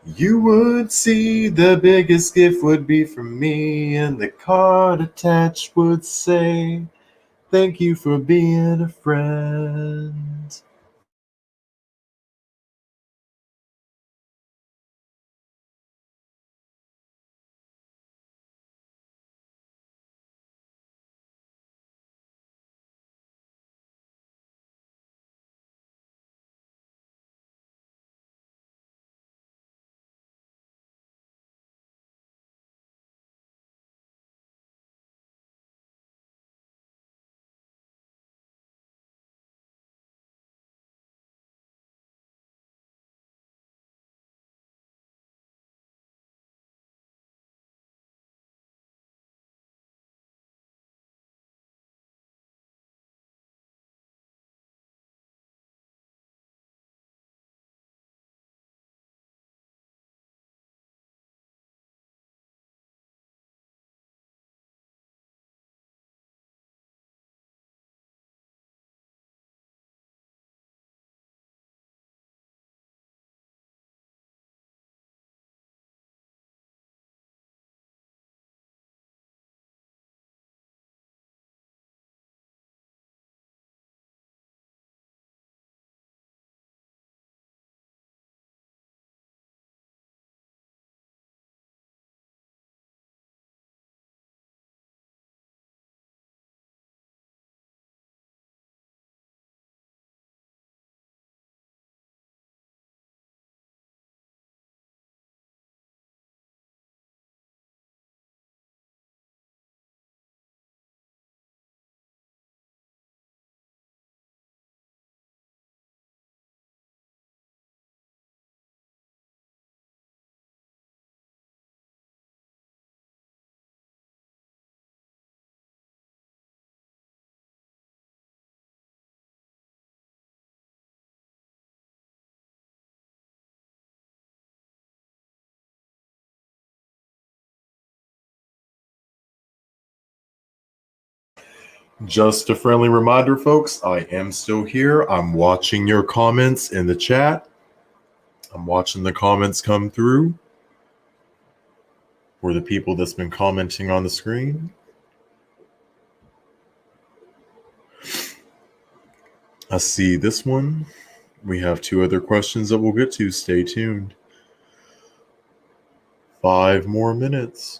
you would see the biggest gift would be from me, and the card attached would say, thank you for being a friend. Just a friendly reminder, folks, I am still here. I'm watching your comments in the chat. I'm watching the comments come through for the people that's been commenting on the screen. I see this one. We have 2 other questions that we'll get to. Stay tuned. 5 more minutes.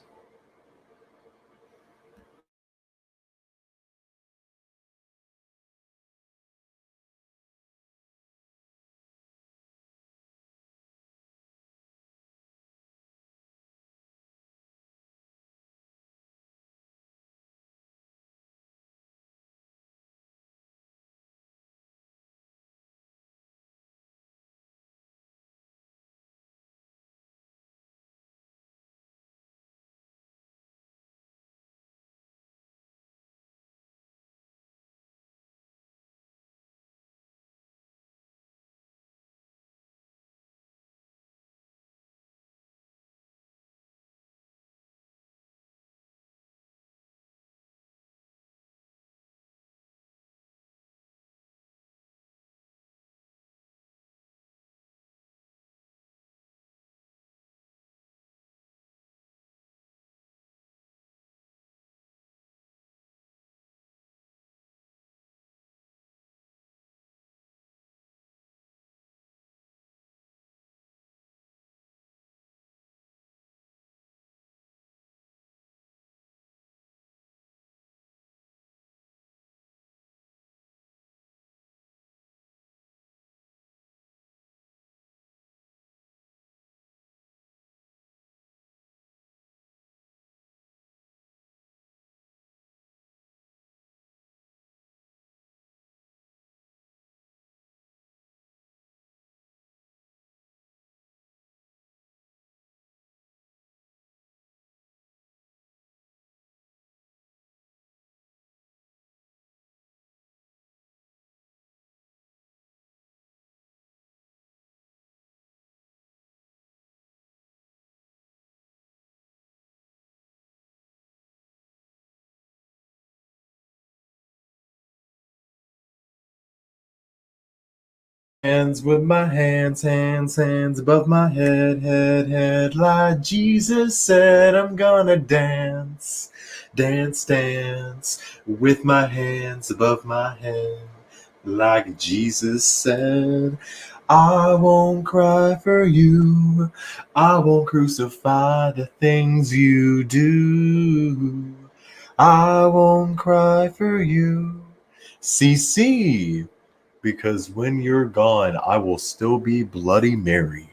Hands with my hands above my head, like Jesus said, I'm gonna dance with my hands above my head, like Jesus said. I won't cry for you, I won't crucify the things you do. I won't cry for you, CC. Because when you're gone, I will still be Bloody Mary.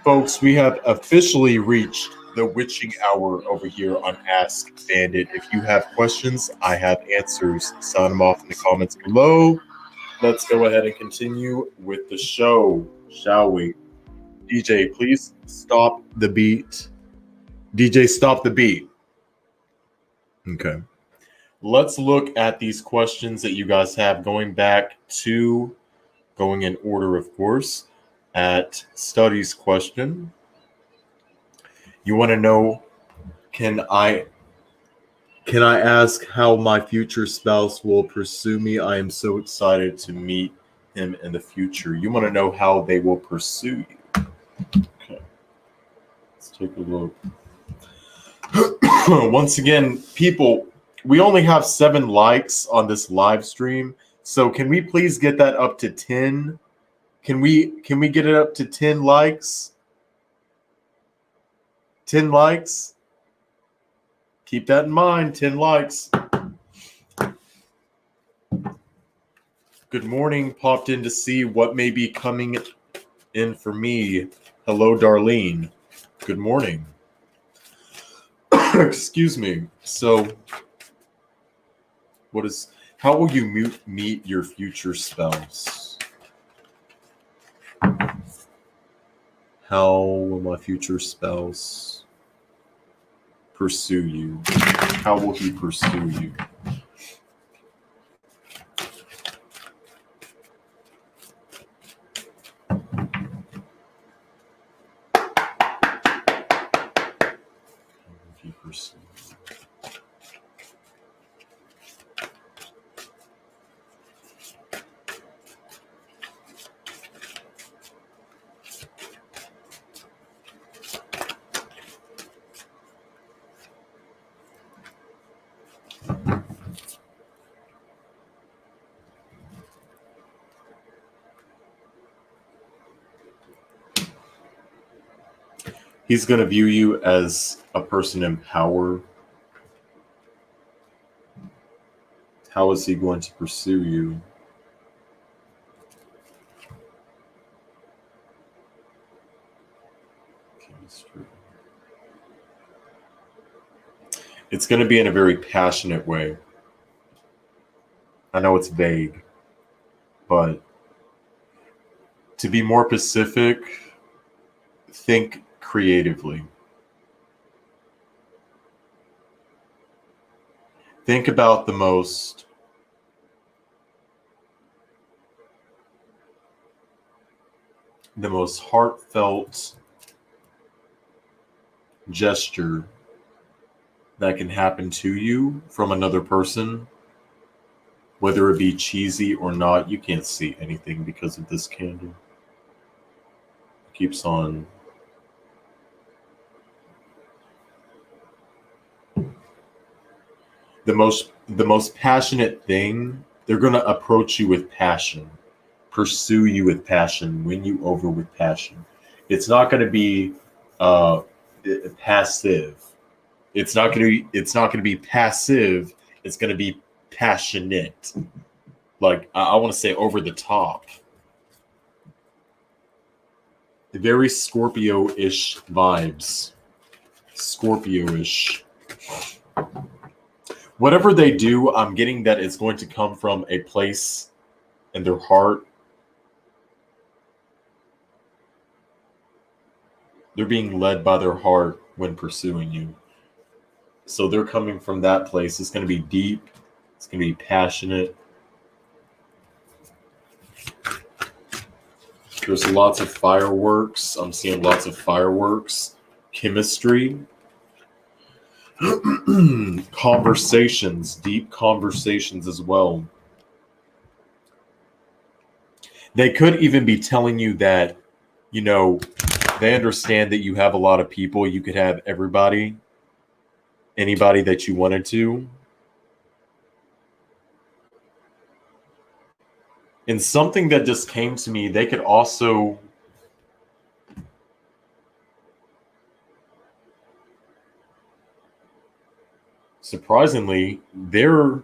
Folks, we have officially reached the witching hour over here on Ask Bandit. If you have questions, I have answers. Sound them off in the comments below. Let's go ahead and continue with the show, shall we? DJ, please stop the beat. DJ, stop the beat. Okay. Let's look at these questions that you guys have going in order, of course, at studies question. You want to know, can I ask how my future spouse will pursue me? I am so excited to meet him in the future. You want to know how they will pursue you. Okay. Let's take a look. Once again, people, we only have 7 likes on this live stream. So can we please get that up to 10? Can we get it up to 10 likes? 10 likes? Keep that in mind, 10 likes. Good morning, popped in to see what may be coming in for me. Hello, Darlene. Good morning. Excuse me. So, how will you meet your future spouse? How will my future spouse pursue you? How will he pursue you? He's going to view you as a person in power. How is he going to pursue you? Chemistry. It's going to be in a very passionate way. I know it's vague, but to be more specific, think creatively. Think about the most heartfelt gesture that can happen to you from another person, whether it be cheesy or not. You can't see anything because of this candle. It keeps on. The most passionate thing, they're going to approach you with passion, pursue you with passion, win you over with passion. It's not going to be passive. It's not going to be passive. It's going to be passionate. Like, I want to say over the top. Very Scorpio-ish vibes. Scorpio-ish. Whatever they do, I'm getting that it's going to come from a place in their heart. They're being led by their heart when pursuing you. So they're coming from that place. It's going to be deep. It's going to be passionate. There's lots of fireworks. I'm seeing lots of fireworks. Chemistry. Conversations. Deep conversations as well. They could even be telling you that, you know, they understand that you have a lot of people. You could have everybody, anybody that you wanted to. And something that just came to me, they could also surprisingly, they're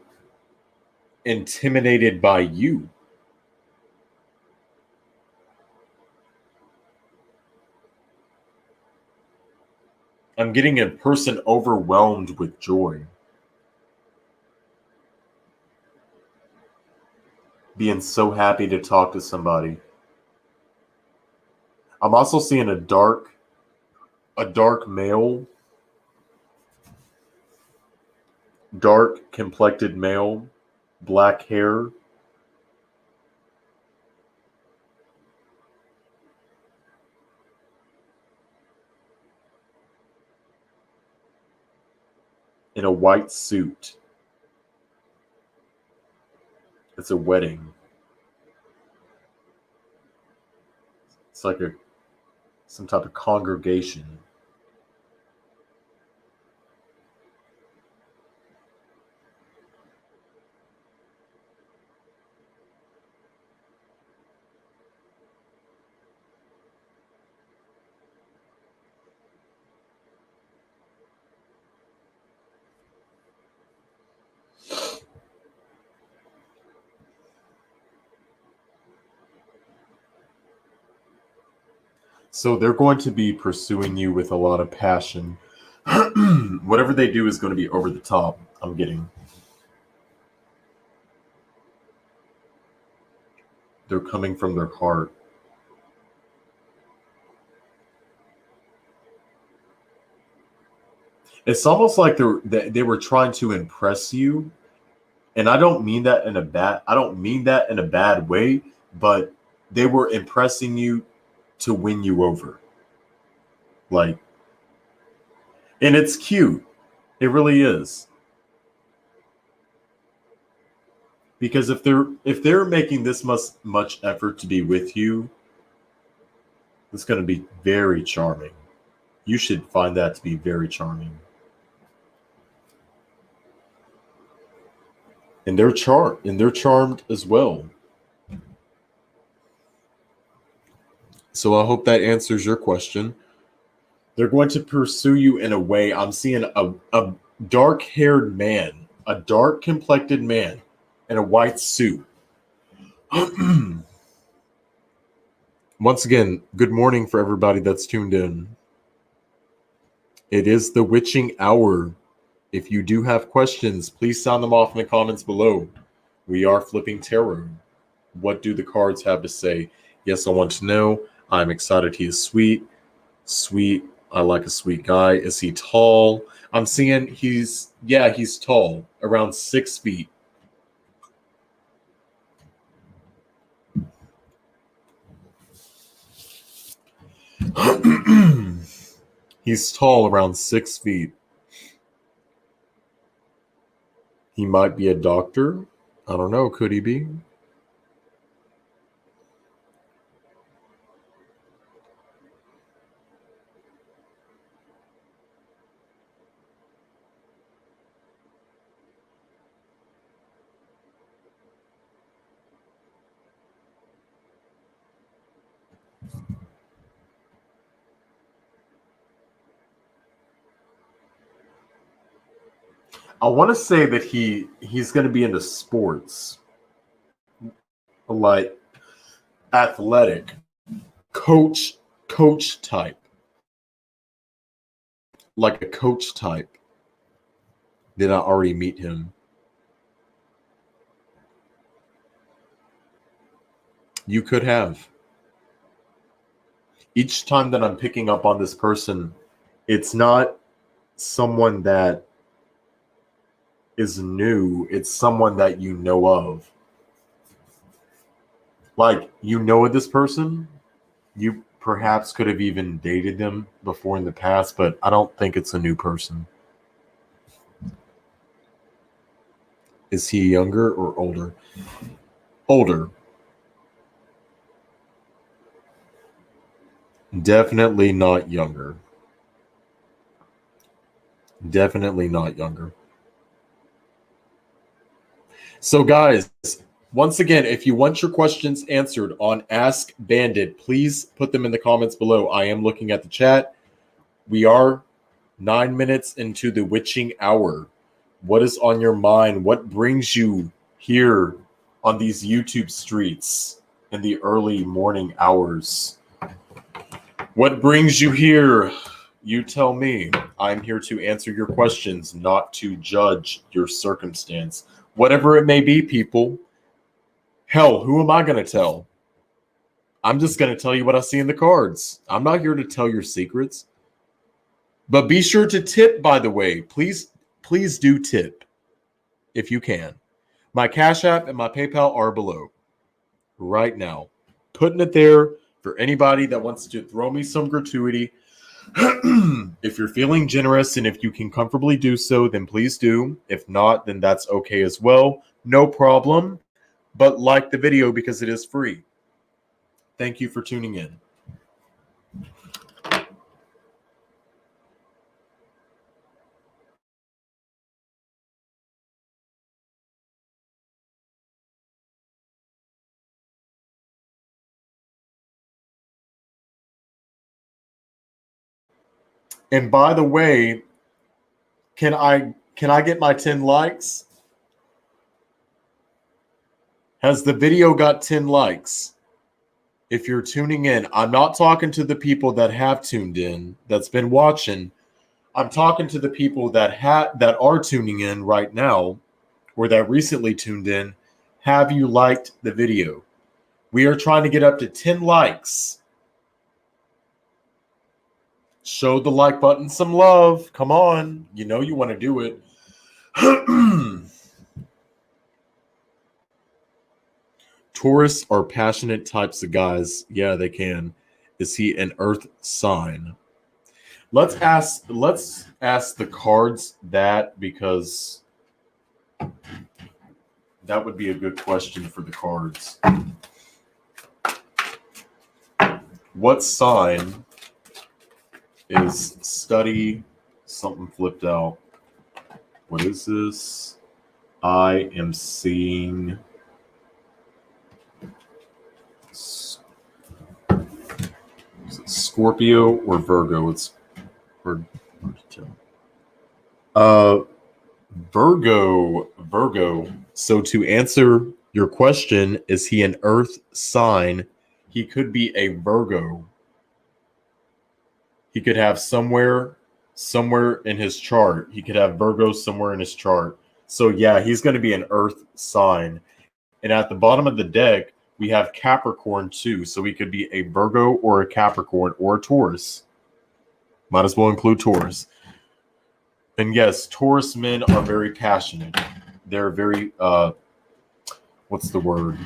intimidated by you. I'm getting a person overwhelmed with joy. Being so happy to talk to somebody. I'm also seeing a dark male, dark complected male, black hair. In a white suit. It's a wedding. It's like some type of congregation. So they're going to be pursuing you with a lot of passion. Whatever they do is going to be over the top, I'm getting. They're coming from their heart. It's almost like they were trying to impress you. And I don't mean that in a bad way, but they were impressing you to win you over. Like, and it's cute. It really is. Because if they're making this much effort to be with you, it's going to be very charming. You should find that to be very charming. And they're charmed as well. So I hope that answers your question. They're going to pursue you in a way. I'm seeing a dark-haired man, a dark-complected man in a white suit. Once again, good morning for everybody that's tuned in. It is the witching hour. If you do have questions, please sound them off in the comments below. We are flipping tarot. What do the cards have to say? Yes, I want to know. I'm excited. He is sweet. Sweet. I like a sweet guy. Is he tall? I'm seeing he's tall, around 6 feet. He's tall, around 6 feet. He might be a doctor. I don't know. Could he be? I want to say that he's going to be into sports, like athletic, coach type, like a coach type. Did I already meet him? You could have. Each time that I'm picking up on this person, it's not someone that is new. It's someone that you know of. Like, you know this person. You perhaps could have even dated them before in the past, but I don't think it's a new person. Is he younger or older? Older. Definitely not younger. Definitely not younger. So guys, once again, if you want your questions answered on Ask Bandit, please put them in the comments below. I am looking at the chat. We are 9 minutes into the witching hour. What is on your mind? What brings you here on these YouTube streets in the early morning hours? What brings you here? You tell me. I'm here to answer your questions, not to judge your circumstance. Whatever it may be, people. Hell, who am I going to tell? I'm just going to tell you what I see in the cards. I'm not here to tell your secrets. But be sure to tip, by the way. Please do tip if you can. My Cash App and my PayPal are below right now. Putting it there for anybody that wants to throw me some gratuity. If you're feeling generous and if you can comfortably do so, then please do. If not, then that's okay as well. No problem. But like the video because it is free. Thank you for tuning in. And by the way, can I get my 10 likes? Has the video got 10 likes? If you're tuning in, I'm not talking to the people that have tuned in, that's been watching. I'm talking to the people that are tuning in right now or that recently tuned in. Have you liked the video? We are trying to get up to 10 likes. Show the like button some love. Come on. You know you want to do it. Taurus are passionate types of guys. Yeah, they can. Is he an earth sign? Let's ask the cards that, because that would be a good question for the cards. What sign is study something flipped out? What is this? I am seeing Scorpio or Virgo. It's Virgo. So to answer your question, is he an earth sign? He could be a Virgo. He could have somewhere in his chart. He could have Virgo somewhere in his chart. So yeah, he's going to be an earth sign. And at the bottom of the deck, we have Capricorn too. So he could be a Virgo or a Capricorn or a Taurus. Might as well include Taurus. And yes, Taurus men are very passionate. They're very, what's the word?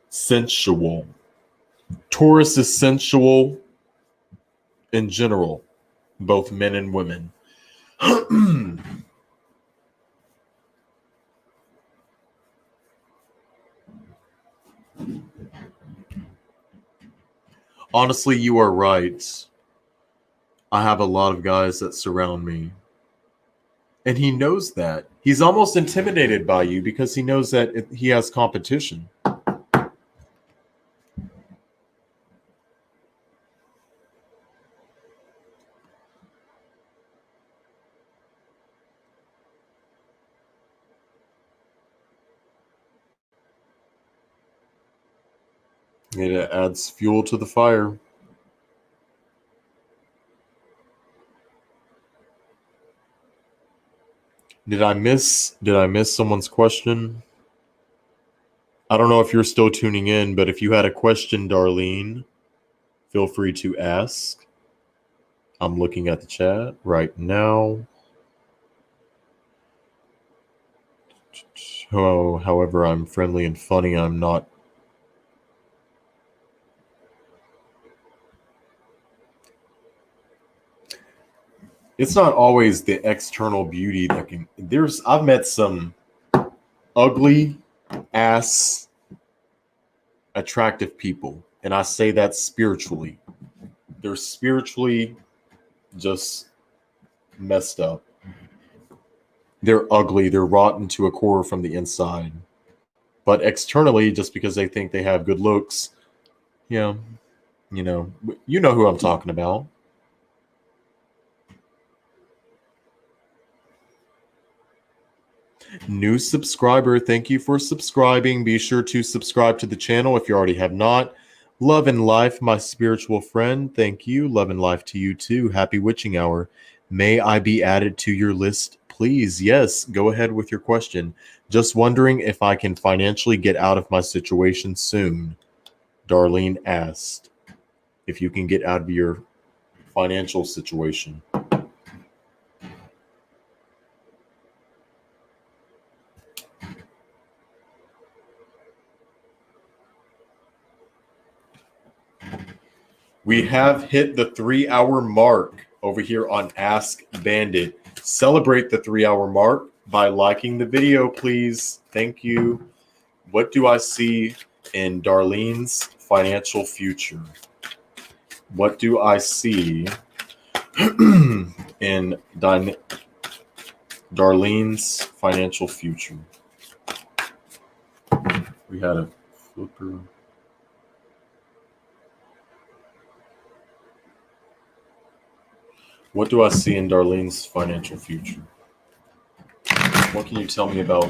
Sensual. Taurus is sensual in general, both men and women. Honestly, you are right. I have a lot of guys that surround me. And he knows that. He's almost intimidated by you because he knows that he has competition. It adds fuel to the fire. Did I miss someone's question? I don't know if you're still tuning in, but if you had a question, Darlene, feel free to ask. I'm looking at the chat right now. Oh, however, I'm friendly and funny. I'm not. It's not always the external beauty that can. I've met some ugly ass attractive people, and I say that spiritually. They're spiritually just messed up. They're ugly. They're rotten to a core from the inside. But externally, just because they think they have good looks, yeah, you know who I'm talking about. New subscriber, thank you for subscribing. Be sure to subscribe to the channel if you already have not. Love and life, my spiritual friend. Thank you. Love and life to you too. Happy witching hour. May I be added to your list, please? Yes, go ahead with your question. Just wondering if I can financially get out of my situation soon. Darlene asked if you can get out of your financial situation. We have hit the 3-hour mark over here on Ask Bandit. Celebrate the 3-hour mark by liking the video, please. Thank you. What do I see in Darlene's financial future? What do I see in Darlene's financial future? We had a flipper. What do I see in Darlene's financial future? What can you tell me about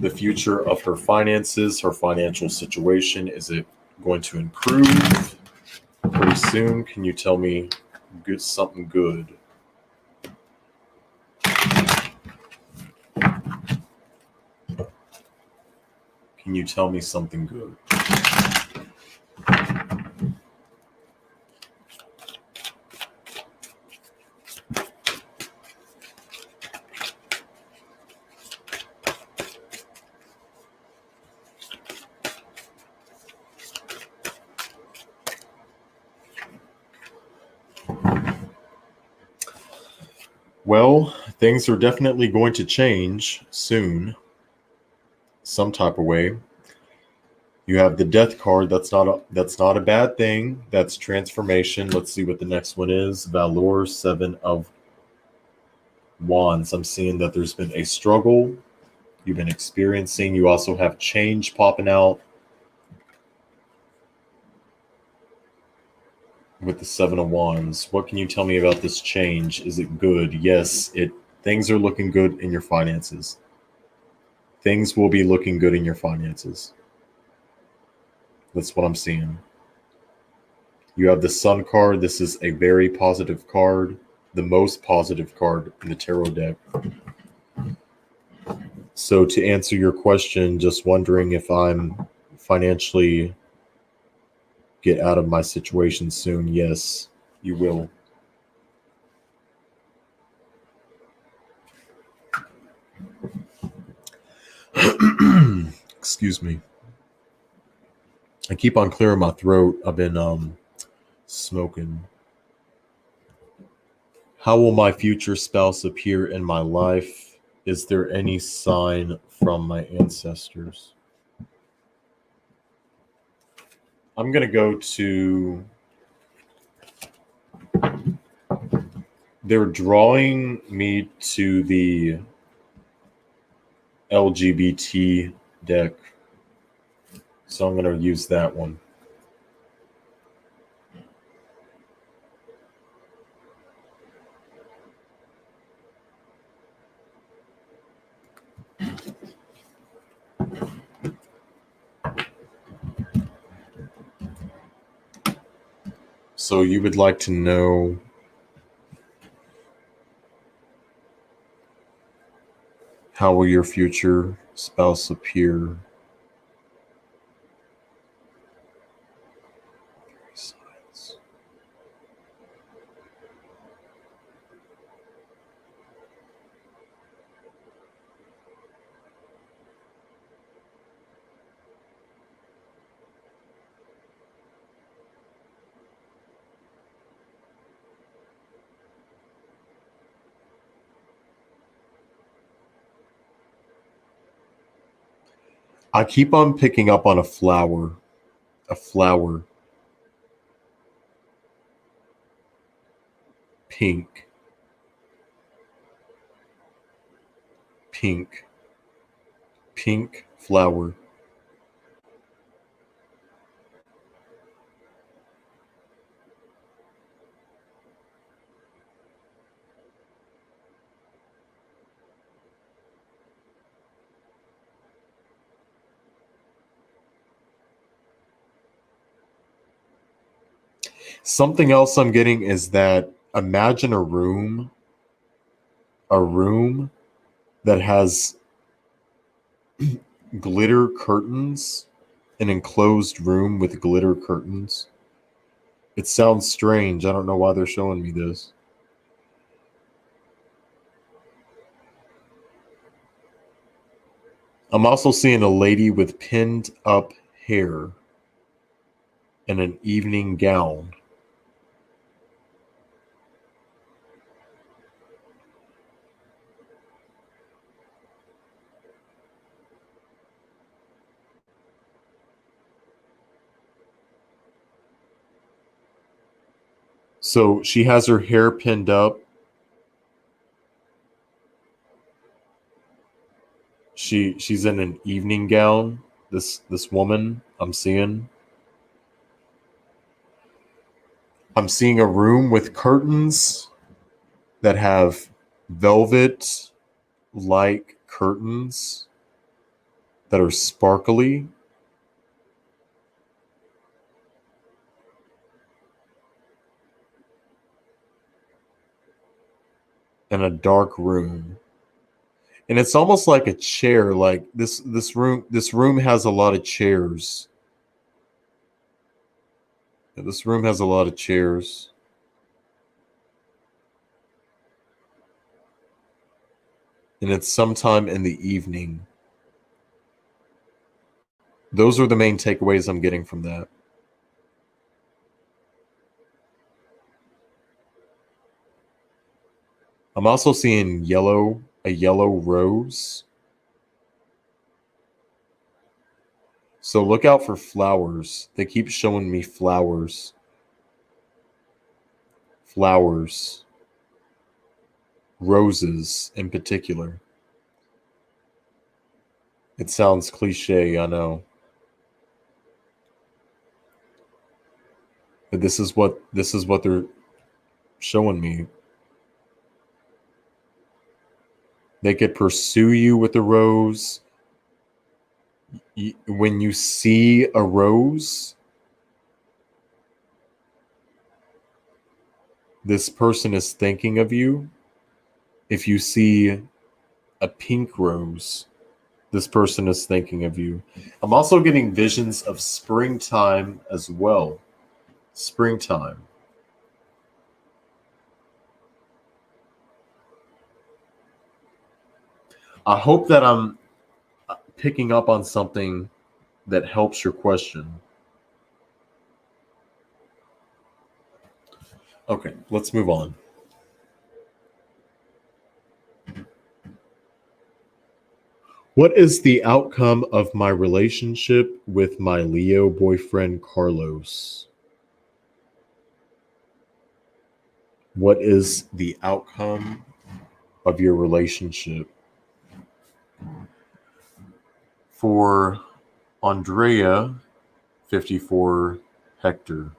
the future of her finances, her financial situation? Is it going to improve pretty soon? Can you tell me something good? Can you tell me something good? Well, things are definitely going to change soon, some type of way. You have the death card. That's not a bad thing. That's transformation. Let's see what the next one is. Valor, 7 of Wands. I'm seeing that there's been a struggle you've been experiencing. You also have change popping out with the 7 of Wands. What can you tell me about this change? Is it good? Yes, things are looking good in your finances. Things will be looking good in your finances. That's what I'm seeing. You have the Sun card. This is a very positive card, the most positive card in the tarot deck. So to answer your question, just wondering if I'm financially get out of my situation soon. Yes, you will. Excuse me. I keep on clearing my throat. I've been smoking. How will my future spouse appear in my life? Is there any sign from my ancestors? I'm going to go to... They're drawing me to the LGBT deck. So I'm going to use that one. So you would like to know how will your future spouse appear? I keep on picking up on a flower. A flower. Pink. Pink. Pink flower. Something else I'm getting is that imagine a room that has glitter curtains An enclosed room with glitter curtains. It sounds strange. I don't know why they're showing me this. I'm also seeing a lady with pinned up hair and an evening gown. So she has her hair pinned up. She's in an evening gown. This woman I'm seeing. I'm seeing a room with curtains that have velvet like curtains that are sparkly. And a dark room. And it's almost like a chair, like this room has a lot of chairs. This room has a lot of chairs. And it's sometime in the evening. Those are the main takeaways I'm getting from that. I'm also seeing a yellow rose. So look out for flowers. They keep showing me flowers. Flowers. Roses in particular. It sounds cliche, I know. But this is what they're showing me. They could pursue you with a rose. When you see a rose, this person is thinking of you. If you see a pink rose, this person is thinking of you. I'm also getting visions of springtime as well. Springtime. I hope that I'm picking up on something that helps your question. Okay, let's move on. What is the outcome of my relationship with my Leo boyfriend, Carlos? What is the outcome of your relationship? For Andrea, 54 Hector.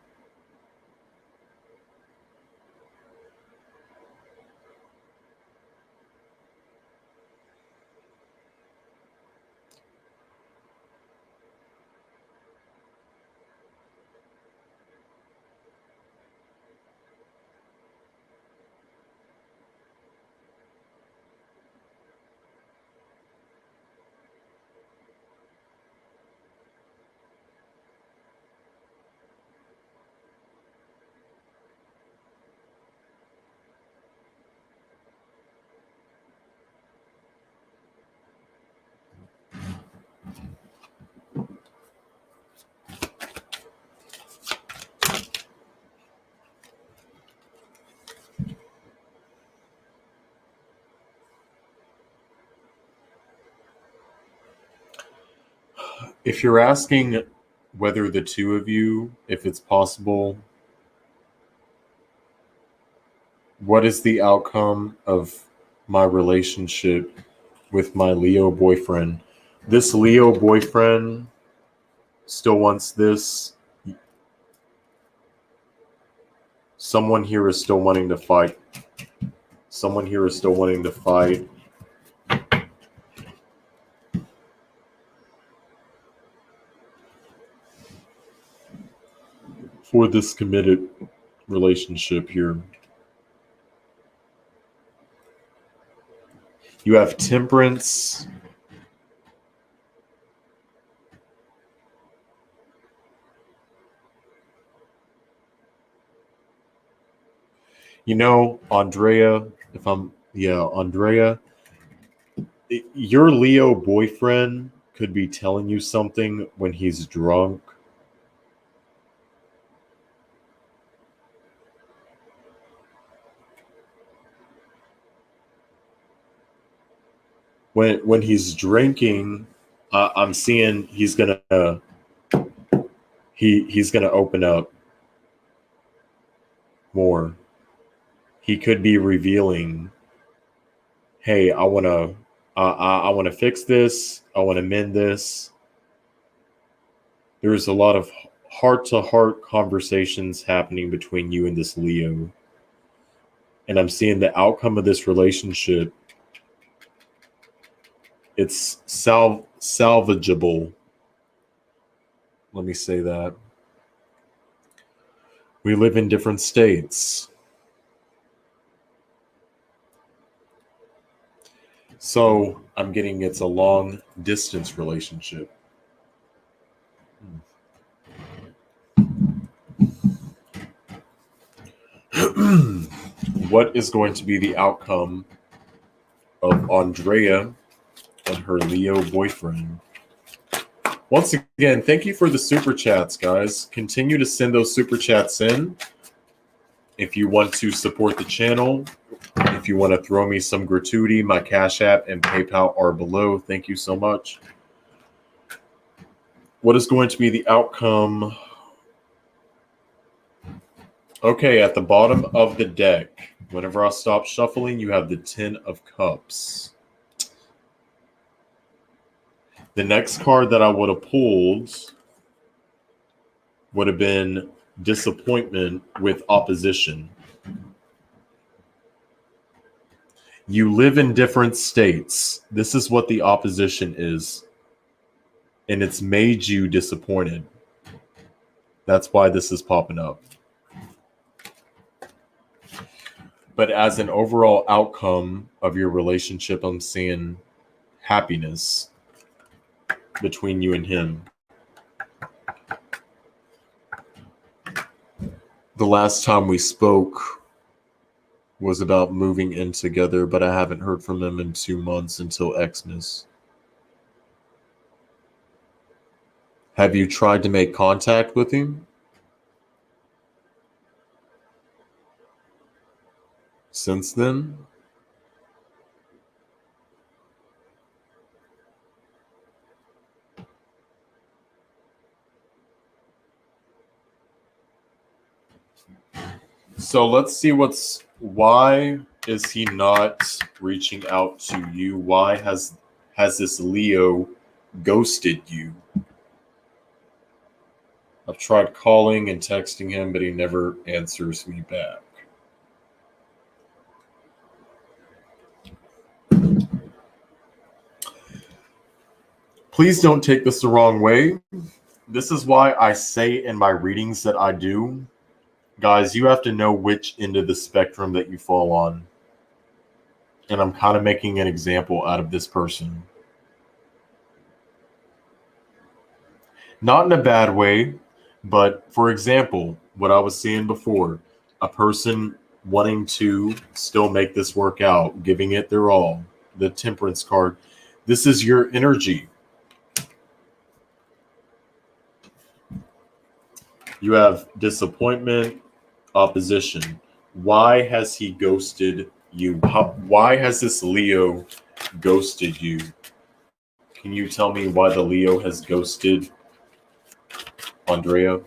If you're asking whether the two of you, if it's possible, what is the outcome of my relationship with my Leo boyfriend? This Leo boyfriend still wants this. Someone here is still wanting to fight. Someone here is still wanting to fight. For this committed relationship here. You have Temperance. Andrea, Andrea, your Leo boyfriend could be telling you something when he's drunk. When he's drinking, I'm seeing he's gonna he's gonna open up more. He could be revealing, "Hey, I wanna fix this. I wanna mend this." There's a lot of heart-to-heart conversations happening between you and this Leo, and I'm seeing the outcome of this relationship. It's salvageable. Let me say that. We live in different states. So I'm getting it's a long distance relationship. What is going to be the outcome of Andrea and her Leo boyfriend? Once again, thank you for the super chats, guys. Continue to send those super chats in. If you want to support the channel, if you want to throw me some gratuity, my Cash App and PayPal are below. Thank you so much. What is going to be the outcome? Okay, at the bottom of the deck, whenever I stop shuffling, you have the 10 of Cups. The next card that I would have pulled would have been disappointment with opposition. You live in different states. This is what the opposition is. And it's made you disappointed. That's why this is popping up. But as an overall outcome of your relationship, I'm seeing happiness between you and him. The last time we spoke was about moving in together, but I haven't heard from him in 2 months until Xmas. Have you tried to make contact with him since then? So let's see why is he not reaching out to you? Why has this Leo ghosted you? I've tried calling and texting him, but he never answers me back. Please don't take this the wrong way. This is why I say in my readings that I do. Guys, you have to know which end of the spectrum that you fall on. And I'm kind of making an example out of this person. Not in a bad way, but for example, what I was saying before, a person wanting to still make this work out, giving it their all, the Temperance card. This is your energy. You have disappointment, opposition. Why has he ghosted you? Why has this Leo ghosted you? Can you tell me why the Leo has ghosted Andrea?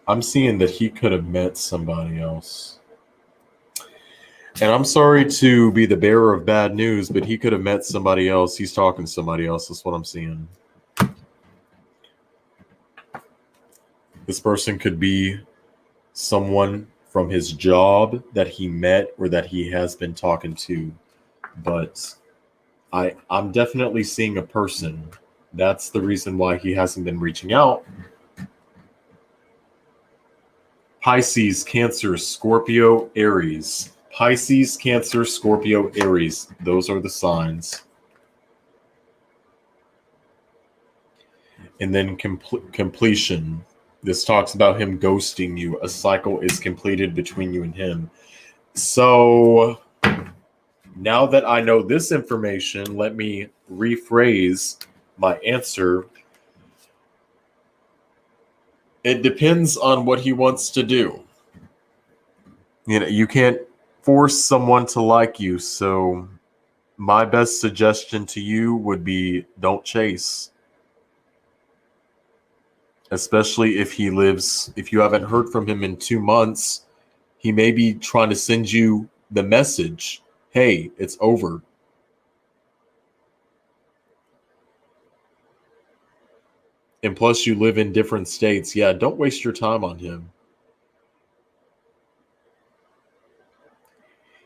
I'm seeing that he could have met somebody else. And I'm sorry to be the bearer of bad news, but he could have met somebody else. He's talking to somebody else. That's what I'm seeing. This person could be someone from his job that he met or that he has been talking to. But I'm definitely seeing a person. That's the reason why he hasn't been reaching out. Pisces, Cancer, Scorpio, Aries. Pisces, Cancer, Scorpio, Aries. Those are the signs. And then completion. This talks about him ghosting you. A cycle is completed between you and him. So now that I know this information, let me rephrase my answer. It depends on what he wants to do. You know, you can't force someone to like you. So my best suggestion to you would be don't chase. Especially if if you haven't heard from him in 2 months, he may be trying to send you the message, hey, it's over. And plus you live in different states. Yeah, don't waste your time on him.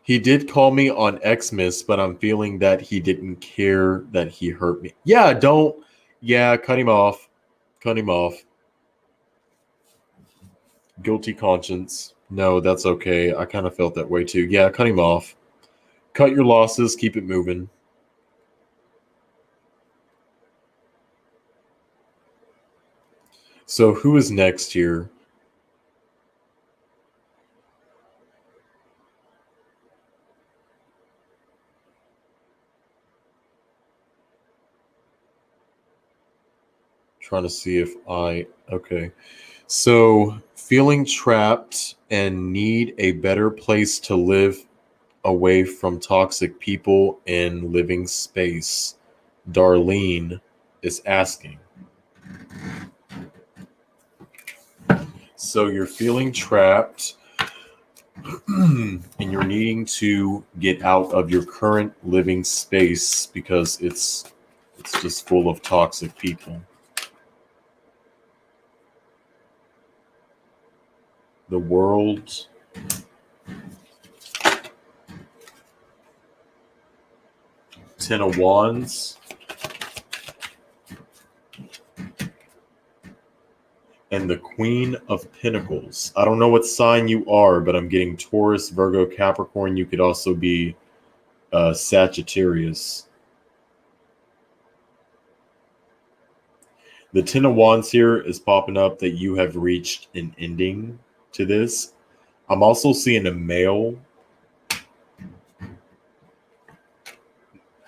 He did call me on Xmas, but I'm feeling that he didn't care that he hurt me. Yeah, cut him off. Cut him off. Guilty conscience. No, that's okay. I kind of felt that way too. Yeah, cut him off. Cut your losses, keep it moving. So who is next here? Trying to see if okay. So feeling trapped and need a better place to live away from toxic people and living space. Darlene is asking. So you're feeling trapped and you're needing to get out of your current living space because it's just full of toxic people. The World. Ten of Wands. And the Queen of Pentacles. I don't know what sign you are, but I'm getting Taurus, Virgo, Capricorn. You could also be Sagittarius. The Ten of Wands here is popping up that you have reached an ending to this. I'm also seeing a male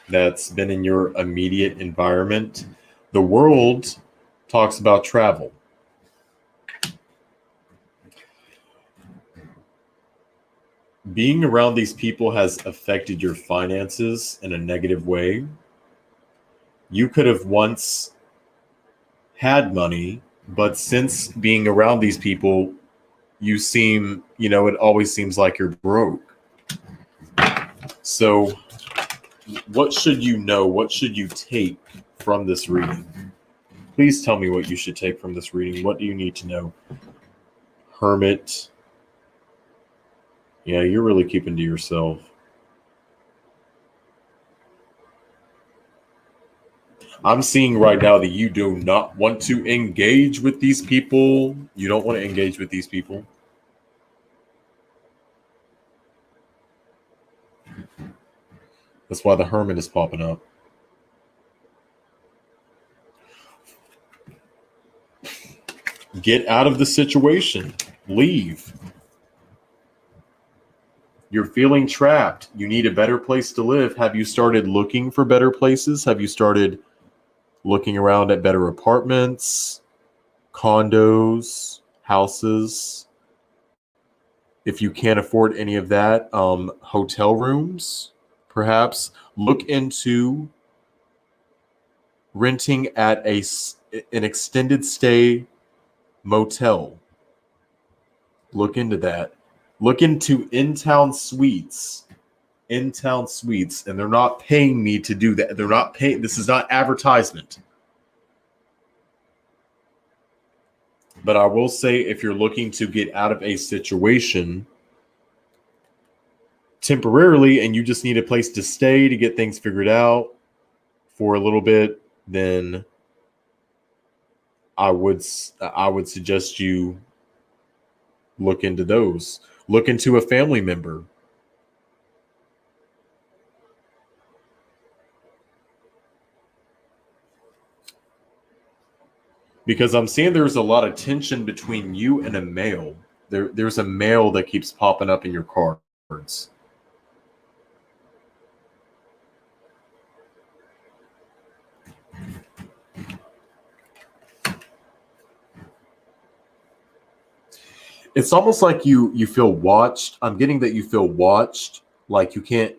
that's been in your immediate environment. The World talks about travel. Being around these people has affected your finances in a negative way. You could have once had money, but since being around these people, you seem, it always seems like you're broke. So what should you know? What should you take from this reading? Please tell me what you should take from this reading. What do you need to know? Hermit. Yeah, you're really keeping to yourself. I'm seeing right now that you do not want to engage with these people. You don't want to engage with these people. That's why the Hermit is popping up. Get out of the situation. Leave. You're feeling trapped. You need a better place to live. Have you started looking for better places? Have you started looking around at better apartments, condos, houses? If you can't afford any of that, hotel rooms, perhaps. Look into renting at an extended stay motel. Look into that. Look into in-town suites. In-town suites. And they're not paying me to do that. They're not paying. This is not advertisement. But I will say, if you're looking to get out of a situation temporarily and you just need a place to stay to get things figured out, for a little bit, then I would suggest you look into those. Look into a family member. Because I'm seeing there's a lot of tension between you and a male. There's a male that keeps popping up in your cards. It's almost like you feel watched. I'm getting that you feel watched, like you can't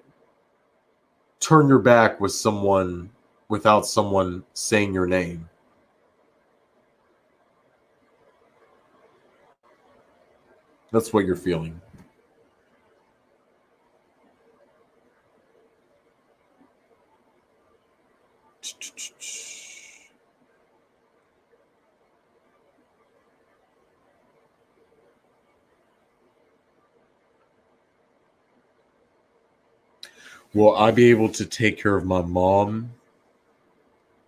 turn your back with someone without someone saying your name. That's what you're feeling. Will I be able to take care of my mom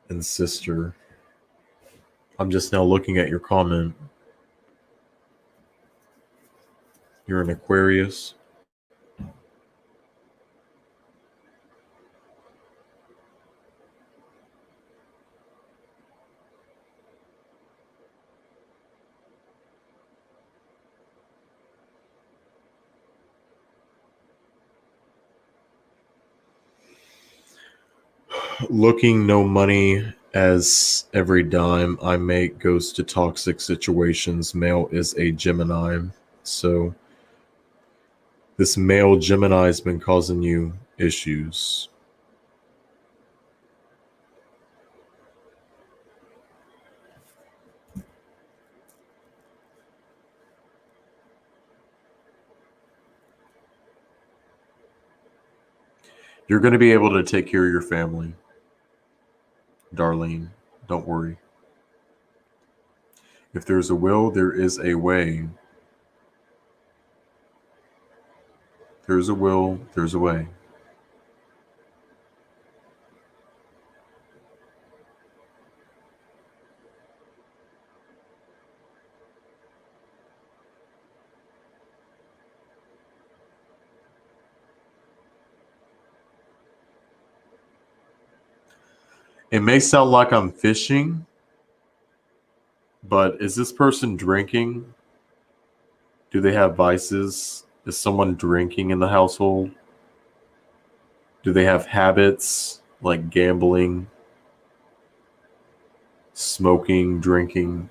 and sister? I'm just now looking at your comment. You're an Aquarius. Looking no money, as every dime I make goes to toxic situations. Male is a Gemini. So this male Gemini has been causing you issues. You're going to be able to take care of your family, Darlene. Don't worry. If there's a will, there is a way. There's a will, there's a way. It may sound like I'm fishing, but is this person drinking? Do they have vices? Is someone drinking in the household? Do they have habits like gambling, smoking, drinking,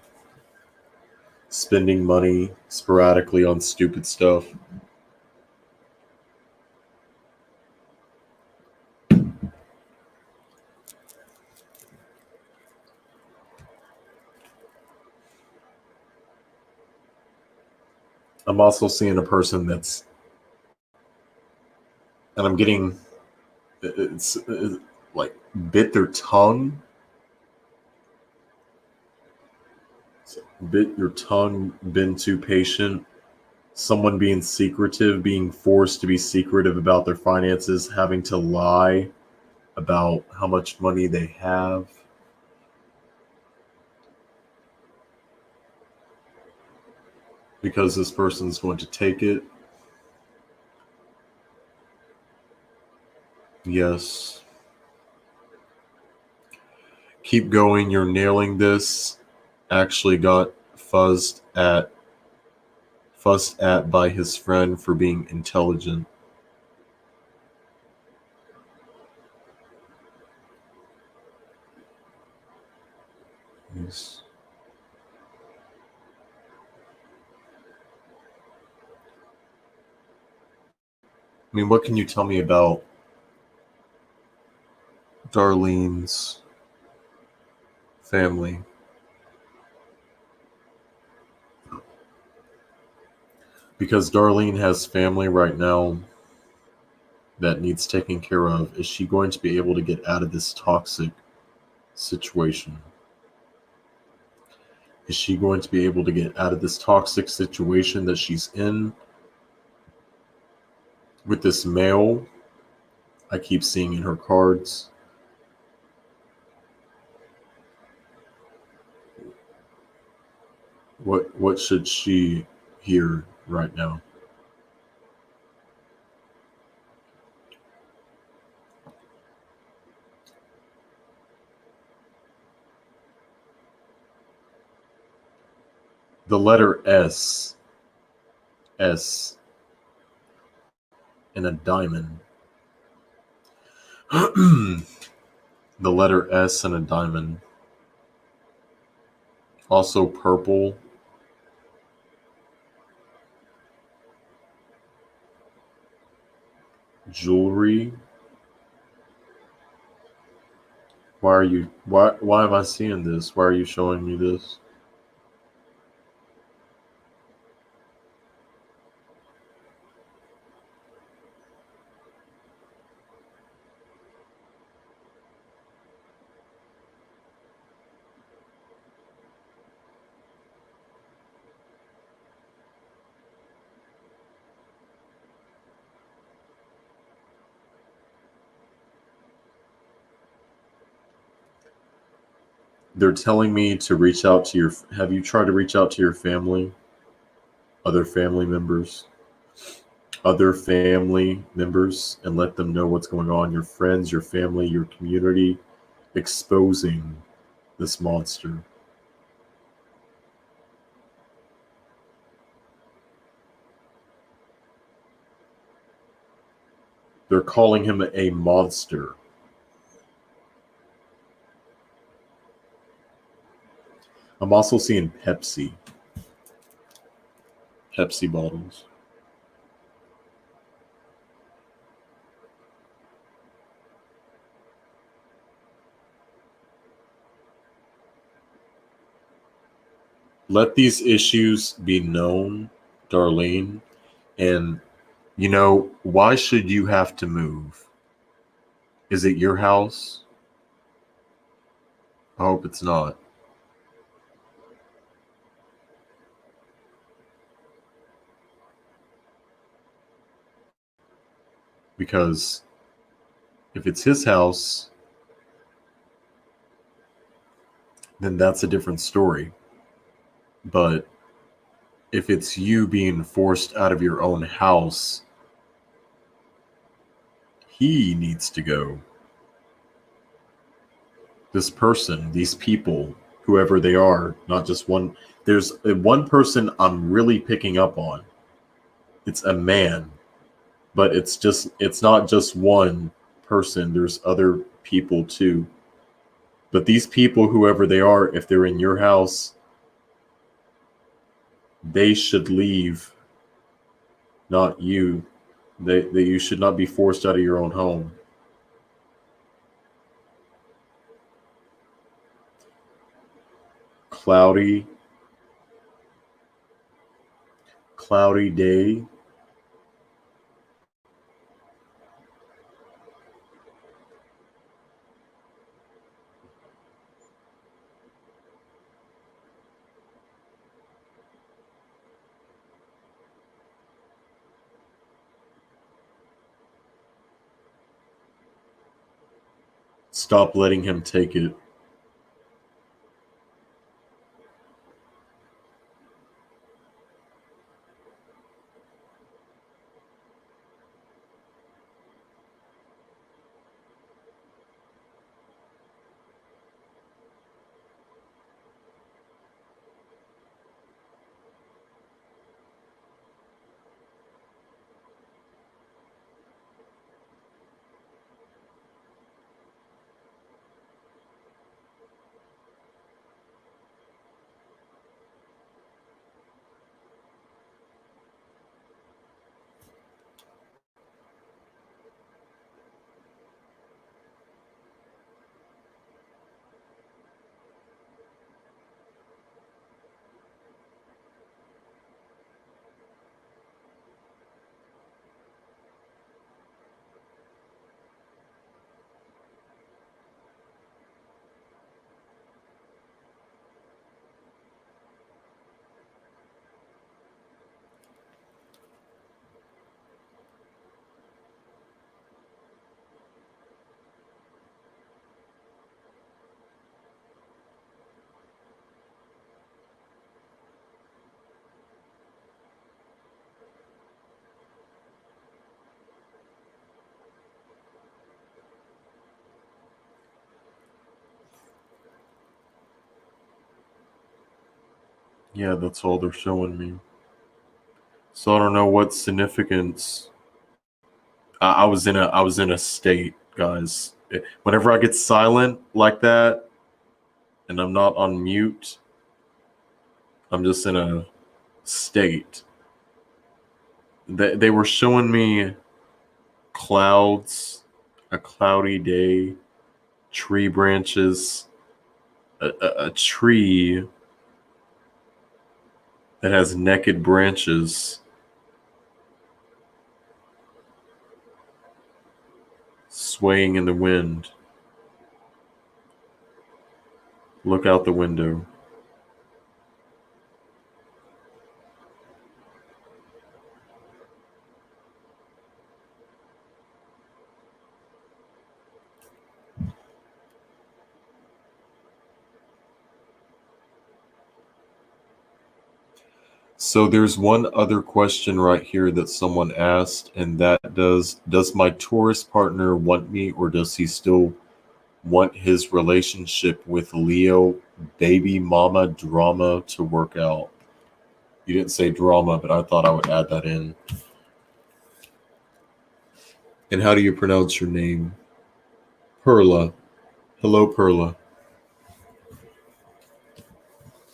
spending money sporadically on stupid stuff? I'm also seeing a person that's, and I'm getting, it's like bit their tongue. Bit your tongue, been too patient. Someone being secretive, being forced to be secretive about their finances, having to lie about how much money they have. Because this person's going to take it. Yes. Keep going. You're nailing this. Actually got fussed at by his friend for being intelligent. Yes. I mean, what can you tell me about Darlene's family? Because Darlene has family right now that needs taken care of. Is she going to be able to get out of this toxic situation? Is she going to be able to get out of this toxic situation that she's in with this male I keep seeing in her cards? What should she hear right now? The letter S, S, and a diamond. The letter S and a diamond. Also purple. Jewelry. Why am I seeing this? Why are you showing me this? They're telling me to reach out to your. Have you tried to reach out to your family? Other family members? Other family members and let them know what's going on. Your friends, your family, your community, exposing this monster. They're calling him a monster. I'm also seeing Pepsi. Pepsi bottles. Let these issues be known, Darlene. And, why should you have to move? Is it your house? I hope it's not. Because if it's his house, then that's a different story. But if it's you being forced out of your own house, he needs to go. This person, these people, whoever they are, not just one. There's one person I'm really picking up on. It's a man, but it's not just one person. There's other people too. But these people, whoever they are, if they're in your house, they should leave, not you. They you should not be forced out of your own home. Cloudy, cloudy day. Stop letting him take it. Yeah, that's all they're showing me. So I don't know what significance. I was in a state, guys. Whenever I get silent like that and I'm not on mute, I'm just in a state. They were showing me clouds, a cloudy day, tree branches, a tree that has naked branches swaying in the wind. Look out the window. So there's one other question right here that someone asked, and that does my tourist partner want me, or does he still want his relationship with Leo baby mama drama to work out? You didn't say drama, but I thought I would add that in. And how do you pronounce your name? Perla. Hello, Perla.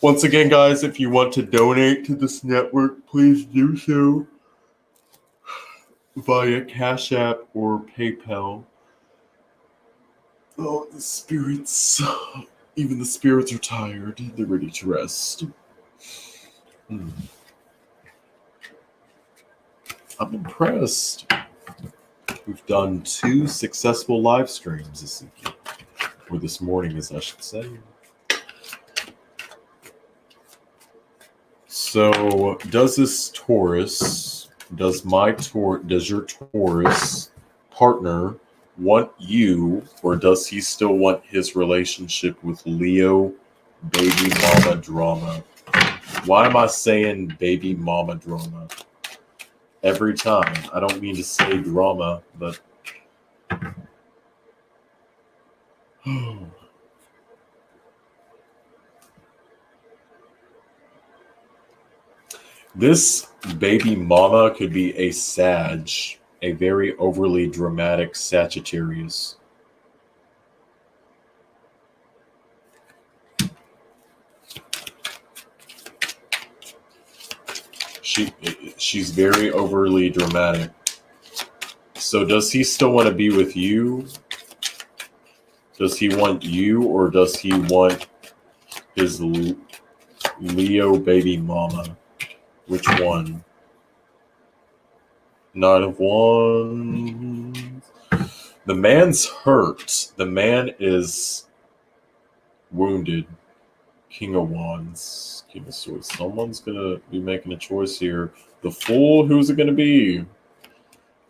Once again, guys, if you want to donate to this network, please do so via Cash App or PayPal. Oh, the spirits. Even the spirits are tired. They're ready to rest. I'm impressed. We've done 2 successful live streams this week. Or this morning, as I should say. So, does your Taurus partner want you, or does he still want his relationship with Leo baby mama drama? Why am I saying baby mama drama every time? I don't mean to say drama, but this baby mama could be a Sag, a very overly dramatic Sagittarius. She's very overly dramatic. So does he still want to be with you? Does he want you, or does he want his Leo baby mama? Which one? Nine of Wands. The man's hurt. The man is wounded. King of Wands. King of Swords. Someone's going to be making a choice here. The Fool, who's it going to be?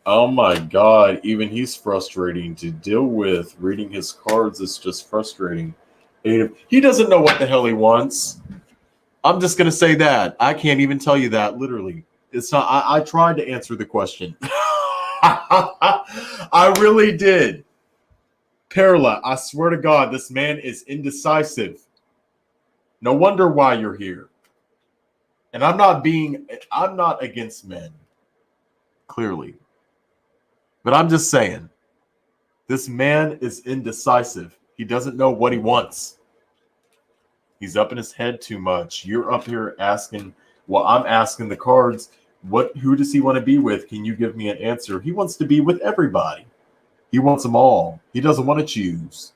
Oh my God. Even he's frustrating to deal with. Reading his cards is just frustrating. He doesn't know what the hell he wants. I'm just going to say that. I can't even tell you that, literally. It's not. I tried to answer the question. I really did. Perla, I swear to God, this man is indecisive. No wonder why you're here. And I'm not against men, clearly. But I'm just saying, this man is indecisive. He doesn't know what he wants. He's up in his head too much. You're up here asking, well, I'm asking the cards, who does he want to be with? Can you give me an answer? He wants to be with everybody. He wants them all. He doesn't want to choose.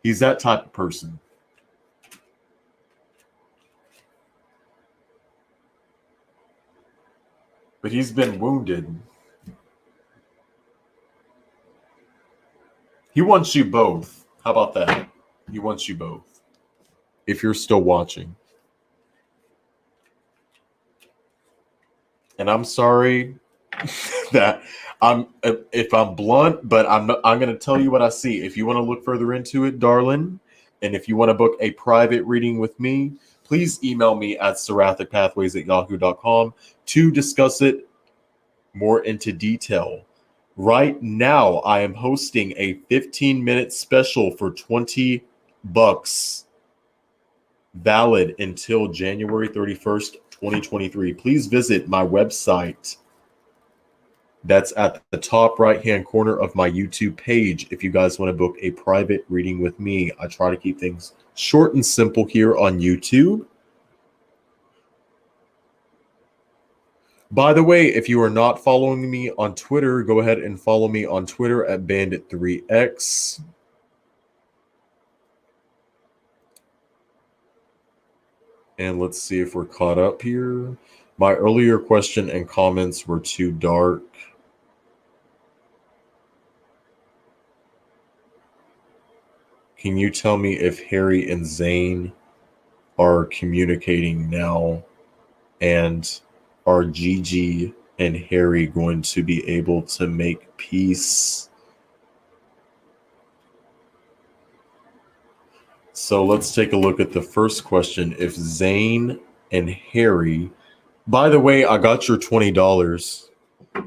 He's that type of person. But he's been wounded. He wants you both. How about that? He wants you both. If you're still watching. And I'm sorry that if I'm blunt, but I'm going to tell you what I see. If you want to look further into it, darling, and if you want to book a private reading with me, please email me at seraphicpathways@yahoo.com to discuss it more into detail. Right now, I am hosting a 15-minute special for $20. valid until January 31st, 2023. Please visit my website. That's at the top right-hand corner of my YouTube page if you guys want to book a private reading with me. I try to keep things short and simple here on YouTube. By the way, if you are not following me on Twitter, go ahead and follow me on Twitter at Bandit3X. And let's see if we're caught up here. My earlier question and comments were too dark. Can you tell me if Harry and Zane are communicating now? And are Gigi and Harry going to be able to make peace? So let's take a look at the first question. If Zane and Harry, by the way, I got your $20. I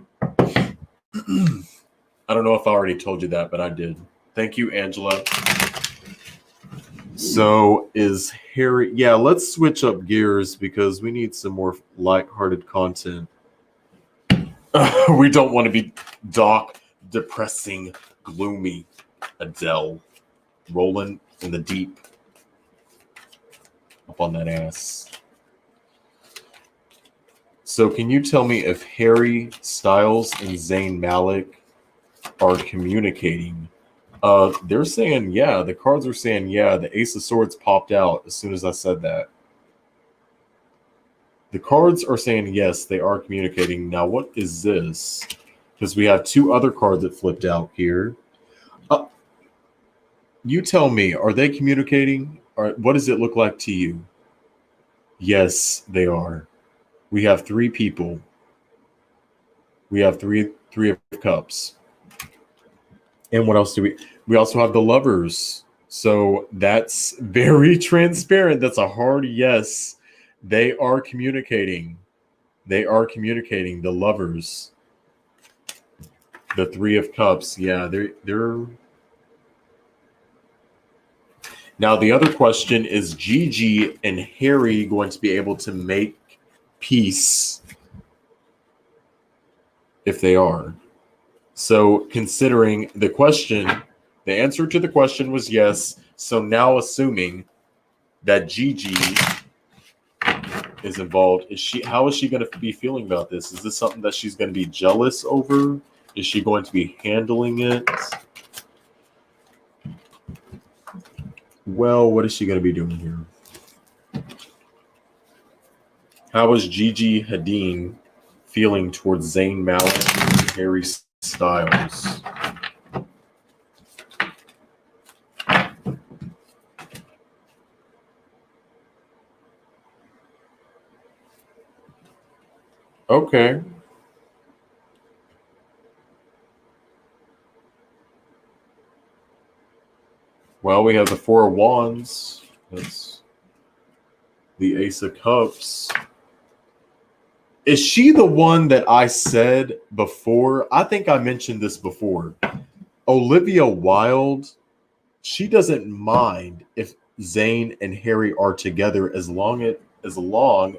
don't know if I already told you that, but I did. Thank you, Angela. So is Harry, yeah, let's switch up gears because we need some more lighthearted content. We don't want to be dark, depressing, gloomy. Adele rolling in the deep up on that ass. So can you tell me if Harry Styles and Zayn Malik are communicating? They're saying, yeah. The cards are saying, yeah. The Ace of Swords popped out as soon as I said that. The cards are saying, yes, they are communicating. Now, what is this? Because we have two other cards that flipped out here. You tell me, are they communicating? Or what does it look like to you? Yes, they are. We have three people. We have three of cups. And what else do we? We also have the lovers. So that's very transparent. That's a hard yes. They are communicating. They are communicating. The lovers. The three of cups. Yeah, they're. Now the other question is Gigi and Harry going to be able to make peace if they are? So considering the question, the answer to the question was yes. So now assuming that Gigi is involved, how is she going to be feeling about this? Is this something that she's going to be jealous over? Is she going to be handling it? Well, what is she going to be doing here? How is Gigi Hadid feeling towards Zayn Malik and Harry Styles? Okay. Well, we have the Four of Wands. That's the Ace of Cups. Is she the one that I said before? I think I mentioned this before. Olivia Wilde, she doesn't mind if Zayn and Harry are together as long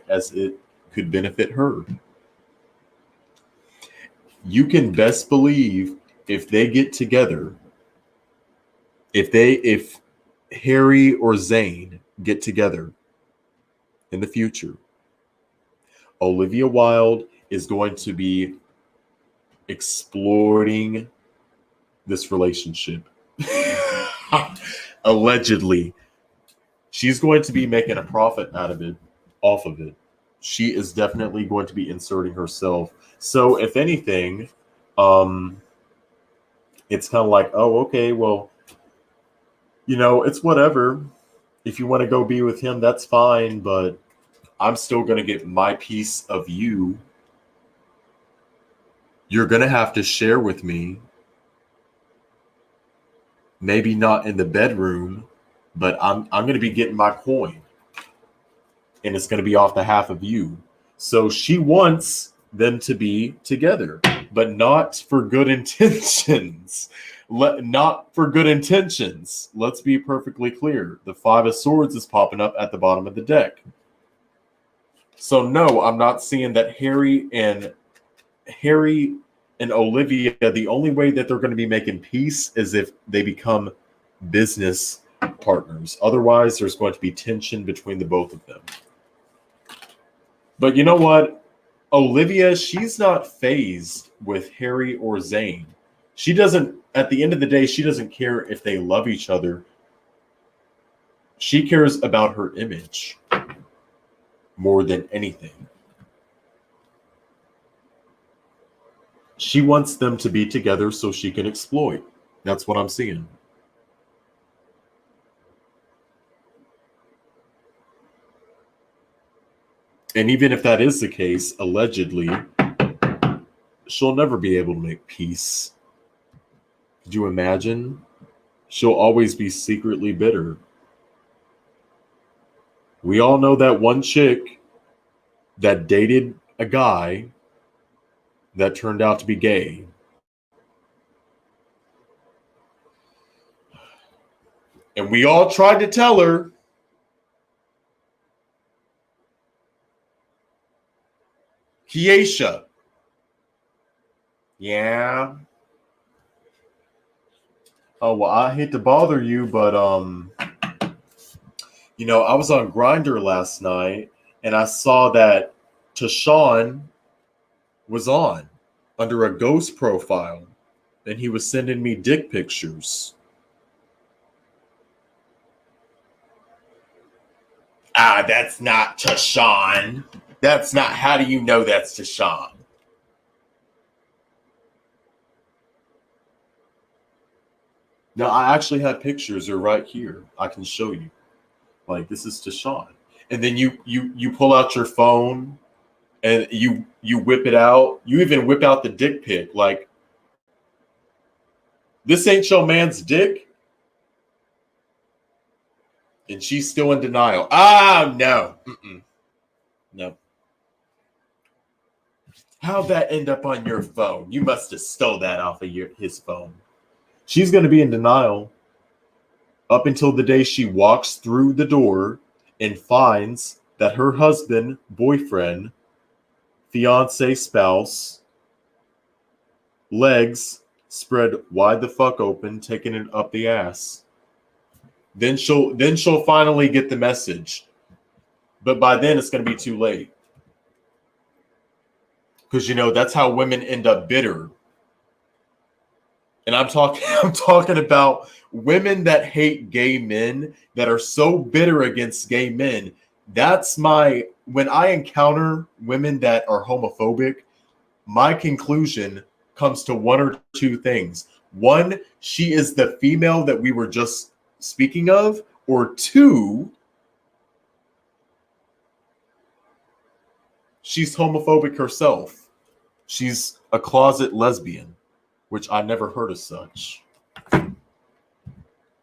as it could benefit her. You can best believe if they get together, if Harry or Zayn get together in the future, Olivia Wilde is going to be exploiting this relationship. Allegedly. She's going to be making a profit off of it. She is definitely going to be inserting herself. So if anything, it's kind of like, oh, okay, well, it's whatever. If you want to go be with him, that's fine, but I'm still going to get my piece of you. You're going to have to share with me. Maybe not in the bedroom, but I'm going to be getting my coin. And it's going to be off the half of you. So she wants them to be together, but not for good intentions. not for good intentions. Let's be perfectly clear. The Five of Swords is popping up at the bottom of the deck. So no, I'm not seeing that Harry and Olivia, the only way that they're going to be making peace is if they become business partners. Otherwise, there's going to be tension between the both of them. But you know what? Olivia, she's not fazed with Harry or Zayn. She doesn't, at the end of the day, she doesn't care if they love each other. She cares about her image more than anything. She wants them to be together so she can exploit. That's what I'm seeing. And even if that is the case, allegedly, she'll never be able to make peace. Could you imagine? She'll always be secretly bitter. We all know that one chick that dated a guy that turned out to be gay. And we all tried to tell her, Kiesha. Yeah. Oh, well, I hate to bother you, but you know, I was on Grindr last night and I saw that Tashawn was on under a ghost profile and he was sending me dick pictures. That's not Tashawn. That's not, how do you know that's Tashawn? No, I actually have pictures. They're right here. I can show you. Like, this is Tashawn. And then you pull out your phone and you whip it out. You even whip out the dick pic. Like, this ain't your man's dick. And she's still in denial. No. No. How'd that end up on your phone? You must have stole that off of his phone. She's going to be in denial up until the day she walks through the door and finds that her husband, boyfriend, fiance, spouse, legs spread wide the fuck open, taking it up the ass. Then she'll finally get the message. But by then it's going to be too late. Because, you know, that's how women end up bitter. And I'm talking about women that hate gay men, that are so bitter against gay men. When I encounter women that are homophobic, my conclusion comes to one or two things. One, she is the female that we were just speaking of, or two, she's homophobic herself. She's a closet lesbian, which I never heard of such.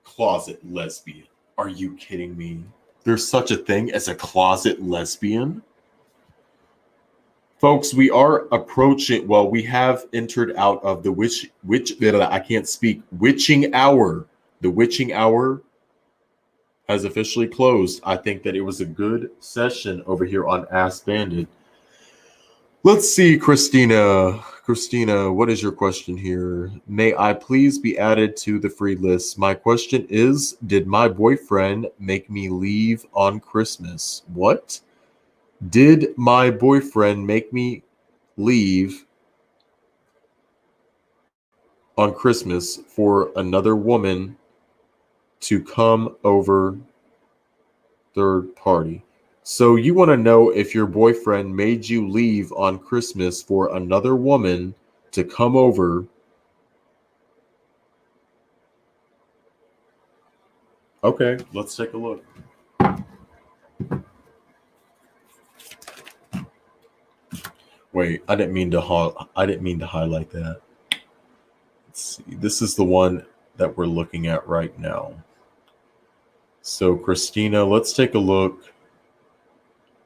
Closet lesbian. Are you kidding me? There's such a thing as a closet lesbian? Folks, we are approaching, well, we have entered out of the witching hour. The witching hour has officially closed. I think that it was a good session over here on Ask Bandit. Let's see, Christina. Christina, what is your question here? May I please be added to the free list? My question is, did my boyfriend make me leave on Christmas? What? Did my boyfriend make me leave on Christmas for another woman to come over third party? So you want to know if your boyfriend made you leave on Christmas for another woman to come over. Okay, let's take a look. Wait, I didn't mean to highlight that. Let's see. This is the one that we're looking at right now. So Christina, let's take a look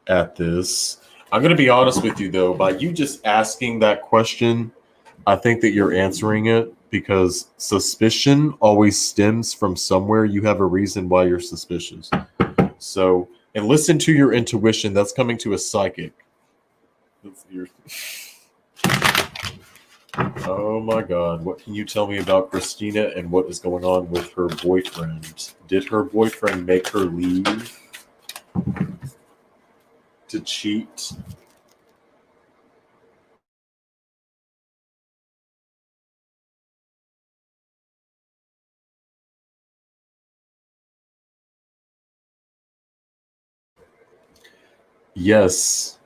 at this. I'm going to be honest with you, though, by you just asking that question, I think that you're answering it. because suspicion always stems from somewhere. You have a reason why you're suspicious. So, and listen to your intuition. That's coming to a psychic. Oh my God. What can you tell me about Christina and what is going on with her boyfriend? Did her boyfriend make her leave to cheat? Yes.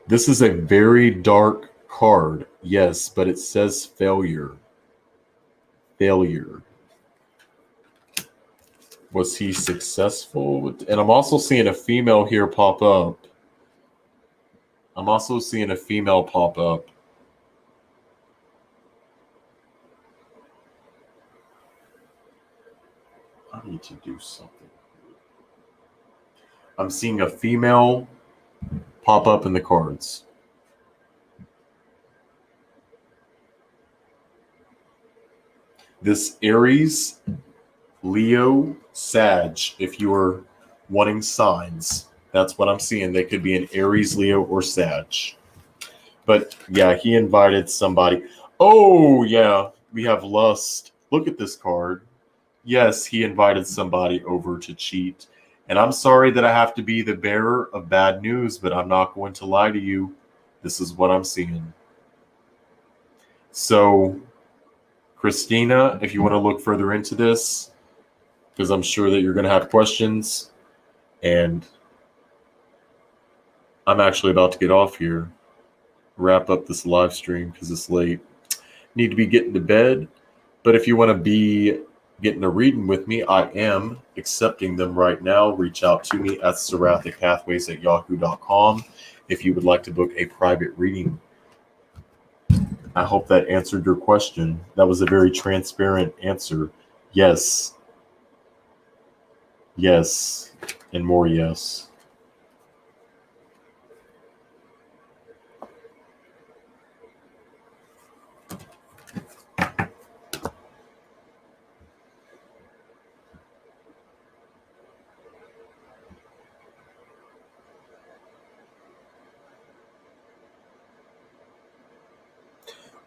This is a very dark card. Yes, but it says failure. Failure. Was he successful? And I'm also seeing a female here pop up. I'm also seeing a female pop up. I need to do something. I'm seeing a female pop up in the cards. This Aries, Leo, Sag, if you are wanting signs, that's what I'm seeing. They could be an Aries, Leo, or Sag. But yeah, he invited somebody. Oh, yeah, we have lust. Look at this card. Yes, he invited somebody over to cheat. And I'm sorry that I have to be the bearer of bad news, but I'm not going to lie to you. This is what I'm seeing. So, Christina, if you want to look further into this, because I'm sure that you're going to have questions, and I'm actually about to get off here, wrap up this live stream because it's late. Need to be getting to bed, but if you want to be getting a reading with me, I am accepting them right now. Reach out to me at seraphicpathways@yahoo.com if you would like to book a private reading. I hope that answered your question. That was a very transparent answer. Yes. Yes. And more yes.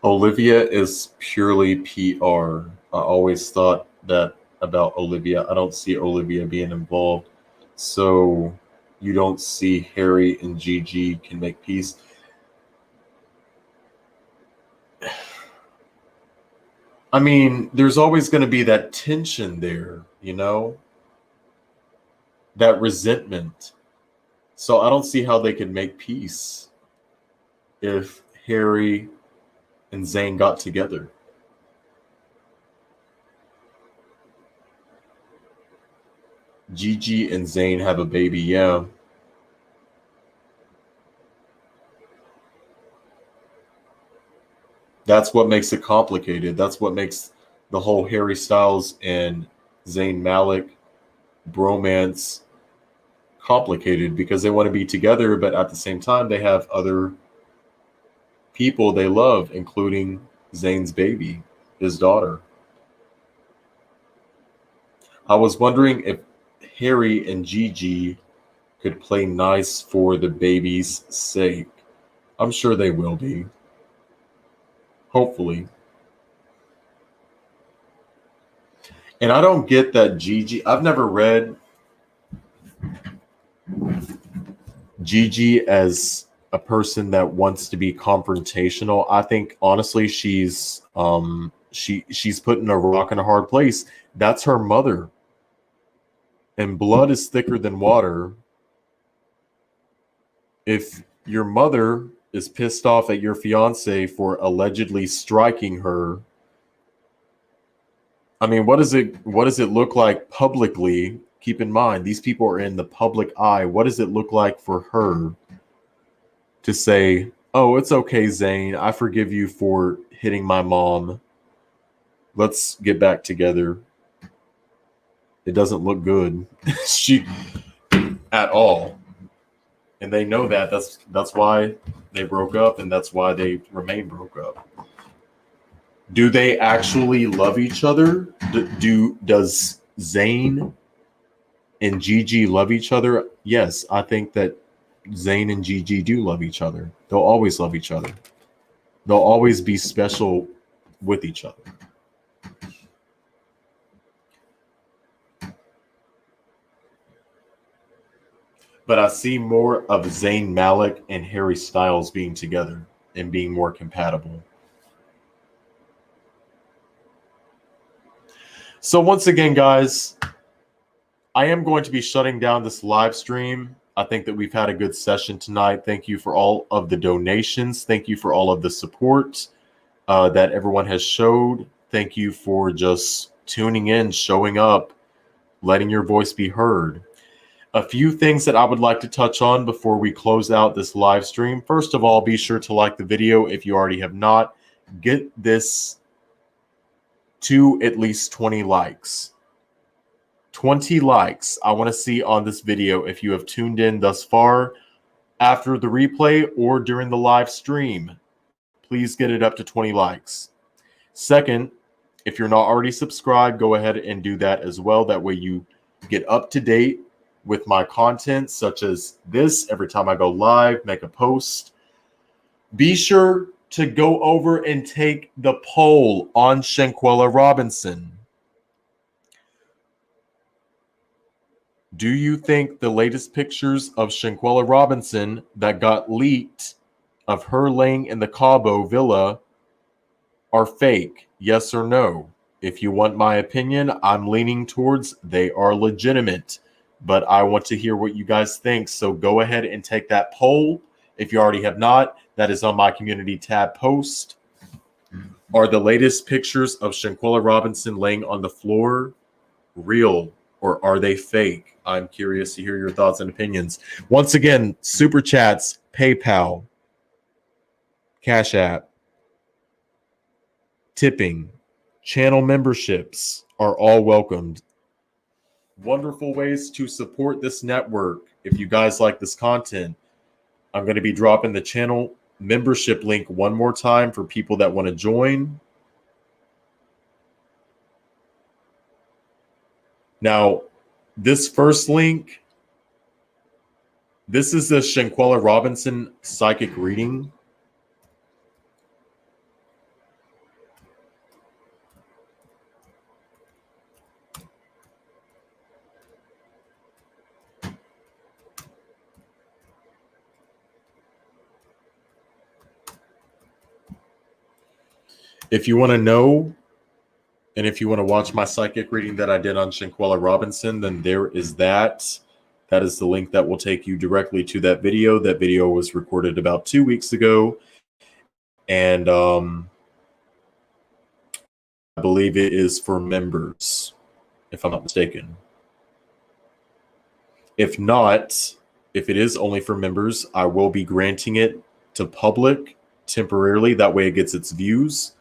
Olivia is purely PR. I always thought that about Olivia. I don't see Olivia being involved. So you don't see Harry and Gigi can make peace. I mean, there's always going to be that tension there, you know? That resentment. So I don't see how they can make peace if Harry and Zayn got together. Gigi and Zayn have a baby, yeah. That's what makes it complicated. That's what makes the whole Harry Styles and Zayn Malik bromance complicated, because they want to be together, but at the same time they have other people they love, including Zayn's baby, his daughter. I was wondering if Harry and Gigi could play nice for the baby's sake. I'm sure they will be. Hopefully. And I don't get that Gigi. I've never read Gigi as a person that wants to be confrontational. I think honestly she's put in a rock in a hard place. That's her mother. And blood is thicker than water. If your mother is pissed off at your fiance for allegedly striking her, I mean, what does it look like publicly? Keep in mind, these people are in the public eye. What does it look like for her to say, "Oh, it's okay, Zayn. I forgive you for hitting my mom. Let's get back together"? It doesn't look good. She at all. And they know that. That's why they broke up, and that's why they remain broke up. Do they actually love each other? Does Zayn and Gigi love each other? Yes, I think that Zayn and Gigi do love each other. They'll always love each other. They'll always be special with each other. But I see more of Zayn Malik and Harry Styles being together and being more compatible. So once again, guys, I am going to be shutting down this live stream. I think that we've had a good session tonight. Thank you for all of the donations. Thank you for all of the support that everyone has showed. Thank you for just tuning in, showing up, letting your voice be heard. A few things that I would like to touch on before we close out this live stream. First of all, be sure to like the video if you already have not. Get this to at least 20 likes. 20 likes I want to see on this video if you have tuned in thus far after the replay or during the live stream. Please get it up to 20 likes. Second, if you're not already subscribed, go ahead and do that as well. That way you get up to date with my content, such as this, every time I go live, make a post. Be sure to go over and take the poll on Shanquella Robinson. Do you think the latest pictures of Shanquella Robinson that got leaked of her laying in the Cabo Villa are fake? Yes or no? If you want my opinion, I'm leaning towards they are legitimate. But I want to hear what you guys think. So go ahead and take that poll. If you already have not, that is on my community tab post. Are the latest pictures of Shanquella Robinson laying on the floor real or are they fake? I'm curious to hear your thoughts and opinions. Once again, Super Chats, PayPal, Cash App, tipping, channel memberships are all welcomed. Wonderful ways to support this network. If you guys like this content, I'm going to be dropping the channel membership link one more time for people that want to join. Now, this first link, this is the Shanquella Robinson psychic reading. If you want to know, and if you want to watch my psychic reading that I did on Shanquella Robinson, then there is that. That is the link that will take you directly to that video. That video was recorded about 2 weeks ago. And I believe it is for members, if I'm not mistaken. If not, if it is only for members, I will be granting it to public temporarily. That way it gets its views.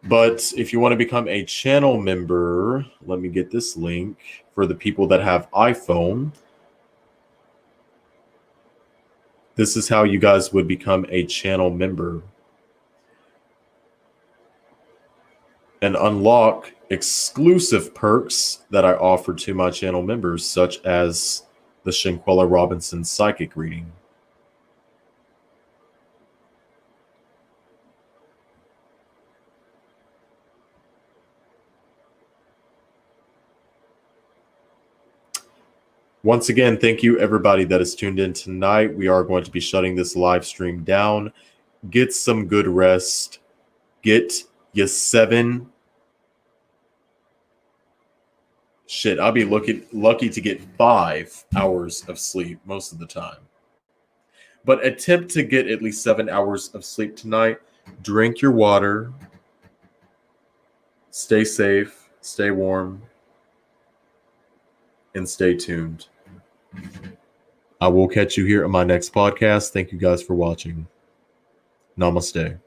But if you want to become a channel member, let me get this link for the people that have iPhone. This is how you guys would become a channel member and unlock exclusive perks that I offer to my channel members, such as the Shanquella Robinson psychic reading. Once again, thank you everybody that is tuned in tonight. We are going to be shutting this live stream down. Get some good rest. Get your 7. Shit, I'll be lucky to get 5 hours of sleep most of the time. But attempt to get at least 7 hours of sleep tonight. Drink your water. Stay safe. Stay warm. And stay tuned. I will catch you here on my next podcast. Thank you guys for watching. Namaste.